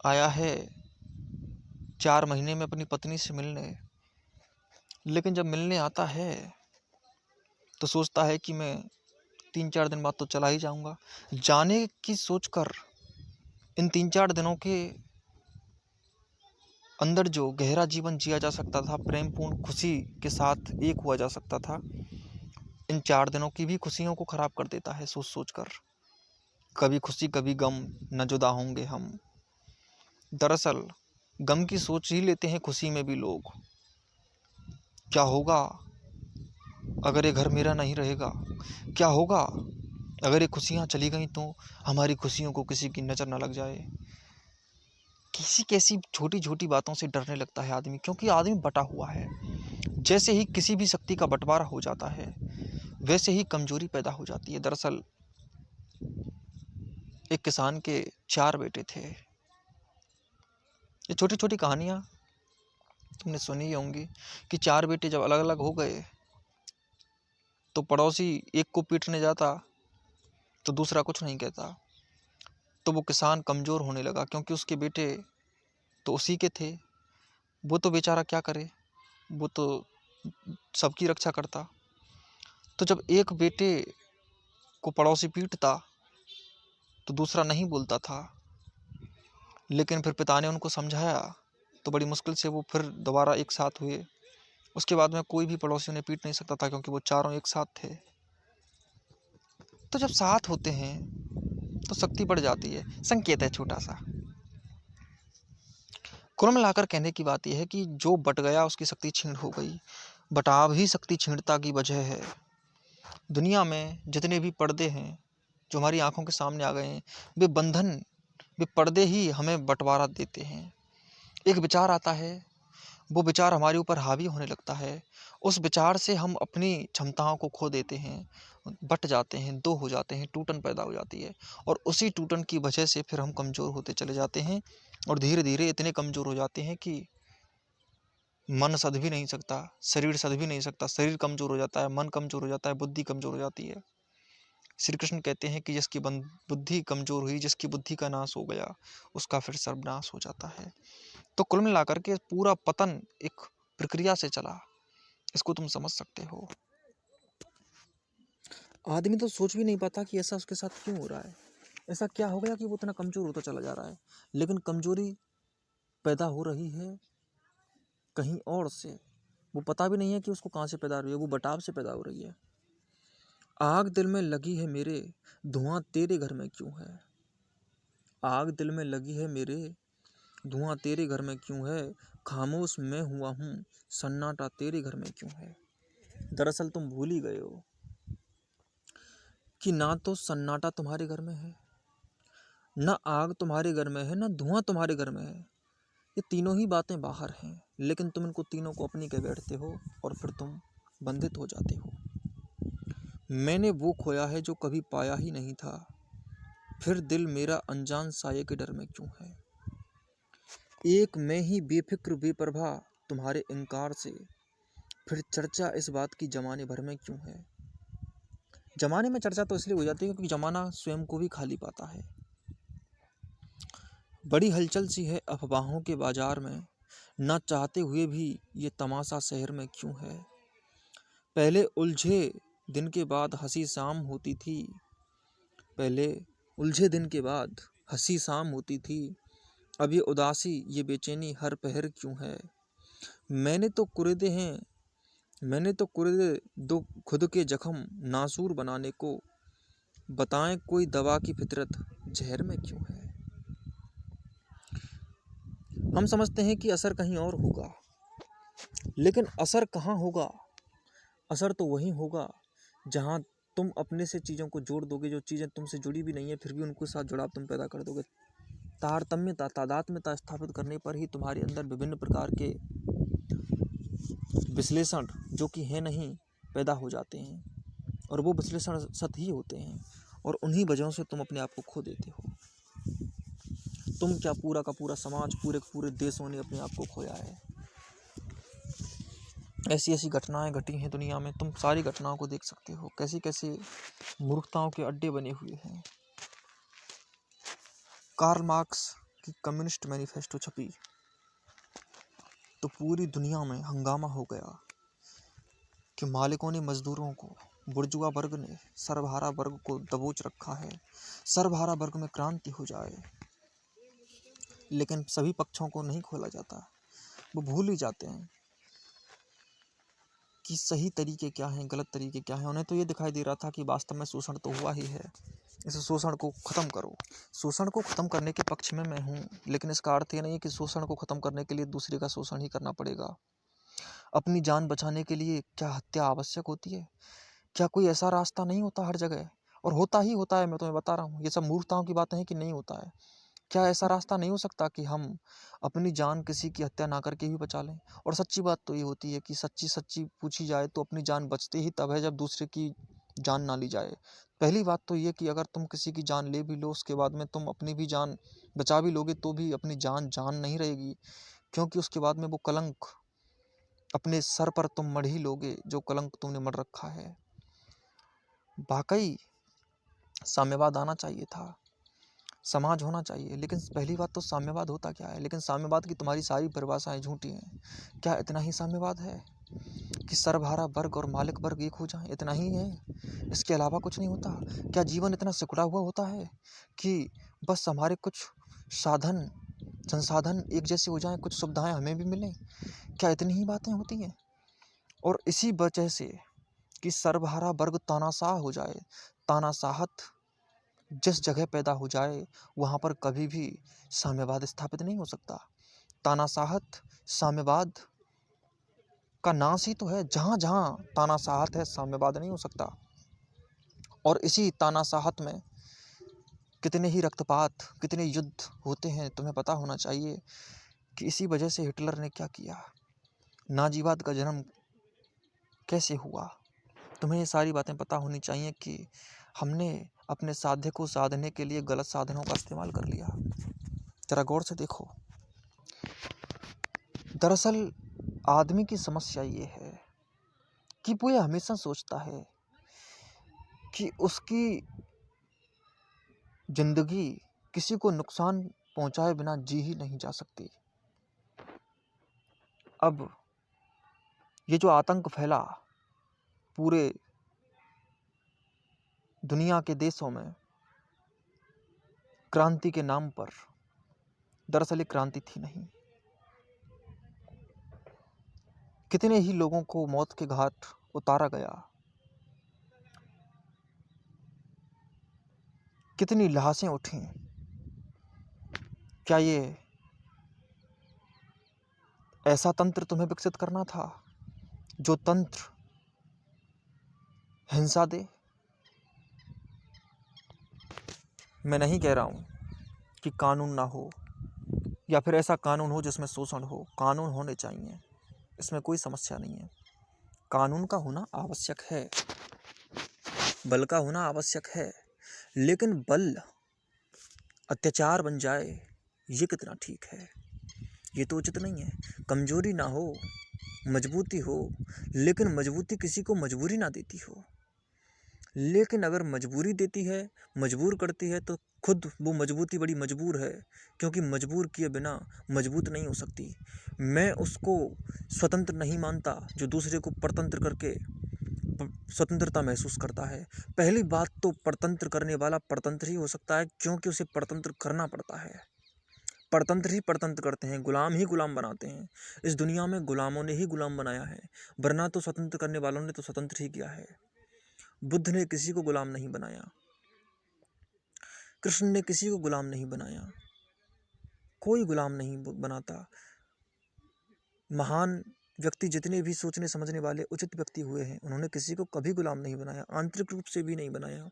आया है 4 महीने में अपनी पत्नी से मिलने, लेकिन जब मिलने आता है तो सोचता है कि मैं 3-4 दिन बाद तो चला ही जाऊंगा। जाने की सोचकर इन 3-4 दिनों के अंदर जो गहरा जीवन जिया जा सकता था, प्रेमपूर्ण खुशी के साथ एक हुआ जा सकता था, इन 4 दिनों की भी खुशियों को खराब कर देता है सोच सोच कर। कभी खुशी कभी गम, न जुदा होंगे हम। दरअसल गम की सोच ही लेते हैं खुशी में भी लोग। क्या होगा अगर ये घर मेरा नहीं रहेगा? क्या होगा अगर ये खुशियाँ चली गई तो हमारी खुशियों को किसी की नज़र न लग जाए? किसी कैसी छोटी छोटी बातों से डरने लगता है आदमी, क्योंकि आदमी बटा हुआ है। जैसे ही किसी भी शक्ति का बंटवारा हो जाता है, वैसे ही कमजोरी पैदा हो जाती है। दरअसल एक किसान के 4 बेटे थे। ये छोटी छोटी कहानियाँ तुमने सुनी ही होंगी कि 4 बेटे जब अलग अलग हो गए तो पड़ोसी एक को पीटने जाता तो दूसरा कुछ नहीं कहता। तो वो किसान कमज़ोर होने लगा, क्योंकि उसके बेटे तो उसी के थे। वो तो बेचारा क्या करे, वो तो सबकी रक्षा करता। तो जब एक बेटे को पड़ोसी पीटता तो दूसरा नहीं बोलता था, लेकिन फिर पिता ने उनको समझाया तो बड़ी मुश्किल से वो फिर दोबारा एक साथ हुए। उसके बाद में कोई भी पड़ोसी उन्हें पीट नहीं सकता था, क्योंकि वो चारों एक साथ थे। तो जब साथ होते हैं तो शक्ति बढ़ जाती है। संकेत है छोटा सा। कुल मिलाकर कहने की बात यह है कि जो बट गया उसकी शक्ति छीण हो गई। बटाव ही शक्ति छीणता की वजह है। दुनिया में जितने भी पर्दे हैं जो हमारी आंखों के सामने आ गए हैं, वे बंधन, वे पर्दे ही हमें बंटवारा देते हैं। एक विचार आता है, वो विचार हमारे ऊपर हावी होने लगता है। उस विचार से हम अपनी क्षमताओं को खो देते हैं, बट जाते हैं, दो हो जाते हैं, टूटन पैदा हो जाती है। और उसी टूटन की वजह से फिर हम कमज़ोर होते चले जाते हैं, और धीरे धीरे इतने कमज़ोर हो जाते हैं कि मन सध भी नहीं सकता, शरीर सध भी नहीं सकता। शरीर कमज़ोर हो जाता है, मन कमज़ोर हो जाता है, बुद्धि कमज़ोर हो जाती है। श्री कृष्ण कहते हैं कि जिसकी बुद्धि कमज़ोर हुई, जिसकी बुद्धि का नाश हो गया, उसका फिर सर्वनाश हो जाता है। तो कुल मिलाकर के पूरा पतन एक प्रक्रिया से चला, इसको तुम समझ सकते हो। आदमी तो सोच भी नहीं पाता कि ऐसा उसके साथ क्यों हो रहा है, ऐसा क्या हो गया कि वो इतना कमज़ोर होता चला जा रहा है। लेकिन कमज़ोरी पैदा हो रही है कहीं और से, वो पता भी नहीं है कि उसको कहाँ से पैदा हो रही है, वो बटाव से पैदा हो रही है। आग दिल में लगी है मेरे, धुआं तेरे घर में क्यों है? आग दिल में लगी है मेरे, धुआं तेरे घर में क्यों है? खामोश मैं हुआ हूँ, सन्नाटा तेरे घर में क्यों है? दरअसल तुम भूल ही गए हो कि ना तो सन्नाटा तुम्हारे घर में है, ना आग तुम्हारे घर में है, ना धुआं तुम्हारे घर में है। ये तीनों ही बातें बाहर हैं, लेकिन तुम इनको तीनों को अपनी कह बैठते हो, और फिर तुम बंधित हो जाते हो। मैंने वो खोया है जो कभी पाया ही नहीं था, फिर दिल मेरा अनजान साये के डर में क्यों है। एक मैं ही बेफिक्र बेपरवाह तुम्हारे इनकार से, फिर चर्चा इस बात की जमाने भर में क्यों है। जमाने में चर्चा तो इसलिए हो जाती है क्योंकि जमाना स्वयं को भी खाली पाता है। बड़ी हलचल सी है अफवाहों के बाजार में, न चाहते हुए भी ये तमाशा शहर में क्यों है। पहले उलझे दिन के बाद हंसी शाम होती थी, पहले उलझे दिन के बाद हंसी शाम होती थी, अब ये उदासी ये बेचैनी हर पहर क्यों है। मैंने तो कुरेदे दो खुद के जख्म नासूर बनाने को, बताएं कोई दवा की फितरत जहर में क्यों है। हम समझते हैं कि असर कहीं और होगा, लेकिन असर कहाँ होगा। असर तो वहीं होगा जहाँ तुम अपने से चीज़ों को जोड़ दोगे, जो चीज़ें तुमसे जुड़ी भी नहीं है फिर भी उनके साथ जुड़ाव तुम पैदा कर दोगे। तारतम्यता तादात्म्यता स्थापित करने पर ही तुम्हारे अंदर विभिन्न प्रकार के विश्लेषण जो कि है नहीं पैदा हो जाते हैं, और वो विश्लेषण सत ही होते हैं, और उन्हीं वजहों से तुम अपने आप को खो देते हो। तुम क्या, पूरा का पूरा समाज, पूरे के पूरे देशों ने अपने आप को खोया है। ऐसी ऐसी घटनाएं घटी हैं दुनिया में, तुम सारी घटनाओं को देख सकते हो, कैसी कैसे मूर्खताओं के अड्डे बने हुए हैं। कार्ल मार्क्स की कम्युनिस्ट मैनिफेस्टो छपी तो पूरी दुनिया में हंगामा हो गया कि मालिकों ने मजदूरों को, बुर्जुआ वर्ग ने सर्वहारा वर्ग को दबोच रखा है, सर्वहारा वर्ग में क्रांति हो जाए। लेकिन सभी पक्षों को नहीं खोला जाता, वो भूल ही जाते हैं कि सही तरीके क्या हैं, गलत तरीके क्या हैं। उन्हें तो ये दिखाई दे रहा था कि वास्तव में शोषण तो हुआ ही है, इस शोषण को ख़त्म करो। शोषण को ख़त्म करने के पक्ष में मैं हूँ, लेकिन इसका अर्थ ये नहीं है कि शोषण को ख़त्म करने के लिए दूसरे का शोषण ही करना पड़ेगा। अपनी जान बचाने के लिए क्या हत्या आवश्यक होती है? क्या कोई ऐसा रास्ता नहीं होता हर जगह? और होता ही होता है, मैं तुम्हें बता रहा हूँ। ये सब मूर्खताओं की बातें हैं कि नहीं होता है। क्या ऐसा रास्ता नहीं हो सकता कि हम अपनी जान किसी की हत्या ना करके भी बचा लें? और सच्ची बात तो ये होती है कि सच्ची पूछी जाए तो अपनी जान बचती ही तब है जब दूसरे की जान ना ली जाए। पहली बात तो ये कि अगर तुम किसी की जान ले भी लो, उसके बाद में तुम अपनी भी जान बचा भी लोगे तो भी अपनी जान नहीं रहेगी, क्योंकि उसके बाद में वो कलंक अपने सर पर तुम मढ़ ही लोगे, जो कलंक तुमने मढ़ रखा है। वाकई साम्यवाद आना चाहिए था, समाज होना चाहिए, लेकिन पहली बात तो साम्यवाद होता क्या है? लेकिन साम्यवाद की तुम्हारी सारी परिभाषाएं झूठी हैं। क्या इतना ही साम्यवाद है कि सर्वहारा वर्ग और मालिक वर्ग एक हो जाए? इतना ही है, इसके अलावा कुछ नहीं होता? क्या जीवन इतना सिकुड़ा हुआ होता है कि बस हमारे कुछ साधन संसाधन एक जैसे हो जाएं, कुछ सुविधाएं हमें भी मिलें? क्या इतनी ही बातें होती हैं? और इसी वजह से कि सर्वहारा वर्ग तानाशाह हो जाए, तानाशाहत जिस जगह पैदा हो जाए वहाँ पर कभी भी साम्यवाद स्थापित नहीं हो सकता। तानाशाहत साम्यवाद का नाश ही तो है। जहाँ जहाँ तानाशाहत है, साम्यवाद नहीं हो सकता। और इसी तानाशाहत में कितने ही रक्तपात, कितने युद्ध होते हैं, तुम्हें पता होना चाहिए कि इसी वजह से हिटलर ने क्या किया, नाजीवाद का जन्म कैसे हुआ। तुम्हें ये सारी बातें पता होनी चाहिए कि हमने अपने साध्य को साधने के लिए गलत साधनों का इस्तेमाल कर लिया। जरा गौर से देखो। दरअसल आदमी की समस्या ये है कि वो ये हमेशा सोचता है कि उसकी जिंदगी किसी को नुकसान पहुंचाए बिना जी ही नहीं जा सकती। अब ये जो आतंक फैला पूरे दुनिया के देशों में क्रांति के नाम पर, दरअसल ये क्रांति थी नहीं। कितने ही लोगों को मौत के घाट उतारा गया, कितनी लाशें उठी। क्या ये ऐसा तंत्र तुम्हें विकसित करना था जो तंत्र हिंसा दे? मैं नहीं कह रहा हूं कि कानून ना हो, या फिर ऐसा कानून हो जिसमें शोषण हो। कानून होने चाहिए, इसमें कोई समस्या नहीं है। कानून का होना आवश्यक है, बल का होना आवश्यक है, लेकिन बल अत्याचार बन जाए ये कितना ठीक है? ये तो उचित नहीं है। कमजोरी ना हो, मजबूती हो, लेकिन मजबूती किसी को मजबूरी ना देती हो। लेकिन अगर मजबूरी देती है, मजबूर करती है, तो खुद वो मजबूती बड़ी मजबूर है, क्योंकि मजबूर किए बिना मजबूत नहीं हो सकती। मैं उसको स्वतंत्र नहीं मानता जो दूसरे को परतंत्र करके स्वतंत्रता महसूस करता है। पहली बात तो परतंत्र करने वाला परतंत्र ही हो सकता है, क्योंकि उसे परतंत्र करना पड़ता है। परतंत्र ही परतंत्र करते हैं, गुलाम ही गुलाम बनाते हैं। इस दुनिया में गुलामों ने ही गुलाम बनाया है, वरना तो स्वतंत्र करने वालों ने तो स्वतंत्र ही किया है। बुद्ध ने किसी को गुलाम नहीं बनाया, कृष्ण ने किसी को गुलाम नहीं बनाया, कोई गुलाम नहीं बनाता। महान व्यक्ति जितने भी सोचने समझने वाले उचित व्यक्ति हुए हैं, उन्होंने किसी को कभी गुलाम नहीं बनाया, आंतरिक रूप से भी नहीं बनाया,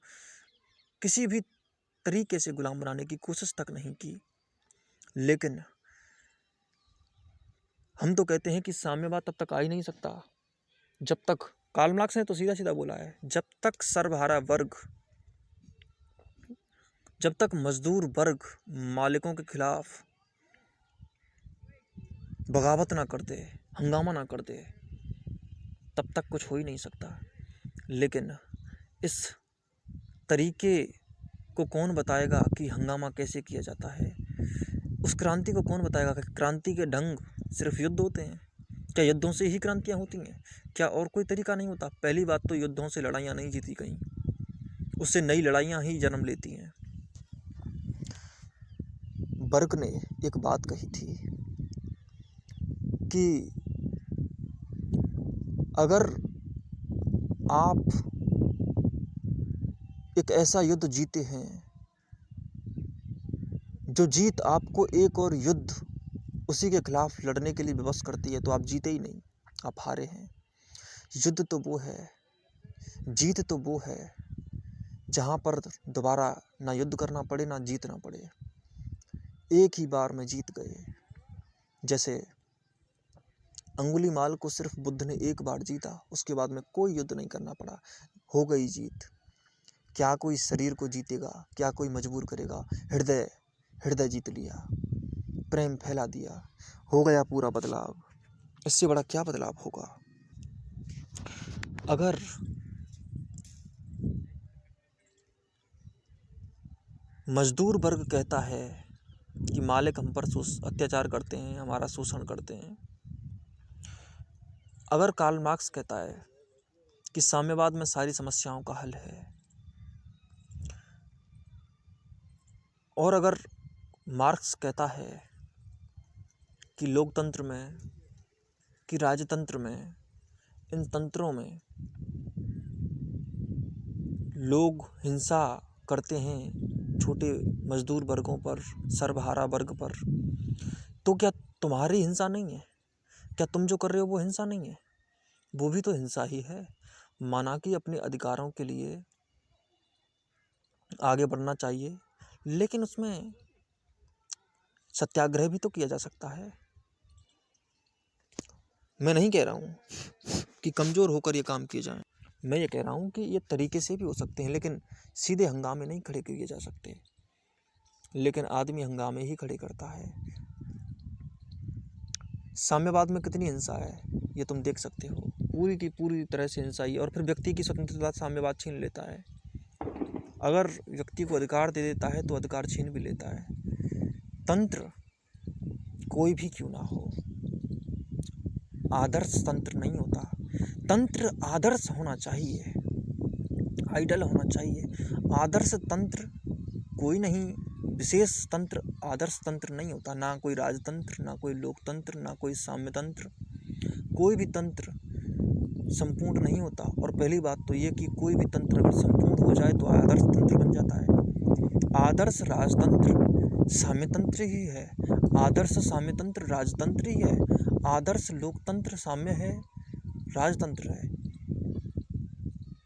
किसी भी तरीके से गुलाम बनाने की कोशिश तक नहीं की। लेकिन हम तो कहते हैं कि साम्यवाद तब तक आ ही नहीं सकता जब तक, कार्ल मार्क्स ने तो सीधा सीधा बोला है, जब तक सर्वहारा वर्ग, जब तक मजदूर वर्ग मालिकों के खिलाफ बगावत ना करते, हंगामा ना करते, तब तक कुछ हो ही नहीं सकता। लेकिन इस तरीके को कौन बताएगा कि हंगामा कैसे किया जाता है? उस क्रांति को कौन बताएगा कि क्रांति के ढंग सिर्फ युद्ध होते हैं? क्या युद्धों से ही क्रांतियाँ होती हैं? क्या और कोई तरीका नहीं होता? पहली बात तो युद्धों से लड़ाइयाँ नहीं जीती गई, उससे नई लड़ाइयाँ ही जन्म लेती हैं। बर्ग ने एक बात कही थी कि अगर आप एक ऐसा युद्ध जीते हैं जो जीत आपको एक और युद्ध उसी के खिलाफ लड़ने के लिए विवश करती है, तो आप जीते ही नहीं, आप हारे हैं। युद्ध तो वो है, जीत तो वो है जहाँ पर दोबारा ना युद्ध करना पड़े ना जीतना पड़े, एक ही बार में जीत गए। जैसे अंगुलीमाल को सिर्फ बुद्ध ने एक बार जीता, उसके बाद में कोई युद्ध नहीं करना पड़ा, हो गई जीत। क्या कोई शरीर को जीतेगा? क्या कोई मजबूर करेगा? हृदय जीत लिया, प्रेम फैला दिया, हो गया पूरा बदलाव। इससे बड़ा क्या बदलाव होगा? अगर मजदूर वर्ग कहता है कि मालिक हम पर अत्याचार करते हैं, हमारा शोषण करते हैं, अगर कार्ल मार्क्स कहता है कि साम्यवाद में सारी समस्याओं का हल है, और अगर मार्क्स कहता है कि लोकतंत्र में, कि राजतंत्र में, इन तंत्रों में लोग हिंसा करते हैं छोटे मजदूर वर्गों पर, सर्वहारा वर्ग पर, तो क्या तुम्हारी हिंसा नहीं है? क्या तुम जो कर रहे हो वो हिंसा नहीं है? वो भी तो हिंसा ही है। माना कि अपने अधिकारों के लिए आगे बढ़ना चाहिए, लेकिन उसमें सत्याग्रह भी तो किया जा सकता है। मैं नहीं कह रहा हूँ कि कमज़ोर होकर ये काम किए जाएं, मैं ये कह रहा हूँ कि ये तरीके से भी हो सकते हैं, लेकिन सीधे हंगामे नहीं खड़े किए जा सकते। लेकिन आदमी हंगामे ही खड़े करता है। साम्यवाद में कितनी हिंसा है ये तुम देख सकते हो, पूरी की पूरी तरह से हिंसा ही, और फिर व्यक्ति की स्वतंत्रता साम्यवाद छीन लेता है। अगर व्यक्ति को अधिकार दे देता है तो अधिकार छीन भी लेता है। तंत्र कोई भी क्यों ना हो, आदर्श तंत्र नहीं होता। तंत्र आदर्श होना चाहिए, आइडल होना चाहिए। आदर्श तंत्र कोई नहीं, विशेष तंत्र आदर्श तंत्र नहीं होता। ना कोई राजतंत्र, ना कोई लोकतंत्र, ना कोई साम्यतंत्र, कोई भी तंत्र संपूर्ण नहीं होता। और पहली बात तो ये कि कोई भी तंत्र अगर संपूर्ण हो जाए तो आदर्श तंत्र बन जाता है। आदर्श राजतंत्र साम्यतंत्र ही है, आदर्श साम्यतंत्र राजतंत्र ही है, आदर्श लोकतंत्र साम्य है, राजतंत्र है।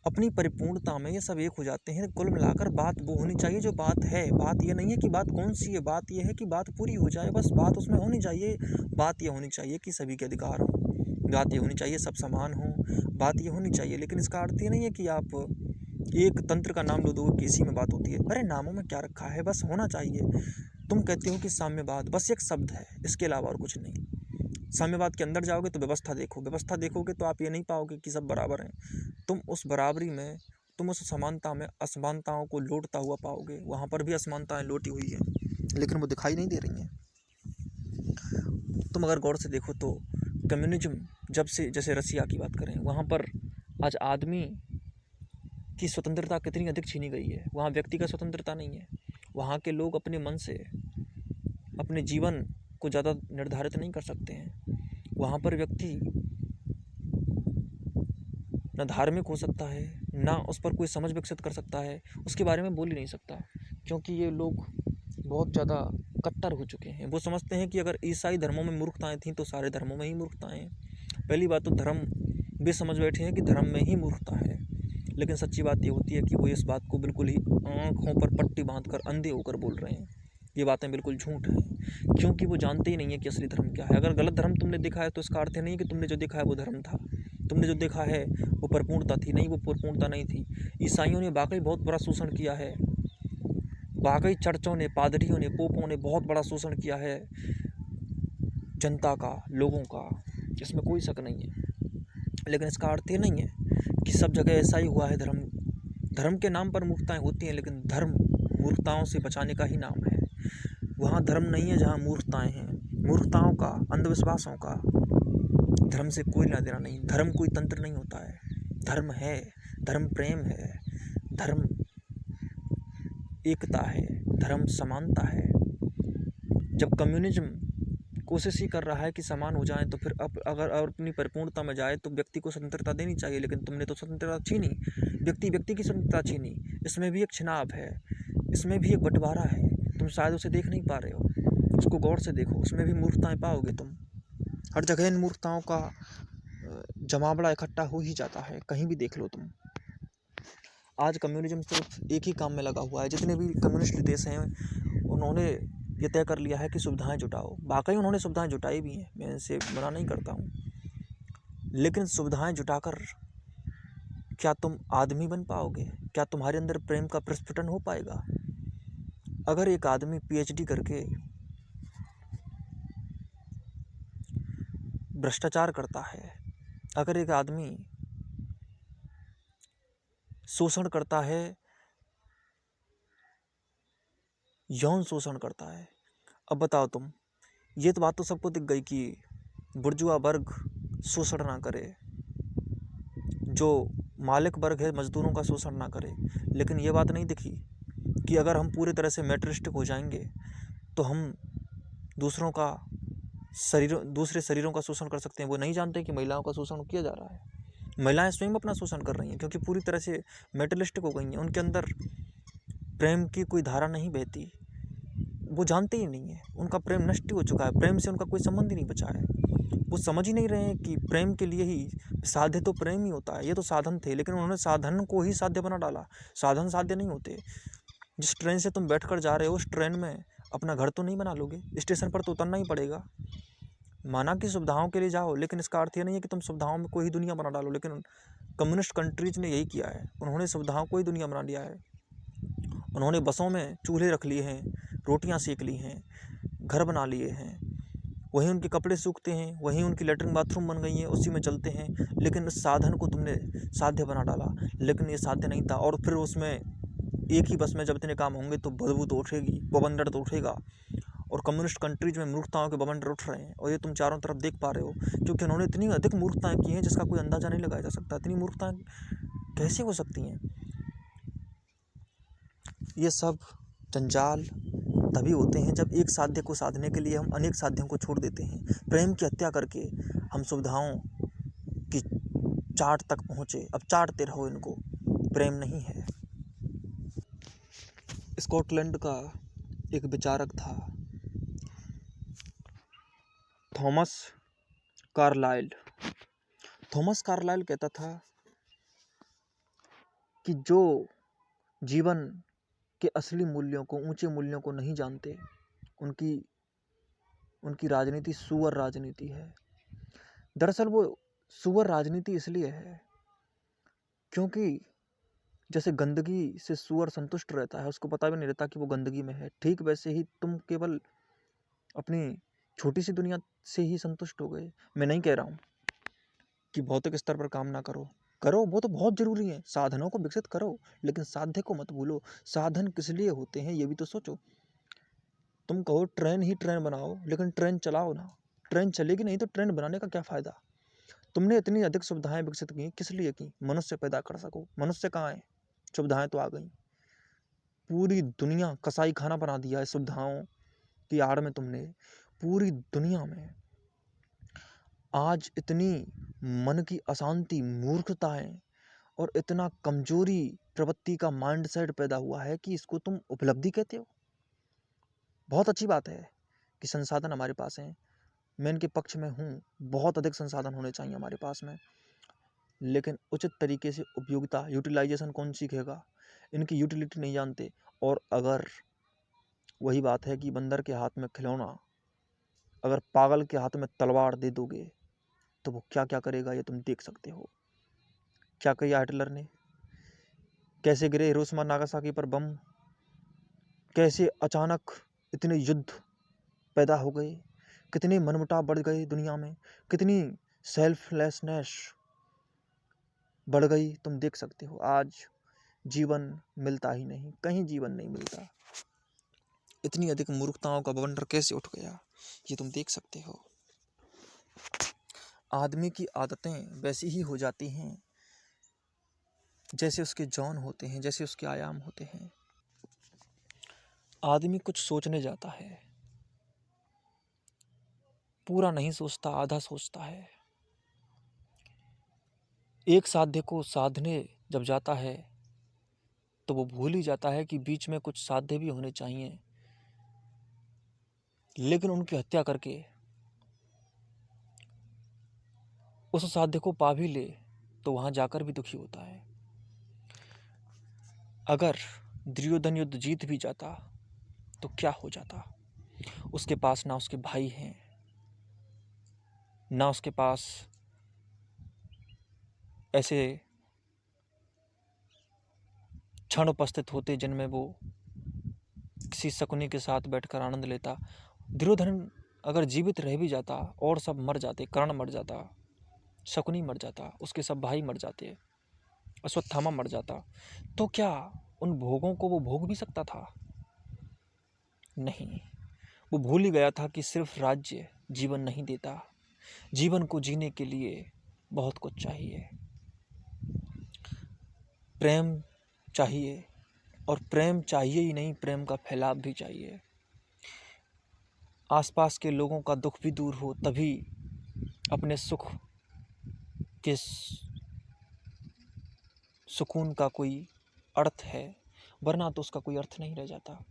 अपनी परिपूर्णता में ये सब एक हो जाते हैं। कुल मिलाकर बात वो होनी चाहिए जो बात है। बात ये नहीं है कि बात कौन सी है, बात ये है कि बात पूरी हो जाए, बस बात उसमें होनी चाहिए। बात ये होनी चाहिए कि सभी के अधिकार हों, बात ये होनी चाहिए सब समान हो, बात ये होनी चाहिए। लेकिन इसका अर्थ ये नहीं है कि आप एक तंत्र का नाम लो दोगे कि इसी में बात होती है। अरे नामों में क्या रखा है, बस होना चाहिए। तुम कहते हो कि साम्यवाद बस एक शब्द है, इसके अलावा और कुछ नहीं। साम्यवाद के अंदर जाओगे तो व्यवस्था देखोगे तो आप ये नहीं पाओगे कि सब बराबर हैं। तुम उस बराबरी में, तुम उस समानता में असमानताओं को लौटता हुआ पाओगे। वहाँ पर भी असमानताएं लौटी हुई हैं, लेकिन वो दिखाई नहीं दे रही हैं। तुम अगर गौर से देखो तो कम्युनिज्म जब से, जैसे रसिया की बात करें, वहाँ पर आज आदमी की स्वतंत्रता कितनी अधिक छीनी गई है। वहाँ व्यक्ति का स्वतंत्रता नहीं है। वहाँ के लोग अपने मन से अपने जीवन को ज़्यादा निर्धारित नहीं कर सकते हैं। वहाँ पर व्यक्ति न धार्मिक हो सकता है, ना उस पर कोई समझ विकसित कर सकता है, उसके बारे में बोल ही नहीं सकता, क्योंकि ये लोग बहुत ज़्यादा कट्टर हो चुके हैं। वो समझते हैं कि अगर ईसाई धर्मों में मूर्खताएँ थीं तो सारे धर्मों में ही मूर्खताएँ हैं। पहली बात तो धर्म भी समझ बैठे हैं कि धर्म में ही मूर्खता है, लेकिन सच्ची बात ये होती है कि वो इस बात को बिल्कुल ही आँखों पर पट्टी बांधकर अंधे होकर बोल रहे हैं। ये बातें बिल्कुल झूठ हैं, क्योंकि वो जानते ही नहीं है कि असली धर्म क्या है। अगर गलत धर्म तुमने देखा है तो इसका अर्थ नहीं है कि तुमने जो देखा है वो धर्म था। तुमने जो देखा है वो परिपूर्णता थी, नहीं, वो परिपूर्णता नहीं थी। ईसाइयों ने वाकई बहुत बड़ा शोषण किया है। वाकई चर्चों ने, पादरियों ने, पोपों ने बहुत बड़ा शोषण किया है जनता का, लोगों का, इसमें कोई शक नहीं है। लेकिन इसका अर्थ ये नहीं है कि सब जगह ऐसा ही हुआ है। धर्म के नाम पर मूर्खताएं होती हैं, लेकिन धर्म मूर्खताओं से बचाने का ही नाम है। वहाँ धर्म नहीं है जहाँ मूर्खताएं हैं। मूर्खताओं का, अंधविश्वासों का धर्म से कोई लेना देना नहीं। धर्म कोई तंत्र नहीं होता है। धर्म है, धर्म प्रेम है, धर्म एकता है, धर्म समानता है। जब कम्युनिज्म कोशिश ही कर रहा है कि समान हो जाए, तो फिर अगर अपनी परिपूर्णता में जाए तो व्यक्ति को स्वतंत्रता देनी चाहिए। लेकिन तुमने तो स्वतंत्रता छीनी, व्यक्ति की स्वतंत्रता छीनी। इसमें भी एक छिनाव है, इसमें भी एक बंटवारा है। तुम शायद उसे देख नहीं पा रहे हो, उसको गौर से देखो, उसमें भी मूर्खताएं पाओगे तुम। हर जगह इन मूर्खताओं का जमावड़ा इकट्ठा हो ही जाता है, कहीं भी देख लो तुम। आज कम्युनिज्म सिर्फ एक ही काम में लगा हुआ है। जितने भी कम्युनिस्ट देश हैं उन्होंने ये तय कर लिया है कि सुविधाएं जुटाओ। वाकई उन्होंने सुविधाएं जुटाई भी हैं, मैं इनसे मना नहीं करता हूँ। लेकिन सुविधाएं जुटाकर क्या तुम आदमी बन पाओगे? क्या तुम्हारे अंदर प्रेम का प्रस्फुटन हो पाएगा? अगर एक आदमी PhD करके भ्रष्टाचार करता है, अगर एक आदमी शोषण करता है, यौन शोषण करता है, अब बताओ तुम, ये तो बात तो सबको दिख गई कि बुर्जुआ वर्ग शोषण ना करे, जो मालिक वर्ग है मजदूरों का शोषण ना करे। लेकिन ये बात नहीं दिखी कि अगर हम पूरी तरह से मेटरिस्टिक हो जाएंगे तो हम दूसरे शरीरों का शोषण कर सकते हैं। वो नहीं जानते कि महिलाओं का शोषण किया जा रहा है। महिलाएं स्वयं अपना शोषण कर रही हैं, क्योंकि पूरी तरह से मेटरिस्टिक हो गई हैं। उनके अंदर प्रेम की कोई धारा नहीं बहती, वो जानते ही नहीं है। उनका प्रेम नष्ट हो चुका है, प्रेम से उनका कोई संबंध ही नहीं बचा है। वो समझ ही नहीं रहे हैं कि प्रेम के लिए ही साध्य तो प्रेम ही होता है। ये तो साधन थे, लेकिन उन्होंने साधन को ही साध्य बना डाला। साधन साध्य नहीं होते। जिस ट्रेन से तुम बैठकर जा रहे हो, उस ट्रेन में अपना घर तो नहीं बना लोगे, स्टेशन पर तो उतरना ही पड़ेगा। माना कि सुविधाओं के लिए जाओ, लेकिन इसका अर्थ ये नहीं है कि तुम सुविधाओं में कोई ही दुनिया बना डालो। लेकिन कम्युनिस्ट कंट्रीज ने यही किया है, उन्होंने सुविधाओं को ही दुनिया बना लिया है। उन्होंने बसों में चूल्हे रख लिए हैं, रोटियां सेक ली हैं, घर बना लिए हैं, वहीं उनके कपड़े सूखते हैं, वहीं उनकी लेटरिन बाथरूम बन गई हैं, उसी में चलते हैं। लेकिन उस साधन को तुमने साध्य बना डाला, लेकिन ये साध्य नहीं था। और फिर उसमें एक ही बस में जब इतने काम होंगे तो बदबू तो उठेगी, बवंडर तो उठेगा। और कम्युनिस्ट कंट्रीज में मूर्खताओं के बवंडर उठ रहे हैं, और ये तुम चारों तरफ देख पा रहे हो, क्योंकि उन्होंने इतनी अधिक मूर्खताएं की हैं जिसका कोई अंदाजा नहीं लगाया जा सकता। इतनी मूर्खताएं कैसे हो सकती हैं? ये सब जंजाल तभी होते हैं जब एक साध्य को साधने के लिए हम अनेक साध्यों को छोड़ देते हैं। प्रेम की हत्या करके हम सुविधाओं की चाट तक पहुँचे। अब चाटते रहो इनको, प्रेम नहीं है। स्कॉटलैंड का एक विचारक था, थॉमस कार्लाइल। थॉमस कार्लाइल कहता था कि जो जीवन के असली मूल्यों को, ऊंचे मूल्यों को नहीं जानते, उनकी राजनीति सुअर राजनीति है। दरअसल वो सुअर राजनीति इसलिए है क्योंकि जैसे गंदगी से सुअर संतुष्ट रहता है, उसको पता भी नहीं रहता कि वो गंदगी में है, ठीक वैसे ही तुम केवल अपनी छोटी सी दुनिया से ही संतुष्ट हो गए। मैं नहीं कह रहा हूँ कि भौतिक स्तर पर काम ना करो, करो, वो तो बहुत जरूरी है, साधनों को विकसित करो, लेकिन साध्य को मत भूलो। साधन किस लिए होते हैं ये भी तो सोचो। तुम कहो ट्रेन ही ट्रेन बनाओ, लेकिन ट्रेन चलाओ ना। ट्रेन चलेगी नहीं तो ट्रेन बनाने का क्या फायदा। तुमने इतनी अधिक सुविधाएं विकसित की, किस लिए की? मनुष्य पैदा कर सको। मनुष्य कहाँ है? सुविधाएं तो आ गई, पूरी दुनिया कसाई खाना बना दिया है सुविधाओं की आड़ में तुमने। पूरी दुनिया में आज इतनी मन की अशांति, मूर्खताएं और इतना कमजोरी प्रवृत्ति का माइंडसेट पैदा हुआ है कि इसको तुम उपलब्धि कहते हो। बहुत अच्छी बात है कि संसाधन हमारे पास हैं, मैं इनके पक्ष में हूँ, बहुत अधिक संसाधन होने चाहिए हमारे पास में, लेकिन उचित तरीके से उपयोगिता, यूटिलाइजेशन कौन सीखेगा? इनकी यूटिलिटी नहीं जानते। और अगर वही बात है कि बंदर के हाथ में खिलौना, अगर पागल के हाथ में तलवार दे दोगे तो वो क्या क्या करेगा ये तुम देख सकते हो। क्या किया हिटलर ने, कैसे गिरे हिरोशिमा नागासाकी पर बम, कैसे अचानक इतने युद्ध पैदा हो गए, कितने मनमुटाव बढ़ गए दुनिया में, कितनी सेल्फलेसनेस बढ़ गई, तुम देख सकते हो। आज जीवन मिलता ही नहीं, कहीं जीवन नहीं मिलता। इतनी अधिक मूर्खताओं का बवंडर कैसे उठ गया ये तुम देख सकते हो। आदमी की आदतें वैसी ही हो जाती हैं जैसे उसके जौन होते हैं, जैसे उसके आयाम होते हैं। आदमी कुछ सोचने जाता है, पूरा नहीं सोचता, आधा सोचता है। एक साध्य को साधने जब जाता है तो वो भूल ही जाता है कि बीच में कुछ साध्य भी होने चाहिए, लेकिन उनकी हत्या करके उस साध्य को पा भी ले तो वहां जाकर भी दुखी होता है। अगर दुर्योधन युद्ध जीत भी जाता तो क्या हो जाता? उसके पास ना उसके भाई हैं, ना उसके पास ऐसे क्षण उपस्थित होते जिनमें वो किसी शकुनी के साथ बैठकर आनंद लेता। दुर्योधन अगर जीवित रह भी जाता और सब मर जाते, कर्ण मर जाता, शकुनी मर जाता, उसके सब भाई मर जाते, अश्वत्थामा मर जाता, तो क्या उन भोगों को वो भोग भी सकता था? नहीं, वो भूल ही गया था कि सिर्फ राज्य जीवन नहीं देता, जीवन को जीने के लिए बहुत कुछ चाहिए। प्रेम चाहिए, और प्रेम चाहिए ही नहीं, प्रेम का फैलाव भी चाहिए। आसपास के लोगों का दुख भी दूर हो तभी अपने सुख के सुकून का कोई अर्थ है, वरना तो उसका कोई अर्थ नहीं रह जाता।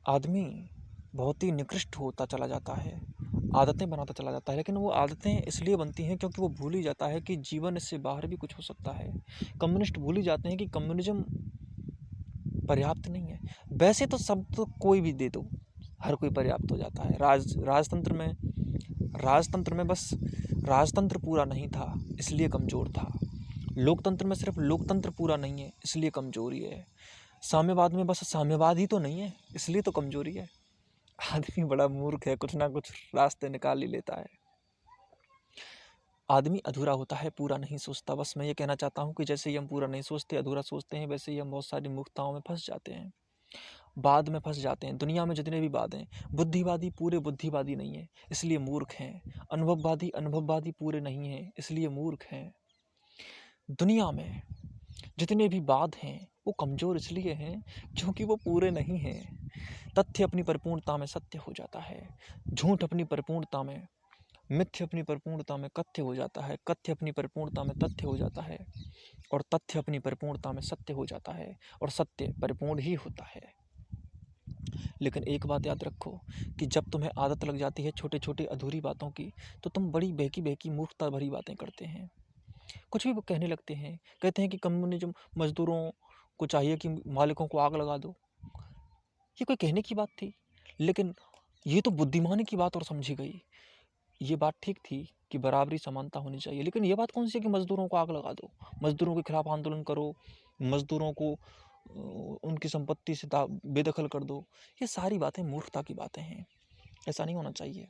आदमी बहुत ही निकृष्ट होता चला जाता है, आदतें बनाता चला जाता है, लेकिन वो आदतें इसलिए बनती हैं क्योंकि वो भूल ही जाता है कि जीवन इससे बाहर भी कुछ हो सकता है। कम्युनिस्ट भूल ही जाते हैं कि कम्युनिज्म पर्याप्त नहीं है। वैसे तो सब तो कोई भी दे दो, हर कोई पर्याप्त हो जाता है। राजतंत्र में बस राजतंत्र पूरा नहीं था इसलिए कमज़ोर था। लोकतंत्र में सिर्फ लोकतंत्र पूरा नहीं है इसलिए कमज़ोरी है। साम्यवाद में बस साम्यवाद ही तो नहीं है इसलिए तो कमज़ोरी है। आदमी बड़ा मूर्ख है, कुछ ना कुछ रास्ते निकाल ही लेता है। आदमी अधूरा होता है, पूरा नहीं सोचता। बस मैं ये कहना चाहता हूँ कि जैसे ही हम पूरा नहीं सोचते, अधूरा सोचते हैं, वैसे ही हम बहुत सारी मूर्खताओं में फंस जाते हैं, बाद में फंस जाते हैं। दुनिया में जितने भी बाद हैं, बुद्धिवादी पूरे बुद्धिवादी नहीं है इसलिए मूर्ख हैं, अनुभववादी पूरे नहीं हैं इसलिए मूर्ख हैं। दुनिया में जितने भी वाद हैं वो कमज़ोर इसलिए हैं क्योंकि वो पूरे नहीं हैं। तथ्य अपनी परिपूर्णता में सत्य हो जाता है, झूठ अपनी परिपूर्णता में मिथ्य, अपनी परिपूर्णता में कथ्य हो जाता है, कथ्य अपनी परिपूर्णता में तथ्य हो जाता है, और तथ्य अपनी परिपूर्णता में सत्य हो जाता है, और सत्य परिपूर्ण ही होता है। लेकिन एक बात याद रखो कि जब तुम्हें आदत लग जाती है छोटे छोटे अधूरी बातों की, तो तुम बड़ी बहकी बहकी मूर्खता भरी बातें करते हैं, कुछ भी वो कहने लगते हैं। कहते हैं कि कम्युनिज्म मजदूरों को चाहिए कि मालिकों को आग लगा दो। ये कोई कहने की बात थी? लेकिन ये तो बुद्धिमानी की बात और समझी गई। ये बात ठीक थी कि बराबरी समानता होनी चाहिए, लेकिन ये बात कौन सी है कि मजदूरों को आग लगा दो, मजदूरों के खिलाफ आंदोलन करो, मजदूरों को उनकी संपत्ति से बेदखल कर दो। ये सारी बातें मूर्खता की बातें हैं, ऐसा नहीं होना चाहिए।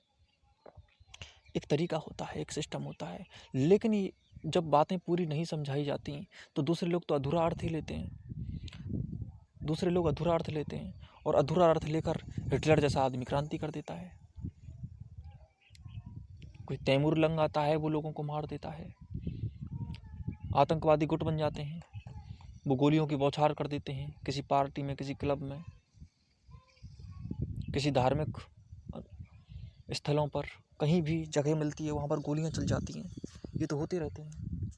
एक तरीका होता है, एक सिस्टम होता है, लेकिन ये जब बातें पूरी नहीं समझाई जाती तो दूसरे लोग तो अधूरा अर्थ ही लेते हैं, दूसरे लोग अधूरा अर्थ लेते हैं, और अधूरा अर्थ लेकर हिटलर जैसा आदमी क्रांति कर देता है। कोई तैमूर लंग आता है, वो लोगों को मार देता है, आतंकवादी गुट बन जाते हैं, वो गोलियों की बौछार कर देते हैं किसी पार्टी में, किसी क्लब में, किसी धार्मिक स्थलों पर, कहीं भी जगह मिलती है वहाँ पर गोलियाँ चल जाती हैं। ये तो होते रहते हैं,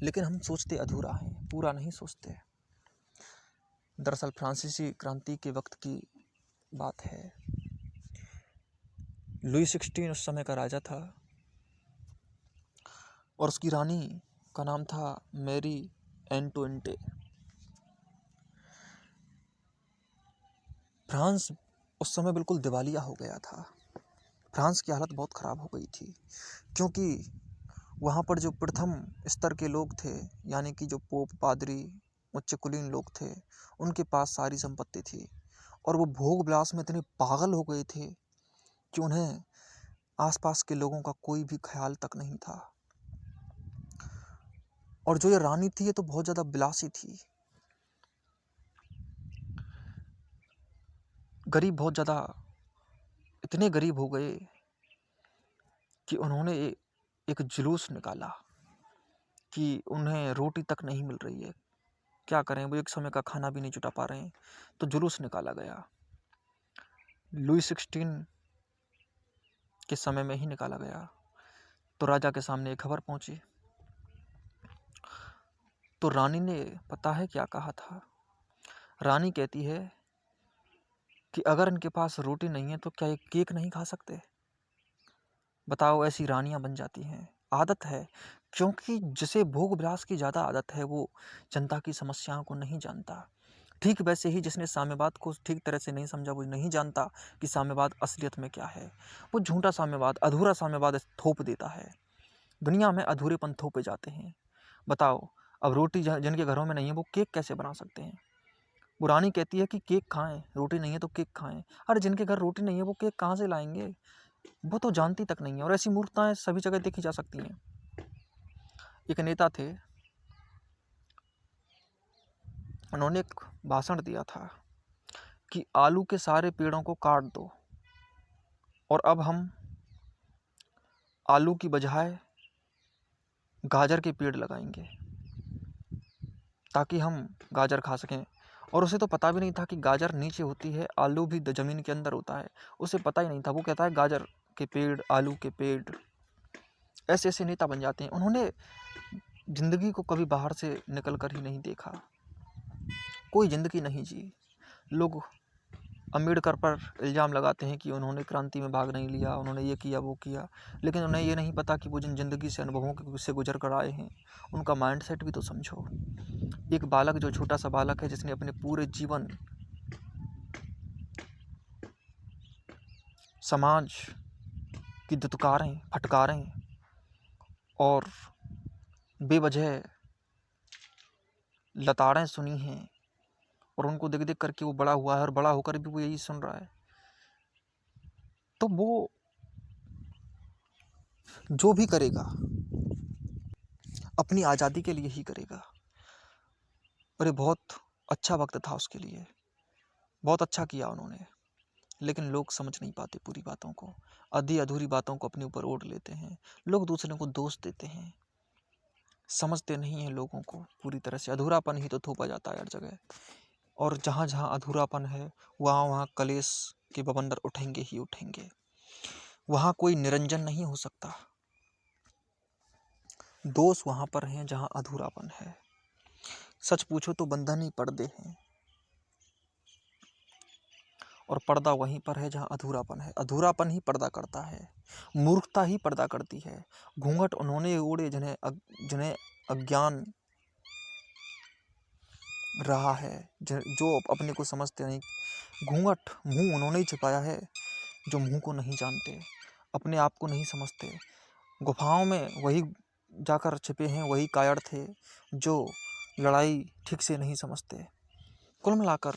लेकिन हम सोचते अधूरा है, पूरा नहीं सोचते। दरअसल फ्रांसीसी क्रांति के वक्त की बात है। लुई 16 उस समय का राजा था और उसकी रानी का नाम था मैरी एंटोइंटे। फ्रांस उस समय बिल्कुल दिवालिया हो गया था। फ्रांस की हालत बहुत ख़राब हो गई थी, क्योंकि वहाँ पर जो प्रथम स्तर के लोग थे, यानी कि जो पोप, पादरी, उच्च कुलीन लोग थे, उनके पास सारी संपत्ति थी, और वो भोग विलास में इतने पागल हो गए थे कि उन्हें आसपास के लोगों का कोई भी ख्याल तक नहीं था। और जो ये रानी थी, ये तो बहुत ज़्यादा विलासी थी। गरीब बहुत ज़्यादा, इतने गरीब हो गए कि उन्होंने एक जुलूस निकाला कि उन्हें रोटी तक नहीं मिल रही है, क्या करें, वो एक समय का खाना भी नहीं जुटा पा रहे हैं, तो जुलूस निकाला गया। लुई 16 के समय में ही निकाला गया। तो राजा के सामने एक खबर पहुंची। तो रानी ने पता है क्या कहा था? रानी कहती है कि अगर इनके पास रोटी नहीं है तो क्या ये केक नहीं खा सकते? बताओ, ऐसी रानियां बन जाती हैं। आदत है, क्योंकि जिसे भोग विलास की ज़्यादा आदत है वो जनता की समस्याओं को नहीं जानता। ठीक वैसे ही जिसने साम्यवाद को ठीक तरह से नहीं समझा, वो नहीं जानता कि साम्यवाद असलियत में क्या है। वो झूठा साम्यवाद, अधूरा साम्यवाद थोप देता है। दुनिया में अधूरेपन थोपे जाते हैं। बताओ, अब रोटी जिनके घरों में नहीं है वो केक कैसे बना सकते हैं? वो रानी कहती है कि केक खाएं, रोटी नहीं है तो केक खाएं। अरे जिनके घर रोटी नहीं है वो केक कहाँ से लाएंगे? वो तो जानती तक नहीं है। और ऐसी मूर्खताएं सभी जगह देखी जा सकती हैं। एक नेता थे, उन्होंने एक भाषण दिया था कि आलू के सारे पेड़ों को काट दो और अब हम आलू की बजाय गाजर के पेड़ लगाएंगे ताकि हम गाजर खा सकें। और उसे तो पता भी नहीं था कि गाजर नीचे होती है, आलू भी ज़मीन के अंदर होता है। उसे पता ही नहीं था। वो कहता है गाजर के पेड़, आलू के पेड़। ऐसे ऐसे नेता बन जाते हैं। उन्होंने ज़िंदगी को कभी बाहर से निकल कर ही नहीं देखा, कोई ज़िंदगी नहीं जी। लोग अम्बेडकर पर इल्ज़ाम लगाते हैं कि उन्होंने क्रांति में भाग नहीं लिया, उन्होंने ये किया वो किया, लेकिन उन्हें ये नहीं पता कि वो जिन ज़िंदगी से, अनुभवों से गुजर कर आए हैं, उनका माइंडसेट भी तो समझो। एक बालक, जो छोटा सा बालक है, जिसने अपने पूरे जीवन समाज की दुत्कारें, फटकारें और बेवजह लताड़ें सुनी हैं, और उनको देख देख करके वो बड़ा हुआ है, और बड़ा होकर भी वो यही सुन रहा है, तो वो जो भी करेगा अपनी आज़ादी के लिए ही करेगा। और ये बहुत अच्छा वक्त था उसके लिए, बहुत अच्छा किया उन्होंने। लेकिन लोग समझ नहीं पाते पूरी बातों को, आधी अधूरी बातों को अपने ऊपर ओढ़ लेते हैं। लोग दूसरे को दोष देते हैं, समझते नहीं हैं लोगों को पूरी तरह से। अधूरापन ही तो थोपा जाता है हर जगह, और जहाँ जहाँ अधूरापन है वहाँ वहाँ कलेश के बवंडर उठेंगे ही उठेंगे। वहाँ कोई निरंजन नहीं हो सकता। दोष वहाँ पर हैं जहाँ अधूरापन है। सच पूछो तो बंधन ही पर्दे हैं, और पर्दा वहीं पर है जहाँ अधूरापन है। अधूरापन ही पर्दा करता है, मूर्खता ही पर्दा करती है। घूंघट उन्होंने ओढ़े जिन्हें अज्ञान रहा है, जो अपने को समझते नहीं। घूंघट, मुंह उन्होंने ही छिपाया है जो मुंह को नहीं जानते। अपने आप को नहीं समझते। गुफाओं में वही जाकर छिपे हैं, वही कायर थे जो लड़ाई ठीक से नहीं समझते। कुल मिलाकर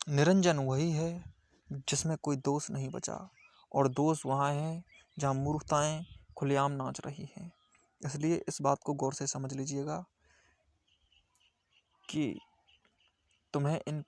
निरंजन वही है जिसमें कोई दोष नहीं बचा, और दोष वहाँ है जहाँ मूर्खताएं खुलेआम नाच रही हैं। इसलिए इस बात को गौर से समझ लीजिएगा कि तुम्हें इन